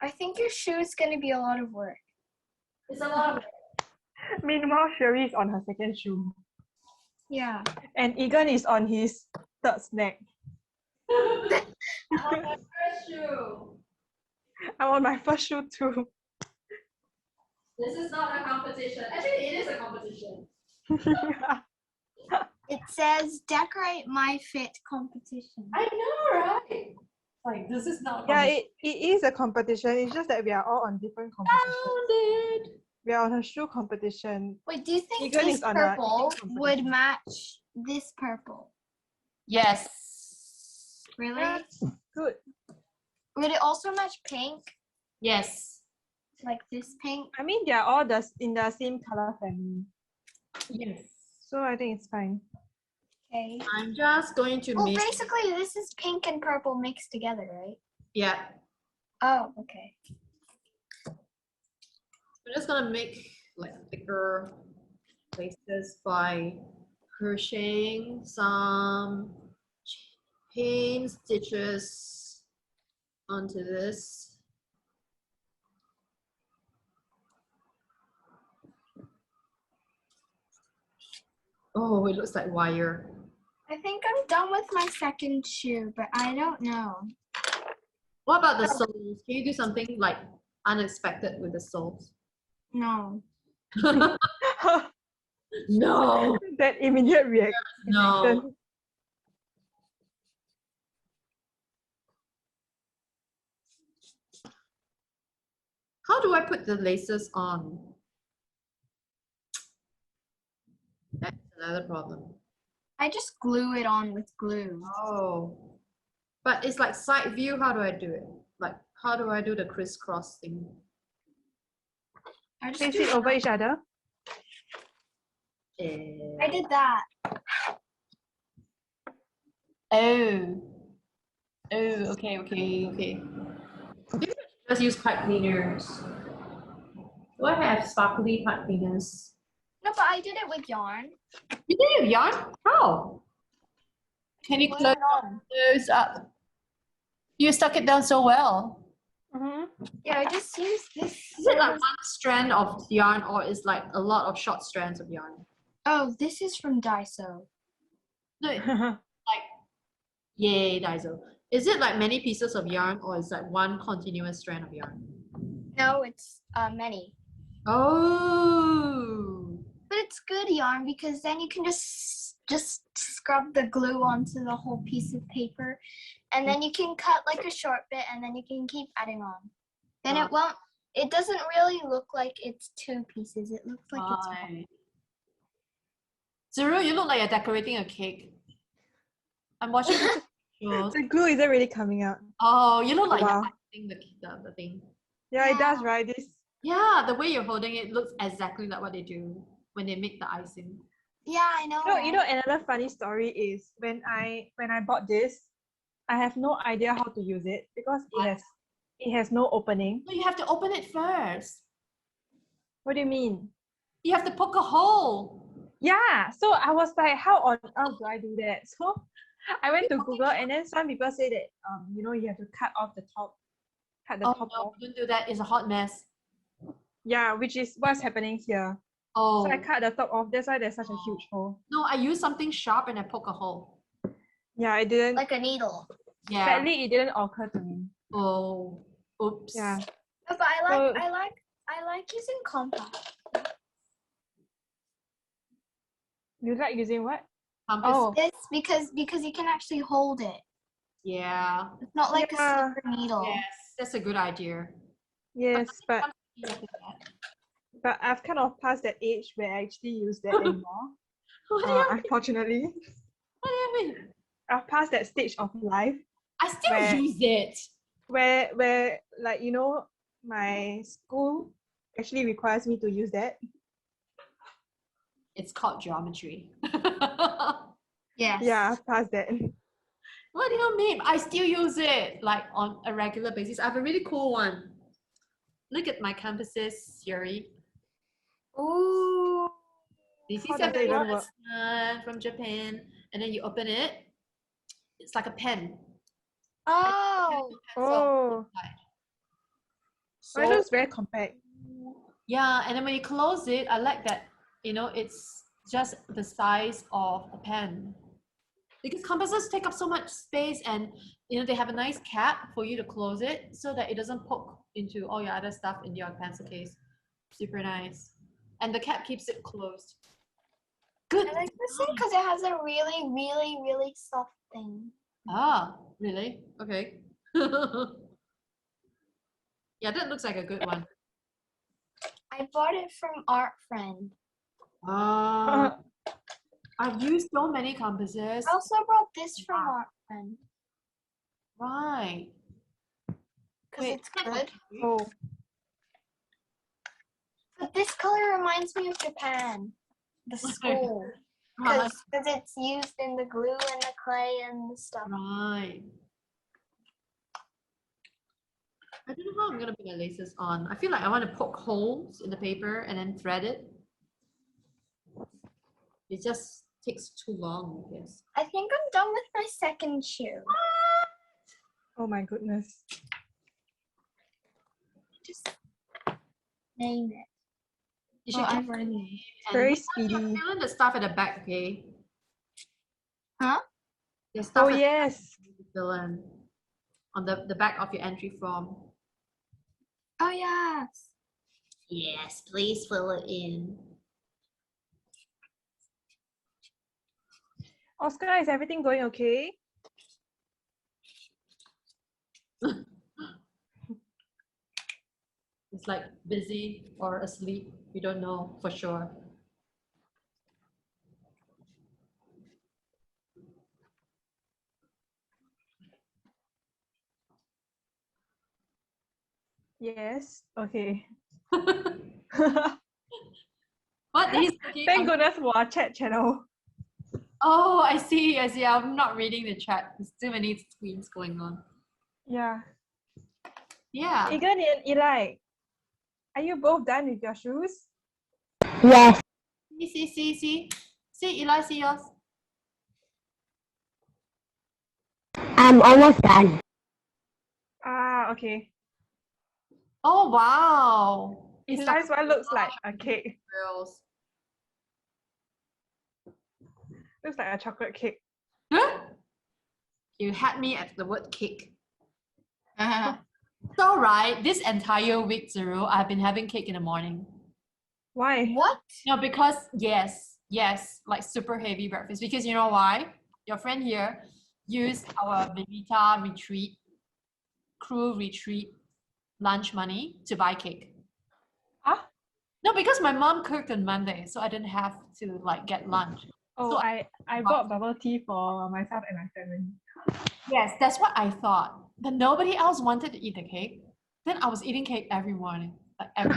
[SPEAKER 5] I think your shoe is gonna be a lot of work.
[SPEAKER 1] It's a lot of
[SPEAKER 3] Meanwhile, Sherry is on her second shoe.
[SPEAKER 5] Yeah.
[SPEAKER 3] And Egan is on his third snack.
[SPEAKER 1] on my first shoe.
[SPEAKER 3] I'm on my first shoe too.
[SPEAKER 1] This is not a competition. Actually, it is a competition.
[SPEAKER 5] It says decorate my fit competition.
[SPEAKER 1] I know, right? Like, this is not a
[SPEAKER 3] Yeah,
[SPEAKER 1] competition.
[SPEAKER 3] it is a competition. It's just that we are all on different competitions.
[SPEAKER 1] Found it.
[SPEAKER 3] We are on a shoe competition.
[SPEAKER 5] Wait, do you think
[SPEAKER 3] Egan
[SPEAKER 5] this
[SPEAKER 3] is on a
[SPEAKER 5] purple
[SPEAKER 3] eating
[SPEAKER 5] would
[SPEAKER 3] competition.
[SPEAKER 5] match this purple?
[SPEAKER 1] Yes.
[SPEAKER 5] Really?
[SPEAKER 3] That's good.
[SPEAKER 5] Would it also match pink?
[SPEAKER 1] Yes.
[SPEAKER 5] Like this pink?
[SPEAKER 3] I mean, they are all in the same color family.
[SPEAKER 1] Yes.
[SPEAKER 3] So I think it's fine.
[SPEAKER 5] Okay.
[SPEAKER 1] I'm just going to
[SPEAKER 5] Well,
[SPEAKER 1] make.
[SPEAKER 5] basically, this is pink and purple mixed together, right?
[SPEAKER 1] Yeah.
[SPEAKER 5] Oh, okay.
[SPEAKER 1] I'm just gonna make like thicker laces by crocheting some chain stitches onto this. Oh, it looks like wire.
[SPEAKER 5] I think I'm done with my second shoe, but I don't know.
[SPEAKER 1] What about the soles? Can you do something like unexpected with the soles?
[SPEAKER 5] No.
[SPEAKER 1] No.
[SPEAKER 3] That immediate reaction.
[SPEAKER 1] No. How do I put the laces on? That's another problem.
[SPEAKER 5] I just glue it on with glue.
[SPEAKER 1] Oh. But it's like side view. How do I do it? Like, how do I do the crisscross thing?
[SPEAKER 5] I just
[SPEAKER 3] Place
[SPEAKER 5] do
[SPEAKER 3] it over each other.
[SPEAKER 5] I did that.
[SPEAKER 1] Oh. Oh, okay. Maybe I should just use pipe cleaners. Do I have sparkly pipe cleaners?
[SPEAKER 5] No, but I did it with yarn.
[SPEAKER 1] You did it with yarn? How? Can you
[SPEAKER 5] Glue
[SPEAKER 1] close
[SPEAKER 5] it on.
[SPEAKER 1] those up? You stuck it down so well.
[SPEAKER 5] Yeah, I just used this.
[SPEAKER 1] Is it like one strand of yarn or is like a lot of short strands of yarn?
[SPEAKER 5] Oh, this is from Daiso.
[SPEAKER 1] No, like, yay, Daiso. Is it like many pieces of yarn or is like one continuous strand of yarn?
[SPEAKER 5] No, it's many.
[SPEAKER 1] Oh.
[SPEAKER 5] But it's good yarn because then you can just scrub the glue onto the whole piece of paper, and then you can cut like a short bit, and then you can keep adding on. Then it won't. It doesn't really look like it's two pieces. It looks like it's one.
[SPEAKER 1] Zero, you look like you're decorating a cake. I'm watching the
[SPEAKER 3] The glue isn't really coming out.
[SPEAKER 1] Oh, you look like
[SPEAKER 3] Wow.
[SPEAKER 1] you're icing the thing.
[SPEAKER 3] Yeah, it does, right? This.
[SPEAKER 1] Yeah, the way you're holding it looks exactly like what they do when they make the icing.
[SPEAKER 5] Yeah, I know.
[SPEAKER 3] No, you know another funny story is when I bought this, I have no idea how to use it because it has no opening.
[SPEAKER 1] No, you have to open it first.
[SPEAKER 3] What do you mean?
[SPEAKER 1] You have to poke a hole.
[SPEAKER 3] Yeah, so I was like, how on earth do I do that? So I went to Google and then some people say that you have to cut off the top. Cut the top
[SPEAKER 1] No,
[SPEAKER 3] off.
[SPEAKER 1] don't do that. It's a hot mess.
[SPEAKER 3] Yeah, which is what's happening here.
[SPEAKER 1] Oh.
[SPEAKER 3] So I cut the top off, that's why there's such a huge hole.
[SPEAKER 1] No, I use something sharp and I poke a hole.
[SPEAKER 3] Yeah, it didn't.
[SPEAKER 5] Like a needle.
[SPEAKER 1] Yeah.
[SPEAKER 3] Sadly, it didn't occur to me.
[SPEAKER 1] Oh. Oops.
[SPEAKER 3] Yeah.
[SPEAKER 5] No, but I like using compact.
[SPEAKER 3] You like using what?
[SPEAKER 1] Compass.
[SPEAKER 3] Oh,
[SPEAKER 5] This because you can actually hold it.
[SPEAKER 1] Yeah.
[SPEAKER 5] It's not like
[SPEAKER 3] Yeah.
[SPEAKER 5] a slipper needle.
[SPEAKER 1] Yes, that's a good idea.
[SPEAKER 3] yes, but
[SPEAKER 1] What
[SPEAKER 3] I've kind of passed that age where I actually use that anymore.
[SPEAKER 1] do you mean?
[SPEAKER 3] Unfortunately,
[SPEAKER 1] What do you mean?
[SPEAKER 3] I've passed that stage of life
[SPEAKER 1] I still
[SPEAKER 3] Where-
[SPEAKER 1] use it.
[SPEAKER 3] where like my school actually requires me to use that.
[SPEAKER 1] It's called geometry.
[SPEAKER 5] Yes.
[SPEAKER 3] Yeah, I've passed that.
[SPEAKER 1] What do you mean? I still use it like on a regular basis. I have a really cool one. Look at my compasses, Yuri.
[SPEAKER 5] Ooh.
[SPEAKER 1] This is
[SPEAKER 3] How
[SPEAKER 1] a
[SPEAKER 3] does it even work?
[SPEAKER 1] from Japan, and then you open it. It's like a pen.
[SPEAKER 5] Oh.
[SPEAKER 3] Oh,
[SPEAKER 1] So,
[SPEAKER 3] it looks very compact.
[SPEAKER 1] yeah, and then when you close it, I like that. It's just the size of a pen. Because compasses take up so much space, and they have a nice cap for you to close it so that it doesn't poke into all your other stuff in your pencil case. Super nice, and the cap keeps it closed. Good.
[SPEAKER 5] I like this thing because it has a really, really, really soft thing.
[SPEAKER 1] Ah, really? Okay. Yeah, that looks like a good one.
[SPEAKER 5] I bought it from Art Friend.
[SPEAKER 1] I've used so many compasses.
[SPEAKER 5] I also brought this from Art Friend
[SPEAKER 1] Right.
[SPEAKER 5] because
[SPEAKER 1] Wait,
[SPEAKER 5] it's good.
[SPEAKER 3] Oh,
[SPEAKER 5] But this color reminds me of Japan, the school, because it's used in the glue and the clay and the stuff.
[SPEAKER 1] Right. I don't know how I'm gonna put my laces on. I feel like I want to poke holes in the paper and then thread it. It just takes too long, I guess.
[SPEAKER 5] I think I'm done with my second shoe.
[SPEAKER 3] oh my goodness.
[SPEAKER 5] Just name it.
[SPEAKER 1] You should
[SPEAKER 2] Oh,
[SPEAKER 1] keep
[SPEAKER 2] I've
[SPEAKER 1] the
[SPEAKER 2] already.
[SPEAKER 1] name and
[SPEAKER 3] Very
[SPEAKER 1] next time you're
[SPEAKER 3] speedy.
[SPEAKER 1] fill in the stuff at the back, okay?
[SPEAKER 5] Huh?
[SPEAKER 1] The stuff
[SPEAKER 3] Oh
[SPEAKER 1] at
[SPEAKER 3] yes.
[SPEAKER 1] the fill in on the back of your entry form.
[SPEAKER 5] Oh yes.
[SPEAKER 1] Yes, please fill it in.
[SPEAKER 3] Oscar, is everything going okay?
[SPEAKER 1] It's like busy or asleep. We don't know for sure.
[SPEAKER 3] Yes. Okay.
[SPEAKER 1] What is cooking?
[SPEAKER 3] Thank goodness for our chat channel.
[SPEAKER 1] Oh, I see. I see. I'm not reading the chat. There's too many screens going on.
[SPEAKER 3] Yeah.
[SPEAKER 1] Yeah.
[SPEAKER 3] Egan and Eli, are you both done with your shoes?
[SPEAKER 4] Yes,
[SPEAKER 1] See. See, Eli, see yours.
[SPEAKER 4] I'm almost done.
[SPEAKER 3] Ah, okay.
[SPEAKER 1] Oh, wow. It's
[SPEAKER 3] Eli's one looks like a cake.
[SPEAKER 1] girls.
[SPEAKER 3] Looks like a chocolate cake.
[SPEAKER 1] Huh? You had me at the word cake. So, right, this entire week, Zero, I've been having cake in the morning.
[SPEAKER 3] Why?
[SPEAKER 5] What?
[SPEAKER 1] No, because yes, like super heavy breakfast. Because you know why? Your friend here used our Vivita retreat, crew retreat lunch money to buy cake.
[SPEAKER 3] Huh?
[SPEAKER 1] No, because my mom cooked on Monday, so I didn't have to like get lunch.
[SPEAKER 3] Oh,
[SPEAKER 1] So
[SPEAKER 3] I bought bubble tea for myself and my family.
[SPEAKER 1] yes, that's what I thought. But nobody else wanted to eat the cake. Then I was eating cake every morning, like every.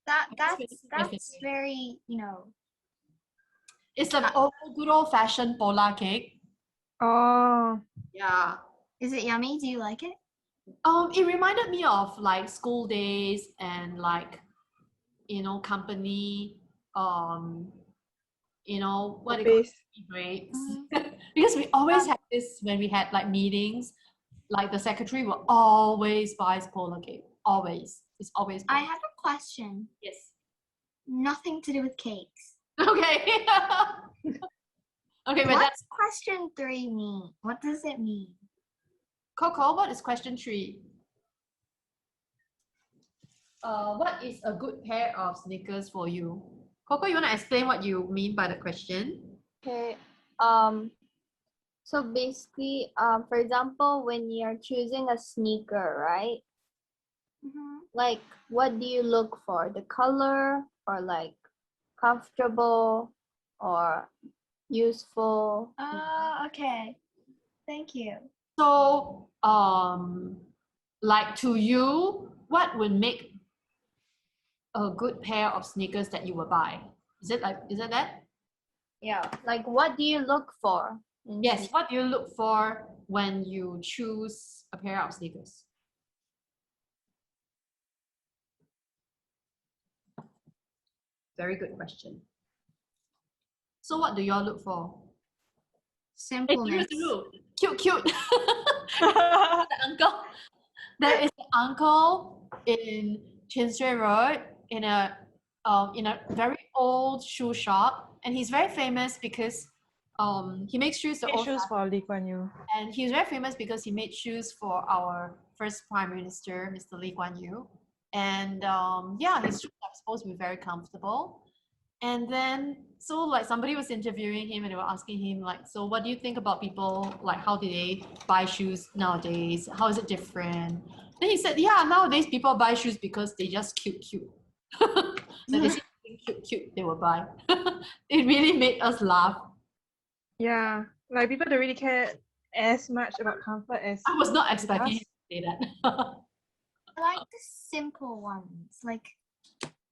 [SPEAKER 5] That's very,
[SPEAKER 1] It's an old, good old fashioned pola cake.
[SPEAKER 3] Oh,
[SPEAKER 1] Yeah.
[SPEAKER 5] is it yummy? Do you like it?
[SPEAKER 1] It reminded me of like school days and like, company, what do you call it?
[SPEAKER 3] base.
[SPEAKER 1] Tea breaks. Because we always had this when we had like meetings, like the secretary will always buy polar cake. Always. It's always
[SPEAKER 5] I
[SPEAKER 1] polar.
[SPEAKER 5] have a question.
[SPEAKER 1] Yes.
[SPEAKER 5] Nothing to do with cakes.
[SPEAKER 1] Okay. Okay, but that's
[SPEAKER 5] What's question 3 mean? What does it mean?
[SPEAKER 1] Coco. What is question 3? What is a good pair of sneakers for you? Coco, you want to explain what you mean by the question?
[SPEAKER 2] Okay. So basically, for example, when you're choosing a sneaker, right? Like, what do you look for? The color, or like comfortable, or useful?
[SPEAKER 5] Oh, okay. Thank you.
[SPEAKER 1] So, like to you, what would make a good pair of sneakers that you will buy? Is it that?
[SPEAKER 2] Yeah. Like, what do you look for? in
[SPEAKER 1] Yes. What do you look for when you choose a pair of sneakers? Very good question. So what do y'all look for?
[SPEAKER 5] Simpleness.
[SPEAKER 1] Cute. The uncle. There is an uncle in Chin Shui Road in a very old shoe shop, and he's very famous because he makes shoes the
[SPEAKER 3] Made
[SPEAKER 1] old
[SPEAKER 3] shoes for Lee Kuan Yew.
[SPEAKER 1] and he's very famous because he made shoes for our first Prime Minister, Mr. Lee Kuan Yew. And his shoes are supposed to be very comfortable. And then, so like somebody was interviewing him and they were asking him like, so what do you think about people, like how do they buy shoes nowadays? How is it different? Then he said, yeah, nowadays people buy shoes because they just cute. Like they see something cute, they will buy. It really made us laugh.
[SPEAKER 3] Yeah, like people don't really care as much about comfort as
[SPEAKER 1] I was not expecting him
[SPEAKER 3] us.
[SPEAKER 1] to say that.
[SPEAKER 5] I like the simple ones, like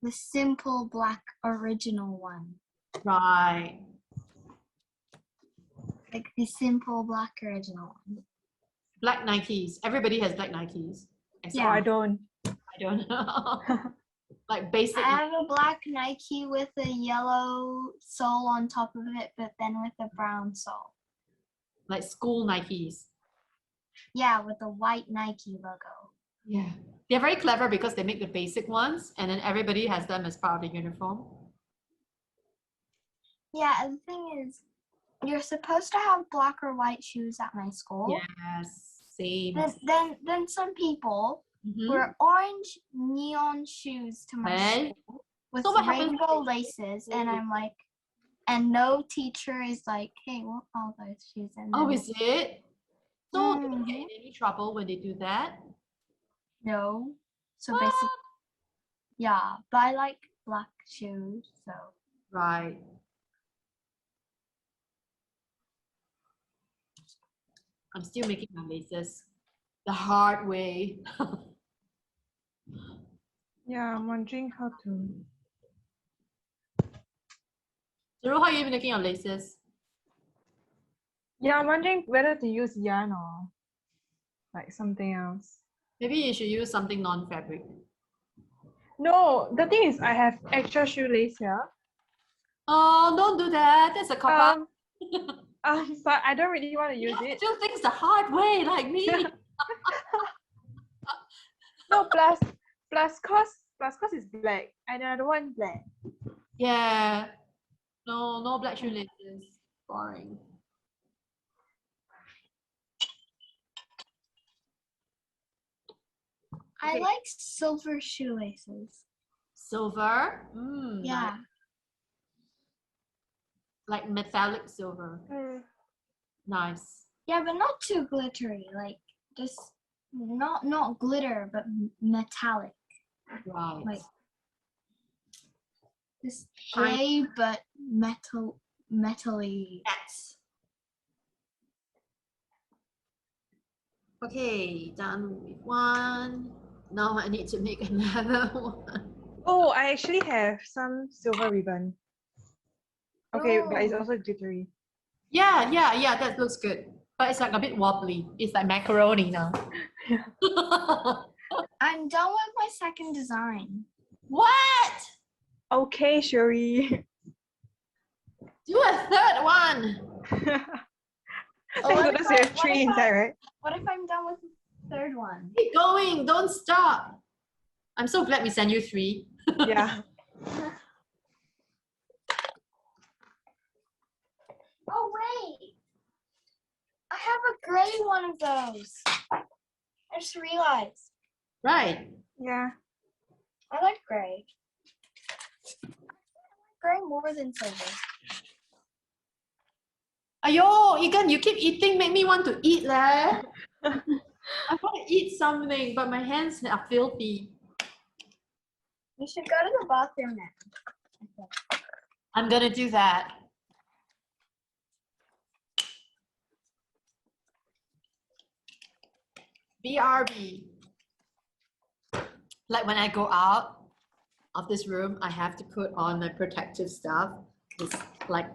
[SPEAKER 5] the simple black original one.
[SPEAKER 1] Right.
[SPEAKER 5] Like the simple black original one.
[SPEAKER 1] Black Nikes. Everybody has black Nikes.
[SPEAKER 3] Oh, I don't.
[SPEAKER 1] I don't know. Like basic.
[SPEAKER 5] I have a black Nike with a yellow sole on top of it, but then with a brown sole.
[SPEAKER 1] Like school Nikes.
[SPEAKER 5] Yeah, with a white Nike logo.
[SPEAKER 1] Yeah. They're very clever because they make the basic ones and then everybody has them as part of the uniform.
[SPEAKER 5] Yeah, and the thing is, you're supposed to have black or white shoes at my school.
[SPEAKER 1] Yes, same.
[SPEAKER 5] Then some people
[SPEAKER 1] Mhm.
[SPEAKER 5] wear orange neon shoes to my
[SPEAKER 1] Hey.
[SPEAKER 5] school with
[SPEAKER 1] So what happens-
[SPEAKER 5] rainbow laces, and I'm like, and no teacher is like, hey, what are those shoes? And
[SPEAKER 1] Oh,
[SPEAKER 5] then,
[SPEAKER 1] is it? So they don't
[SPEAKER 5] Mhm.
[SPEAKER 1] get in any trouble when they do that?
[SPEAKER 5] no. So
[SPEAKER 1] What?
[SPEAKER 5] basically, yeah, but I like black shoes, so.
[SPEAKER 1] Right. I'm still making my laces the hard way.
[SPEAKER 3] Yeah, I'm wondering how to.
[SPEAKER 1] Zero, how are you making your laces?
[SPEAKER 3] Yeah, I'm wondering whether to use yarn or like something else.
[SPEAKER 1] Maybe you should use something non-fabric.
[SPEAKER 3] No, the thing is I have extra shoelace here.
[SPEAKER 1] Oh, don't do that. That's a cop-out.
[SPEAKER 3] But I don't really want to
[SPEAKER 1] You
[SPEAKER 3] use
[SPEAKER 1] have to
[SPEAKER 3] it.
[SPEAKER 1] do things the hard way, like me.
[SPEAKER 3] No, plus cause it's black and I don't want black.
[SPEAKER 1] Yeah. No black shoelaces. Boring.
[SPEAKER 5] I
[SPEAKER 1] Okay.
[SPEAKER 5] like silver shoelaces.
[SPEAKER 1] Silver. Mm,
[SPEAKER 5] Yeah.
[SPEAKER 1] nice. Like metallic silver. Nice.
[SPEAKER 5] Yeah, but not too glittery. Like just not glitter, but metallic.
[SPEAKER 1] Right.
[SPEAKER 5] Like this gray but metally.
[SPEAKER 1] Yes. Okay, done with one. Now I need to make another one.
[SPEAKER 3] Oh, I actually have some silver ribbon. Okay, but it's
[SPEAKER 5] Oh.
[SPEAKER 3] also glittery.
[SPEAKER 1] Yeah, that looks good. But it's like a bit wobbly. It's like macaroni now.
[SPEAKER 5] I'm done with my second design.
[SPEAKER 1] What?
[SPEAKER 3] Okay, Shuri.
[SPEAKER 1] Do a third one.
[SPEAKER 3] Thank goodness we have three inside, right?
[SPEAKER 5] What if I'm done with the third one?
[SPEAKER 1] Keep going. Don't stop. I'm so glad we sent you 3.
[SPEAKER 3] Yeah.
[SPEAKER 5] Oh wait, I have a gray one of those. I just realized
[SPEAKER 1] Right.
[SPEAKER 3] Yeah.
[SPEAKER 5] I like gray. Gray more than silver.
[SPEAKER 1] Ayo, Egan, you keep eating, make me want to eat leh. I want to eat something, but my hands are filthy.
[SPEAKER 5] You should go to the bathroom now.
[SPEAKER 1] I'm gonna do that. BRB. Like when I go out of this room, I have to put on my protective stuff. It's like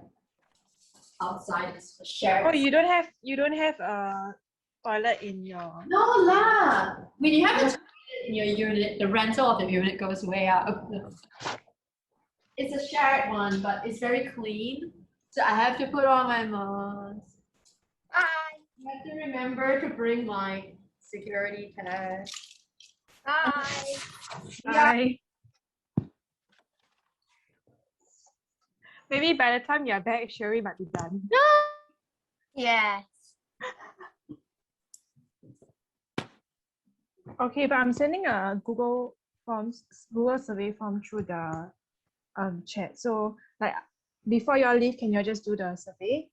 [SPEAKER 1] outside it's shared.
[SPEAKER 3] Oh, you don't have a toilet in your.
[SPEAKER 1] No lah. When you have a toilet in your unit, the rental of the unit goes way up. It's a shared one, but it's very clean. So I have to put on my mask.
[SPEAKER 5] Bye.
[SPEAKER 1] I have to remember to bring my security tag.
[SPEAKER 5] Bye.
[SPEAKER 3] Bye. Maybe by the time you're back, Shuri might be done.
[SPEAKER 5] Yes.
[SPEAKER 3] Okay, but I'm sending a Google survey form through the chat. So like before you all leave, can you all just do the survey?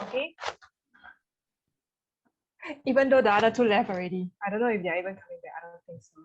[SPEAKER 3] Okay. Even though the other 2 left already. I don't know if they're even coming back. I don't think so.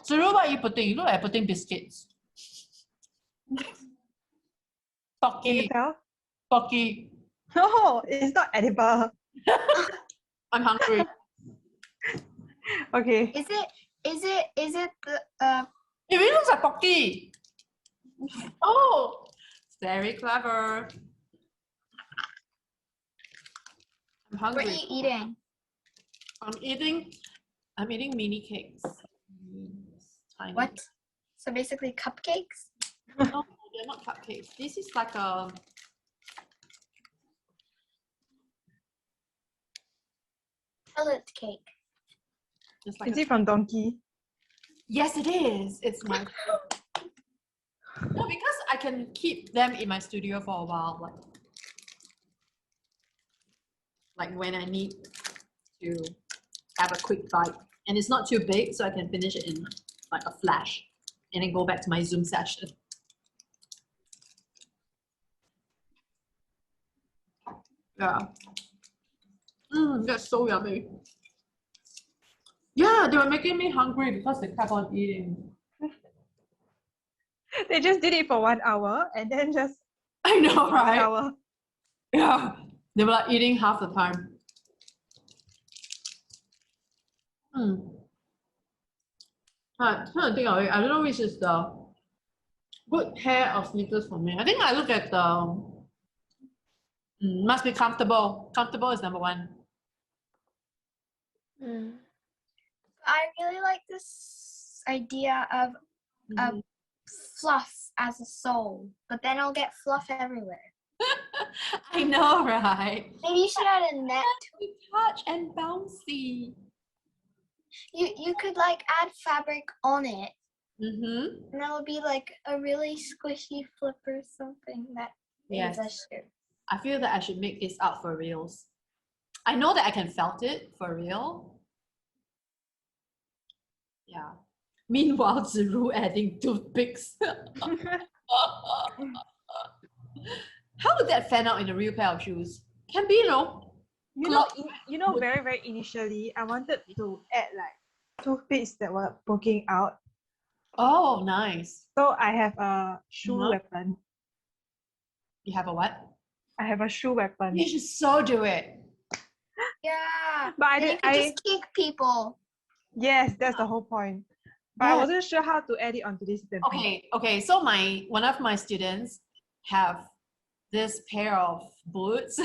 [SPEAKER 1] Zuru, what are you putting? You look like putting biscuits.
[SPEAKER 3] Can you
[SPEAKER 1] Pocky.
[SPEAKER 3] tell?
[SPEAKER 1] Pocky.
[SPEAKER 3] No, it's not edible.
[SPEAKER 1] I'm hungry.
[SPEAKER 3] Okay.
[SPEAKER 5] Is it the
[SPEAKER 1] It really looks like Pocky. Oh, very clever. I'm
[SPEAKER 5] what are
[SPEAKER 1] hungry.
[SPEAKER 5] you eating?
[SPEAKER 1] I'm eating mini cakes. Tiny.
[SPEAKER 5] What? So basically cupcakes?
[SPEAKER 1] No, they're not cupcakes. This is like a
[SPEAKER 5] Pellet cake.
[SPEAKER 1] just like
[SPEAKER 3] Is
[SPEAKER 1] a,
[SPEAKER 3] it from Donkey?
[SPEAKER 1] yes, it is. It's my no, because I can keep them in my studio for a while, like when I need to have a quick bite, and it's not too big, so I can finish it in like a flash, and then go back to my Zoom session. Yeah. That's so yummy. Yeah, they were making me hungry because they kept on eating.
[SPEAKER 3] They just did it for 1 hour and then just
[SPEAKER 1] I know,
[SPEAKER 3] 1
[SPEAKER 1] right?
[SPEAKER 3] hour.
[SPEAKER 1] Yeah, they were like eating half the time. I'm trying to think of it. I don't know which is the good pair of sneakers for me. I think I look at the must be comfortable. Comfortable is number one.
[SPEAKER 5] I really like this idea of
[SPEAKER 1] Mhm.
[SPEAKER 5] fluff as a sole, but then I'll get fluff everywhere.
[SPEAKER 1] I know, right?
[SPEAKER 5] Maybe you should add a net.
[SPEAKER 1] Touch and bouncy.
[SPEAKER 5] You could like add fabric on it,
[SPEAKER 1] Mm-hmm.
[SPEAKER 5] and that'll be like a really squishy flip or something that is a
[SPEAKER 1] Yes.
[SPEAKER 5] shoe.
[SPEAKER 1] I feel that I should make this out for reals. I know that I can felt it for real. Yeah. Meanwhile, Ziru adding toothpicks. How would that fan out in a real pair of shoes? Can be, you know.
[SPEAKER 3] Very, very initially, I wanted to add like toothpicks that were poking out.
[SPEAKER 1] Oh, nice.
[SPEAKER 3] So I have a shoe
[SPEAKER 1] Uh-huh.
[SPEAKER 3] weapon.
[SPEAKER 1] You have a what?
[SPEAKER 3] I have a shoe weapon.
[SPEAKER 1] You should so do it.
[SPEAKER 5] Yeah.
[SPEAKER 3] But
[SPEAKER 5] And you could just kick people.
[SPEAKER 3] Yes, that's the whole point. But I
[SPEAKER 1] Yes.
[SPEAKER 3] wasn't sure how to add it onto this template.
[SPEAKER 1] Okay. So one of my students have this pair of boots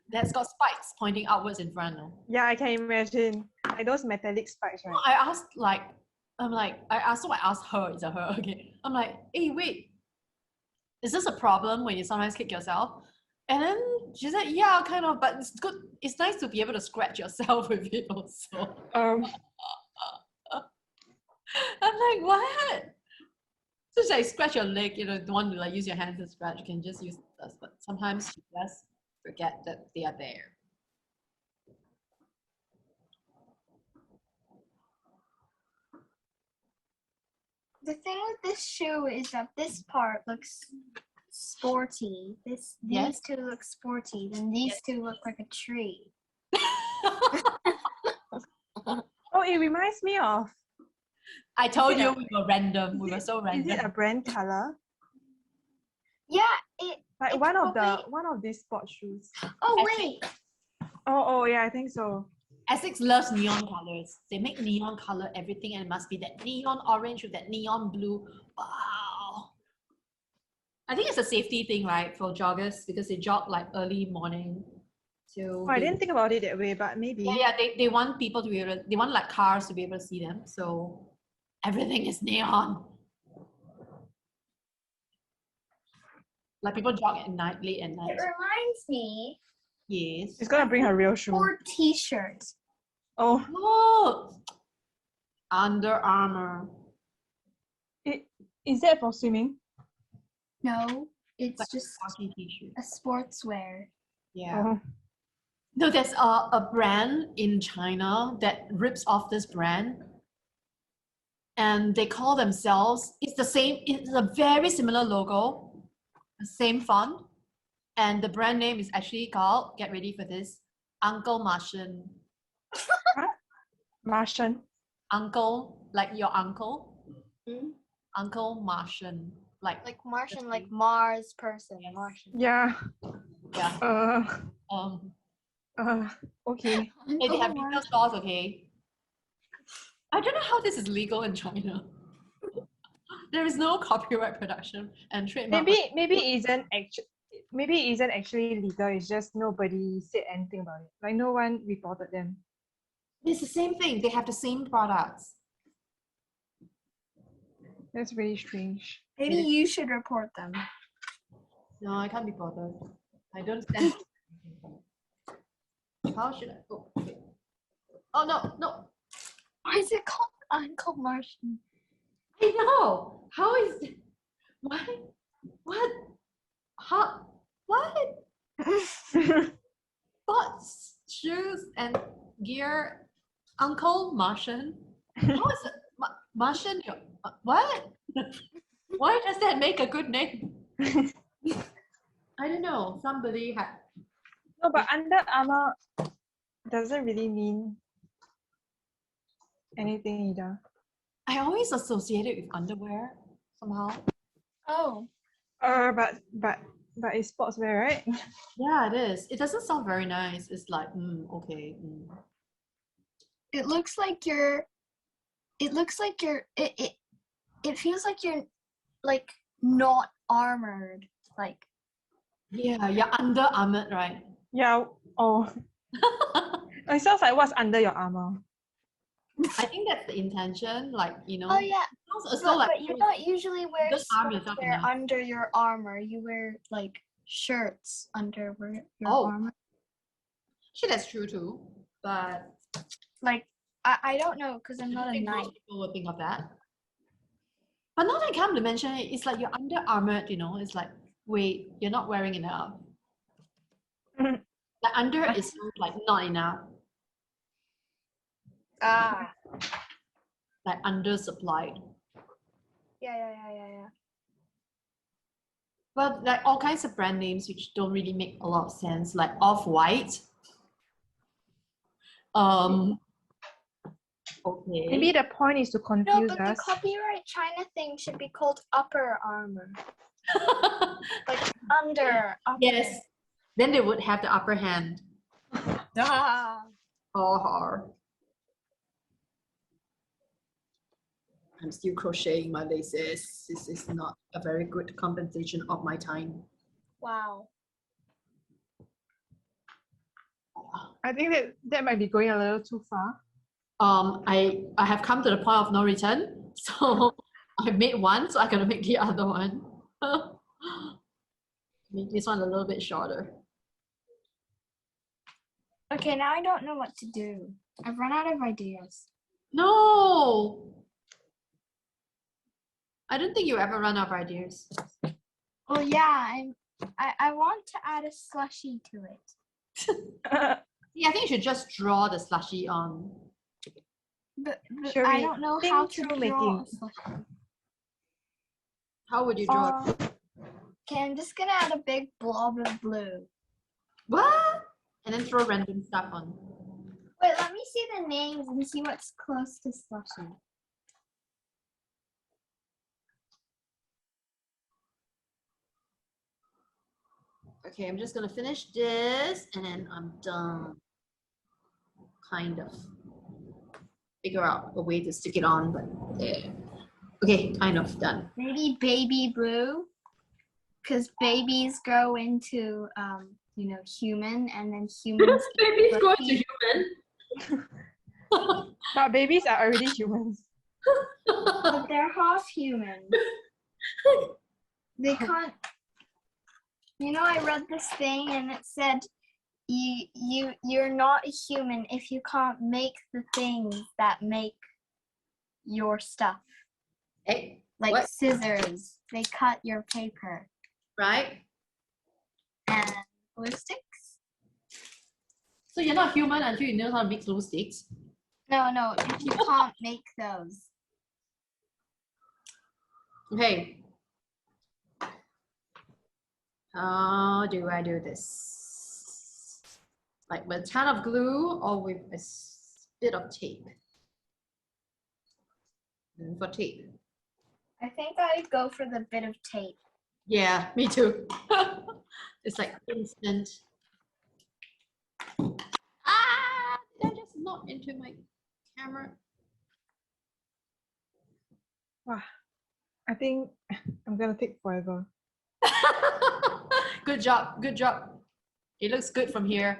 [SPEAKER 1] that's got spikes pointing outwards in front.
[SPEAKER 3] Yeah, I can imagine. Like those metallic spikes, right?
[SPEAKER 1] I asked her, it's a her, okay. I'm like, hey, wait, is this a problem when you sometimes kick yourself? And then she said, yeah, kind of, but it's good. It's nice to be able to scratch yourself with it also. I'm like, what? So it's like scratch your leg, don't want to like use your hands to scratch, you can just use this, but sometimes you just forget that they are there.
[SPEAKER 5] The thing with this shoe is that this part looks sporty. These two look sporty, then these two look like a tree.
[SPEAKER 3] Oh, it reminds me of.
[SPEAKER 1] I told you we were random. We were so
[SPEAKER 3] Is
[SPEAKER 1] random.
[SPEAKER 3] it a brand color?
[SPEAKER 5] Yeah,
[SPEAKER 3] Like
[SPEAKER 5] it's
[SPEAKER 3] one of
[SPEAKER 5] probably-
[SPEAKER 3] these sports shoes.
[SPEAKER 5] Oh
[SPEAKER 1] I
[SPEAKER 5] wait,
[SPEAKER 3] Oh yeah, I think so.
[SPEAKER 1] Essex loves neon colors. They make neon color everything, and it must be that neon orange with that neon blue. Wow. I think it's a safety thing, right, for joggers, because they jog like early morning. So
[SPEAKER 3] Oh, I didn't think about it that way, but maybe.
[SPEAKER 1] Yeah, they want people to be able to, they want like cars to be able to see them. So everything is neon. Like people jog at night, late at
[SPEAKER 5] it
[SPEAKER 1] night.
[SPEAKER 5] reminds me
[SPEAKER 1] Yes.
[SPEAKER 3] She's gonna bring her real shoe.
[SPEAKER 5] for t-shirts.
[SPEAKER 3] Oh,
[SPEAKER 1] Oh, Under Armour.
[SPEAKER 3] is that for swimming?
[SPEAKER 5] No, it's
[SPEAKER 1] Like
[SPEAKER 5] just
[SPEAKER 1] hockey t-shirt.
[SPEAKER 5] a sportswear.
[SPEAKER 1] Yeah.
[SPEAKER 3] Oh.
[SPEAKER 1] No, there's a brand in China that rips off this brand, and they call themselves, it's the same, it's a very similar logo, the same font, and the brand name is actually called, get ready for this, Uncle Martian.
[SPEAKER 3] Huh? Martian.
[SPEAKER 1] Uncle, like your uncle.
[SPEAKER 5] Hmm?
[SPEAKER 1] Uncle Martian. Like
[SPEAKER 5] Like Martian,
[SPEAKER 1] the
[SPEAKER 5] like
[SPEAKER 1] same.
[SPEAKER 5] Mars person.
[SPEAKER 1] Yes.
[SPEAKER 5] Martian.
[SPEAKER 3] Yeah.
[SPEAKER 1] Yeah.
[SPEAKER 3] Um.
[SPEAKER 1] Um,
[SPEAKER 3] Okay.
[SPEAKER 1] hey, they have
[SPEAKER 5] Uncle
[SPEAKER 1] retail stores, okay? I don't know how this is legal in China. There is no copyright production and trademark.
[SPEAKER 3] Maybe it isn't actually legal. It's just nobody said anything about it. Like no one reported them.
[SPEAKER 1] It's the same thing. They have the same products.
[SPEAKER 3] That's really strange.
[SPEAKER 5] Maybe you should report them.
[SPEAKER 1] No, I can't be bothered. I don't stand. How should I? Oh, okay. Oh no, no.
[SPEAKER 5] Why is it called Uncle Martian?
[SPEAKER 1] I know. How is it? Why? What? How? What? Sports shoes and gear. Uncle Martian. How is it? Martian? What? Why does that make a good name? I don't know. Somebody had.
[SPEAKER 3] No, but Under Armour doesn't really mean anything either.
[SPEAKER 1] I always associate it with underwear somehow.
[SPEAKER 5] Oh.
[SPEAKER 3] But it's sportswear, right?
[SPEAKER 1] Yeah, it is. It doesn't sound very nice. It's like, okay.
[SPEAKER 5] It looks like you're it feels like you're like not armored. Like
[SPEAKER 1] Yeah, you're under armored, right?
[SPEAKER 3] Yeah. Oh, it sounds like what's under your armor.
[SPEAKER 1] I think that's the intention. Like, you know.
[SPEAKER 5] oh yeah.
[SPEAKER 1] It's not like
[SPEAKER 5] But you don't usually wear
[SPEAKER 1] Just arm yourself
[SPEAKER 5] sportswear
[SPEAKER 1] enough.
[SPEAKER 5] under your armor. You wear like shirts under your
[SPEAKER 1] Oh.
[SPEAKER 5] armor.
[SPEAKER 1] Actually, that's true too. But
[SPEAKER 5] Like I don't know because I'm
[SPEAKER 1] I
[SPEAKER 5] not
[SPEAKER 1] don't
[SPEAKER 5] a
[SPEAKER 1] think
[SPEAKER 5] knight.
[SPEAKER 1] most people would think of that. But now that I come to mention it, it's like you're under armored, you know. It's like, wait, you're not wearing enough. Like under is like not enough.
[SPEAKER 5] Ah.
[SPEAKER 1] Like undersupplied.
[SPEAKER 5] Yeah.
[SPEAKER 1] But like all kinds of brand names which don't really make a lot of sense, like Off-White. Okay.
[SPEAKER 3] Maybe the point is to
[SPEAKER 5] No,
[SPEAKER 3] confuse
[SPEAKER 5] but the
[SPEAKER 3] us.
[SPEAKER 5] copyright China thing should be called upper armor. Like under. Upper.
[SPEAKER 1] Yes. Then they would have the upper hand.
[SPEAKER 5] Ah.
[SPEAKER 1] Oh, I'm still crocheting my laces. This is not a very good compensation of my time.
[SPEAKER 5] Wow.
[SPEAKER 3] I think that might be going a little too far.
[SPEAKER 1] I have come to the point of no return. So I've made one, so I'm gonna make the other one. Make this one a little bit shorter.
[SPEAKER 5] Okay, now I don't know what to do. I've run out of ideas.
[SPEAKER 1] No! I don't think you ever run out of ideas.
[SPEAKER 5] Well, yeah, I want to add a slushie to it.
[SPEAKER 1] Yeah, I think you should just draw the slushie on.
[SPEAKER 5] But
[SPEAKER 3] Shall
[SPEAKER 5] I
[SPEAKER 3] we
[SPEAKER 5] don't know
[SPEAKER 3] think
[SPEAKER 5] how to
[SPEAKER 3] through
[SPEAKER 5] draw
[SPEAKER 3] making-
[SPEAKER 5] a slushie.
[SPEAKER 1] How would you draw it?
[SPEAKER 5] Okay, I'm just gonna add a big blob of blue.
[SPEAKER 1] What? And then throw random stuff on.
[SPEAKER 5] Wait, let me see the names and see what's close to slushie.
[SPEAKER 1] Okay, I'm just gonna finish this and then I'm done. Kind of. Figure out a way to stick it on, but yeah. Okay, kind of done.
[SPEAKER 5] Maybe baby blue, because babies grow into human, and then humans.
[SPEAKER 1] Babies go to human.
[SPEAKER 3] But babies are already humans.
[SPEAKER 5] But they're half human. They can't. I read this thing and it said you're not a human if you can't make the things that make your stuff.
[SPEAKER 1] Hey,
[SPEAKER 5] Like
[SPEAKER 1] what?
[SPEAKER 5] scissors, they cut your paper.
[SPEAKER 1] Right?
[SPEAKER 5] And glue sticks?
[SPEAKER 1] So you're not human until you know how to make glue sticks.
[SPEAKER 5] No, if you can't make those.
[SPEAKER 1] Okay. How do I do this? Like with a ton of glue or with a bit of tape? And for tape.
[SPEAKER 5] I think I'd go for the bit of tape.
[SPEAKER 1] Yeah, me too. It's like instant. Ah! Did I just knock into my camera?
[SPEAKER 3] Wow. I think I'm gonna take forever.
[SPEAKER 1] Good job, good job. It looks good from here.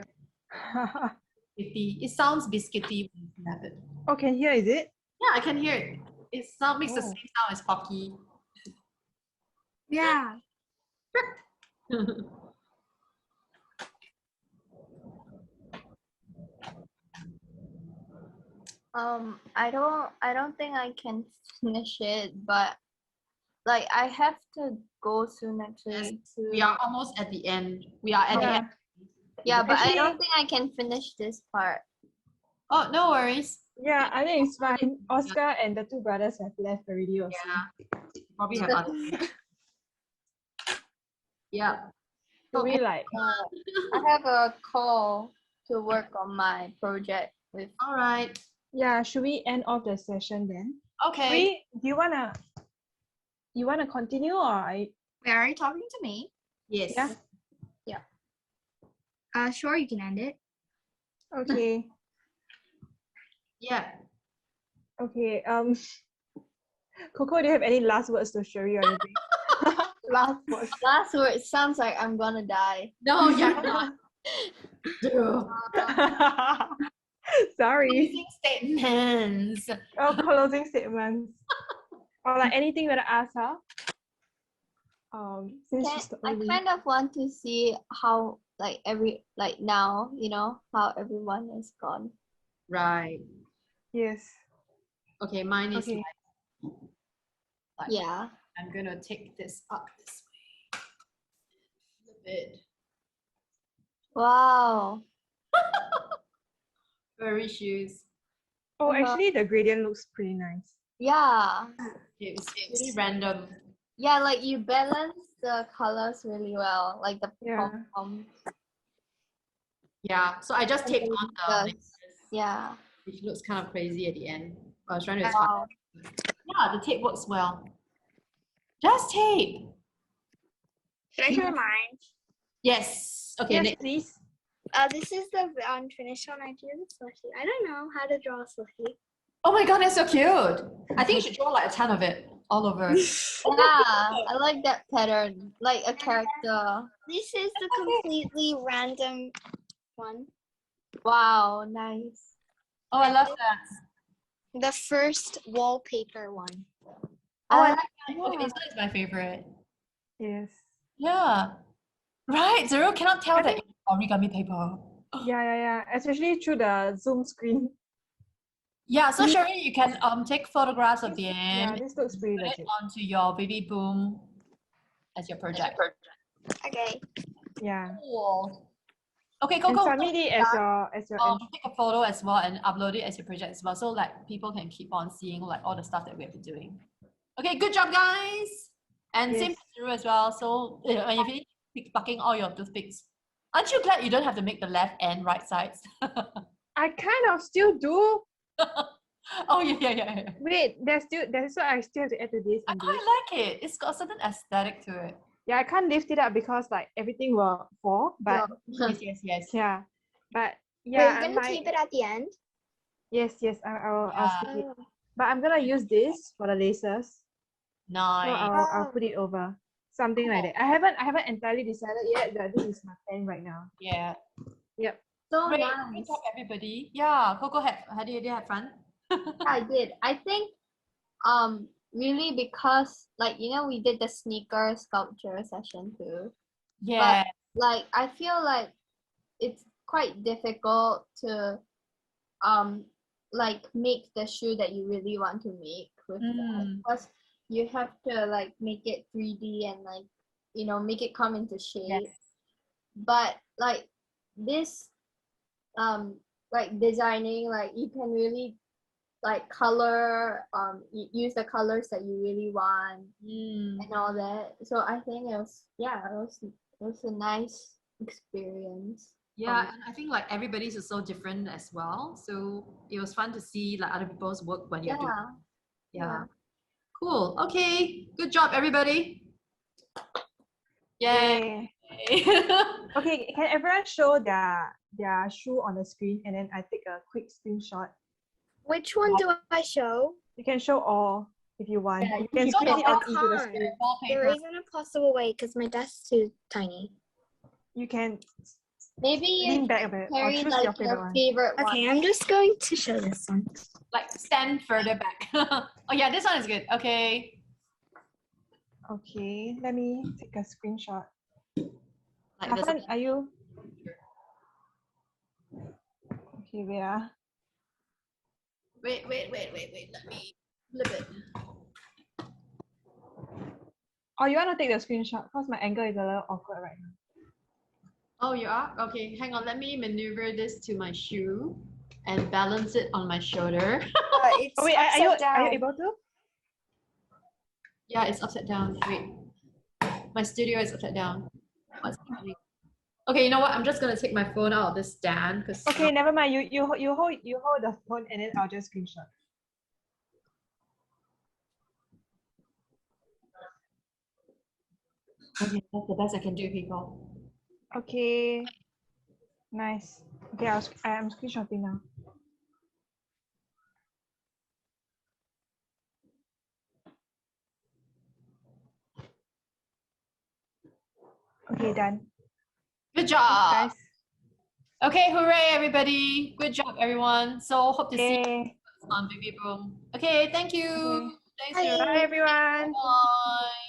[SPEAKER 1] Biscuity. It sounds biscuity when you have it.
[SPEAKER 3] Oh, can you hear, is it?
[SPEAKER 1] Yeah, I can hear it. It makes the
[SPEAKER 3] Oh.
[SPEAKER 1] same sound as Pocky.
[SPEAKER 5] Yeah.
[SPEAKER 2] I don't think I can finish it, but like I have to go soon actually.
[SPEAKER 1] We are almost at the end. We are at the
[SPEAKER 3] Yeah.
[SPEAKER 1] end.
[SPEAKER 2] Yeah, but I
[SPEAKER 3] Actually-
[SPEAKER 2] don't think I can finish this part.
[SPEAKER 1] Oh, no worries.
[SPEAKER 3] Yeah, I think it's fine. Oscar and the two brothers have left already also.
[SPEAKER 1] Yeah. Probably have other things. Yeah.
[SPEAKER 3] So we like
[SPEAKER 2] I have a call to work on my project with.
[SPEAKER 1] All right.
[SPEAKER 3] yeah, should we end off the session then?
[SPEAKER 1] Okay.
[SPEAKER 3] Do you wanna continue or I
[SPEAKER 5] Wait, are you talking to me?
[SPEAKER 1] Yes.
[SPEAKER 3] Yeah.
[SPEAKER 5] Sure, you can end it.
[SPEAKER 3] okay.
[SPEAKER 1] Yeah.
[SPEAKER 3] Okay. Coco, do you have any last words to share or anything? Last words.
[SPEAKER 2] Last word sounds like I'm gonna die.
[SPEAKER 1] No, you're not.
[SPEAKER 3] Sorry.
[SPEAKER 1] Closing statements.
[SPEAKER 3] Oh, closing statements. Or like anything you wanna ask her? Since she's the
[SPEAKER 2] I
[SPEAKER 3] only.
[SPEAKER 2] kind of want to see how like now, you know, how everyone is gone.
[SPEAKER 1] Right.
[SPEAKER 3] Yes.
[SPEAKER 1] Okay, mine is
[SPEAKER 3] Okay.
[SPEAKER 1] like
[SPEAKER 2] Yeah.
[SPEAKER 1] I'm gonna take this up this way. Flip it.
[SPEAKER 2] Wow.
[SPEAKER 1] Furry shoes.
[SPEAKER 3] Oh,
[SPEAKER 2] Uh-huh.
[SPEAKER 3] actually, the gradient looks pretty nice.
[SPEAKER 2] Yeah.
[SPEAKER 1] It's pretty random.
[SPEAKER 2] Yeah, like you balance the colors really well, like the
[SPEAKER 3] Yeah.
[SPEAKER 2] pom-poms.
[SPEAKER 1] Yeah. So I just
[SPEAKER 2] And
[SPEAKER 1] taped
[SPEAKER 2] then
[SPEAKER 1] on the
[SPEAKER 2] the-
[SPEAKER 1] necklace,
[SPEAKER 2] Yeah.
[SPEAKER 1] which looks kind of crazy at the end. I was trying to
[SPEAKER 2] Wow.
[SPEAKER 1] yeah, the tape works well. Just tape.
[SPEAKER 5] Should I share mine?
[SPEAKER 1] Yes. Okay.
[SPEAKER 3] Yes,
[SPEAKER 1] Next.
[SPEAKER 3] please.
[SPEAKER 5] This is the unfinished one. I drew the slushy. I don't know how to draw a slushy.
[SPEAKER 1] Oh my god, that's so cute. I think you should draw like a ton of it all over.
[SPEAKER 2] Yeah, I like that pattern, like a character.
[SPEAKER 5] This is the completely random one.
[SPEAKER 2] Wow, nice.
[SPEAKER 1] Oh, I love that.
[SPEAKER 5] The first wallpaper one.
[SPEAKER 1] Oh, I like
[SPEAKER 2] Uh,
[SPEAKER 1] that. Okay, this one is my favorite.
[SPEAKER 3] Yes.
[SPEAKER 1] Yeah. Right. Zero cannot tell that it's origami paper.
[SPEAKER 3] Yeah. Especially through the Zoom screen.
[SPEAKER 1] Yeah, so Sherry, you can take photographs of the
[SPEAKER 3] Yeah,
[SPEAKER 1] end,
[SPEAKER 3] this looks pretty
[SPEAKER 1] put it
[SPEAKER 3] legit.
[SPEAKER 1] onto your baby boom as your project.
[SPEAKER 5] Okay.
[SPEAKER 3] Yeah.
[SPEAKER 1] Cool. Okay,
[SPEAKER 3] And
[SPEAKER 1] Coco,
[SPEAKER 3] submit it as your entry.
[SPEAKER 1] take a photo as well and upload it as your project as well, so like people can keep on seeing like all the stuff that we have been doing. Okay, good job, guys. And same
[SPEAKER 3] Yes.
[SPEAKER 1] for Zero as well. So when you finish pickpocketing all your toothpicks, aren't you glad you don't have to make the left and right sides?
[SPEAKER 3] I kind of still do.
[SPEAKER 1] Oh yeah.
[SPEAKER 3] Wait, that's why I still have to add to this
[SPEAKER 1] I
[SPEAKER 3] and this.
[SPEAKER 1] quite like it. It's got a certain aesthetic to it.
[SPEAKER 3] Yeah, I can't lift it up because like everything will fall. But
[SPEAKER 1] Yes.
[SPEAKER 3] yeah, but
[SPEAKER 5] Wait,
[SPEAKER 3] yeah,
[SPEAKER 5] you're gonna keep it at the end?
[SPEAKER 3] yes, I'll
[SPEAKER 1] Yeah.
[SPEAKER 3] stick it. But I'm gonna use this for the laces. So
[SPEAKER 1] Nice.
[SPEAKER 3] I'll put it over. Something like that. I haven't entirely decided yet that this is my plan right now.
[SPEAKER 1] Yeah.
[SPEAKER 3] Yep.
[SPEAKER 2] So
[SPEAKER 1] Great.
[SPEAKER 2] nice.
[SPEAKER 1] Good job, everybody. Yeah, Coco did you have fun?
[SPEAKER 2] I did. I think really because like you know we did the sneaker sculpture session too.
[SPEAKER 1] Yeah.
[SPEAKER 2] Like I feel like it's quite difficult to like make the shoe that you really want to make with that, because you have to like make it 3D and like, you know, make it come into shape. But like this like designing, like you can really like color use the colors that you really want and all that. So I think it was a nice experience.
[SPEAKER 1] Yeah, and I think like everybody's is so different as well. So it was fun to see like other people's work when you're doing. Yeah. Cool. Okay. Good job, everybody. Yay.
[SPEAKER 3] Okay, can everyone show their shoe on the screen and then I take a quick screenshot?
[SPEAKER 5] Which one do I show?
[SPEAKER 3] You can show all if you want.
[SPEAKER 2] Yeah,
[SPEAKER 3] you can
[SPEAKER 1] show
[SPEAKER 3] squeeze it
[SPEAKER 1] all.
[SPEAKER 3] out into the screen.
[SPEAKER 5] There isn't a possible way because my desk's too tiny.
[SPEAKER 3] You can
[SPEAKER 2] maybe
[SPEAKER 3] lean back a bit or
[SPEAKER 2] carry
[SPEAKER 3] choose
[SPEAKER 2] like
[SPEAKER 3] your favorite one.
[SPEAKER 2] favorite one.
[SPEAKER 5] Okay, I'm just going to show this one.
[SPEAKER 1] Like stand further back. Oh yeah, this one is good. Okay.
[SPEAKER 3] Okay, let me take a screenshot.
[SPEAKER 1] Like this.
[SPEAKER 3] Hafan, are you? Okay, wait.
[SPEAKER 1] Wait. Let me flip it.
[SPEAKER 3] Oh, you want to take the screenshot? Because my angle is a little awkward right now.
[SPEAKER 1] Oh, you are? Okay, hang on. Let me maneuver this to my shoe and balance it on my shoulder.
[SPEAKER 5] It's
[SPEAKER 3] Oh, wait, are you able to?
[SPEAKER 1] Yeah, it's upside down. Wait. My studio is upside down. What's happening? Okay, you know what? I'm just gonna take my phone out of this stand because.
[SPEAKER 3] Okay, never mind. You hold the phone and then I'll just screenshot.
[SPEAKER 1] Okay, that's the best I can do, people.
[SPEAKER 3] Okay. Nice. Okay, I'm screenshotting now. Okay, done.
[SPEAKER 1] Good job.
[SPEAKER 3] Guys.
[SPEAKER 1] Okay, hooray, everybody. Good job, everyone. So hope to see you
[SPEAKER 3] Yay.
[SPEAKER 1] on Vivi Boom. Okay, thank you.
[SPEAKER 3] Okay.
[SPEAKER 1] Thanks,
[SPEAKER 3] Bye, everyone.
[SPEAKER 1] Bye.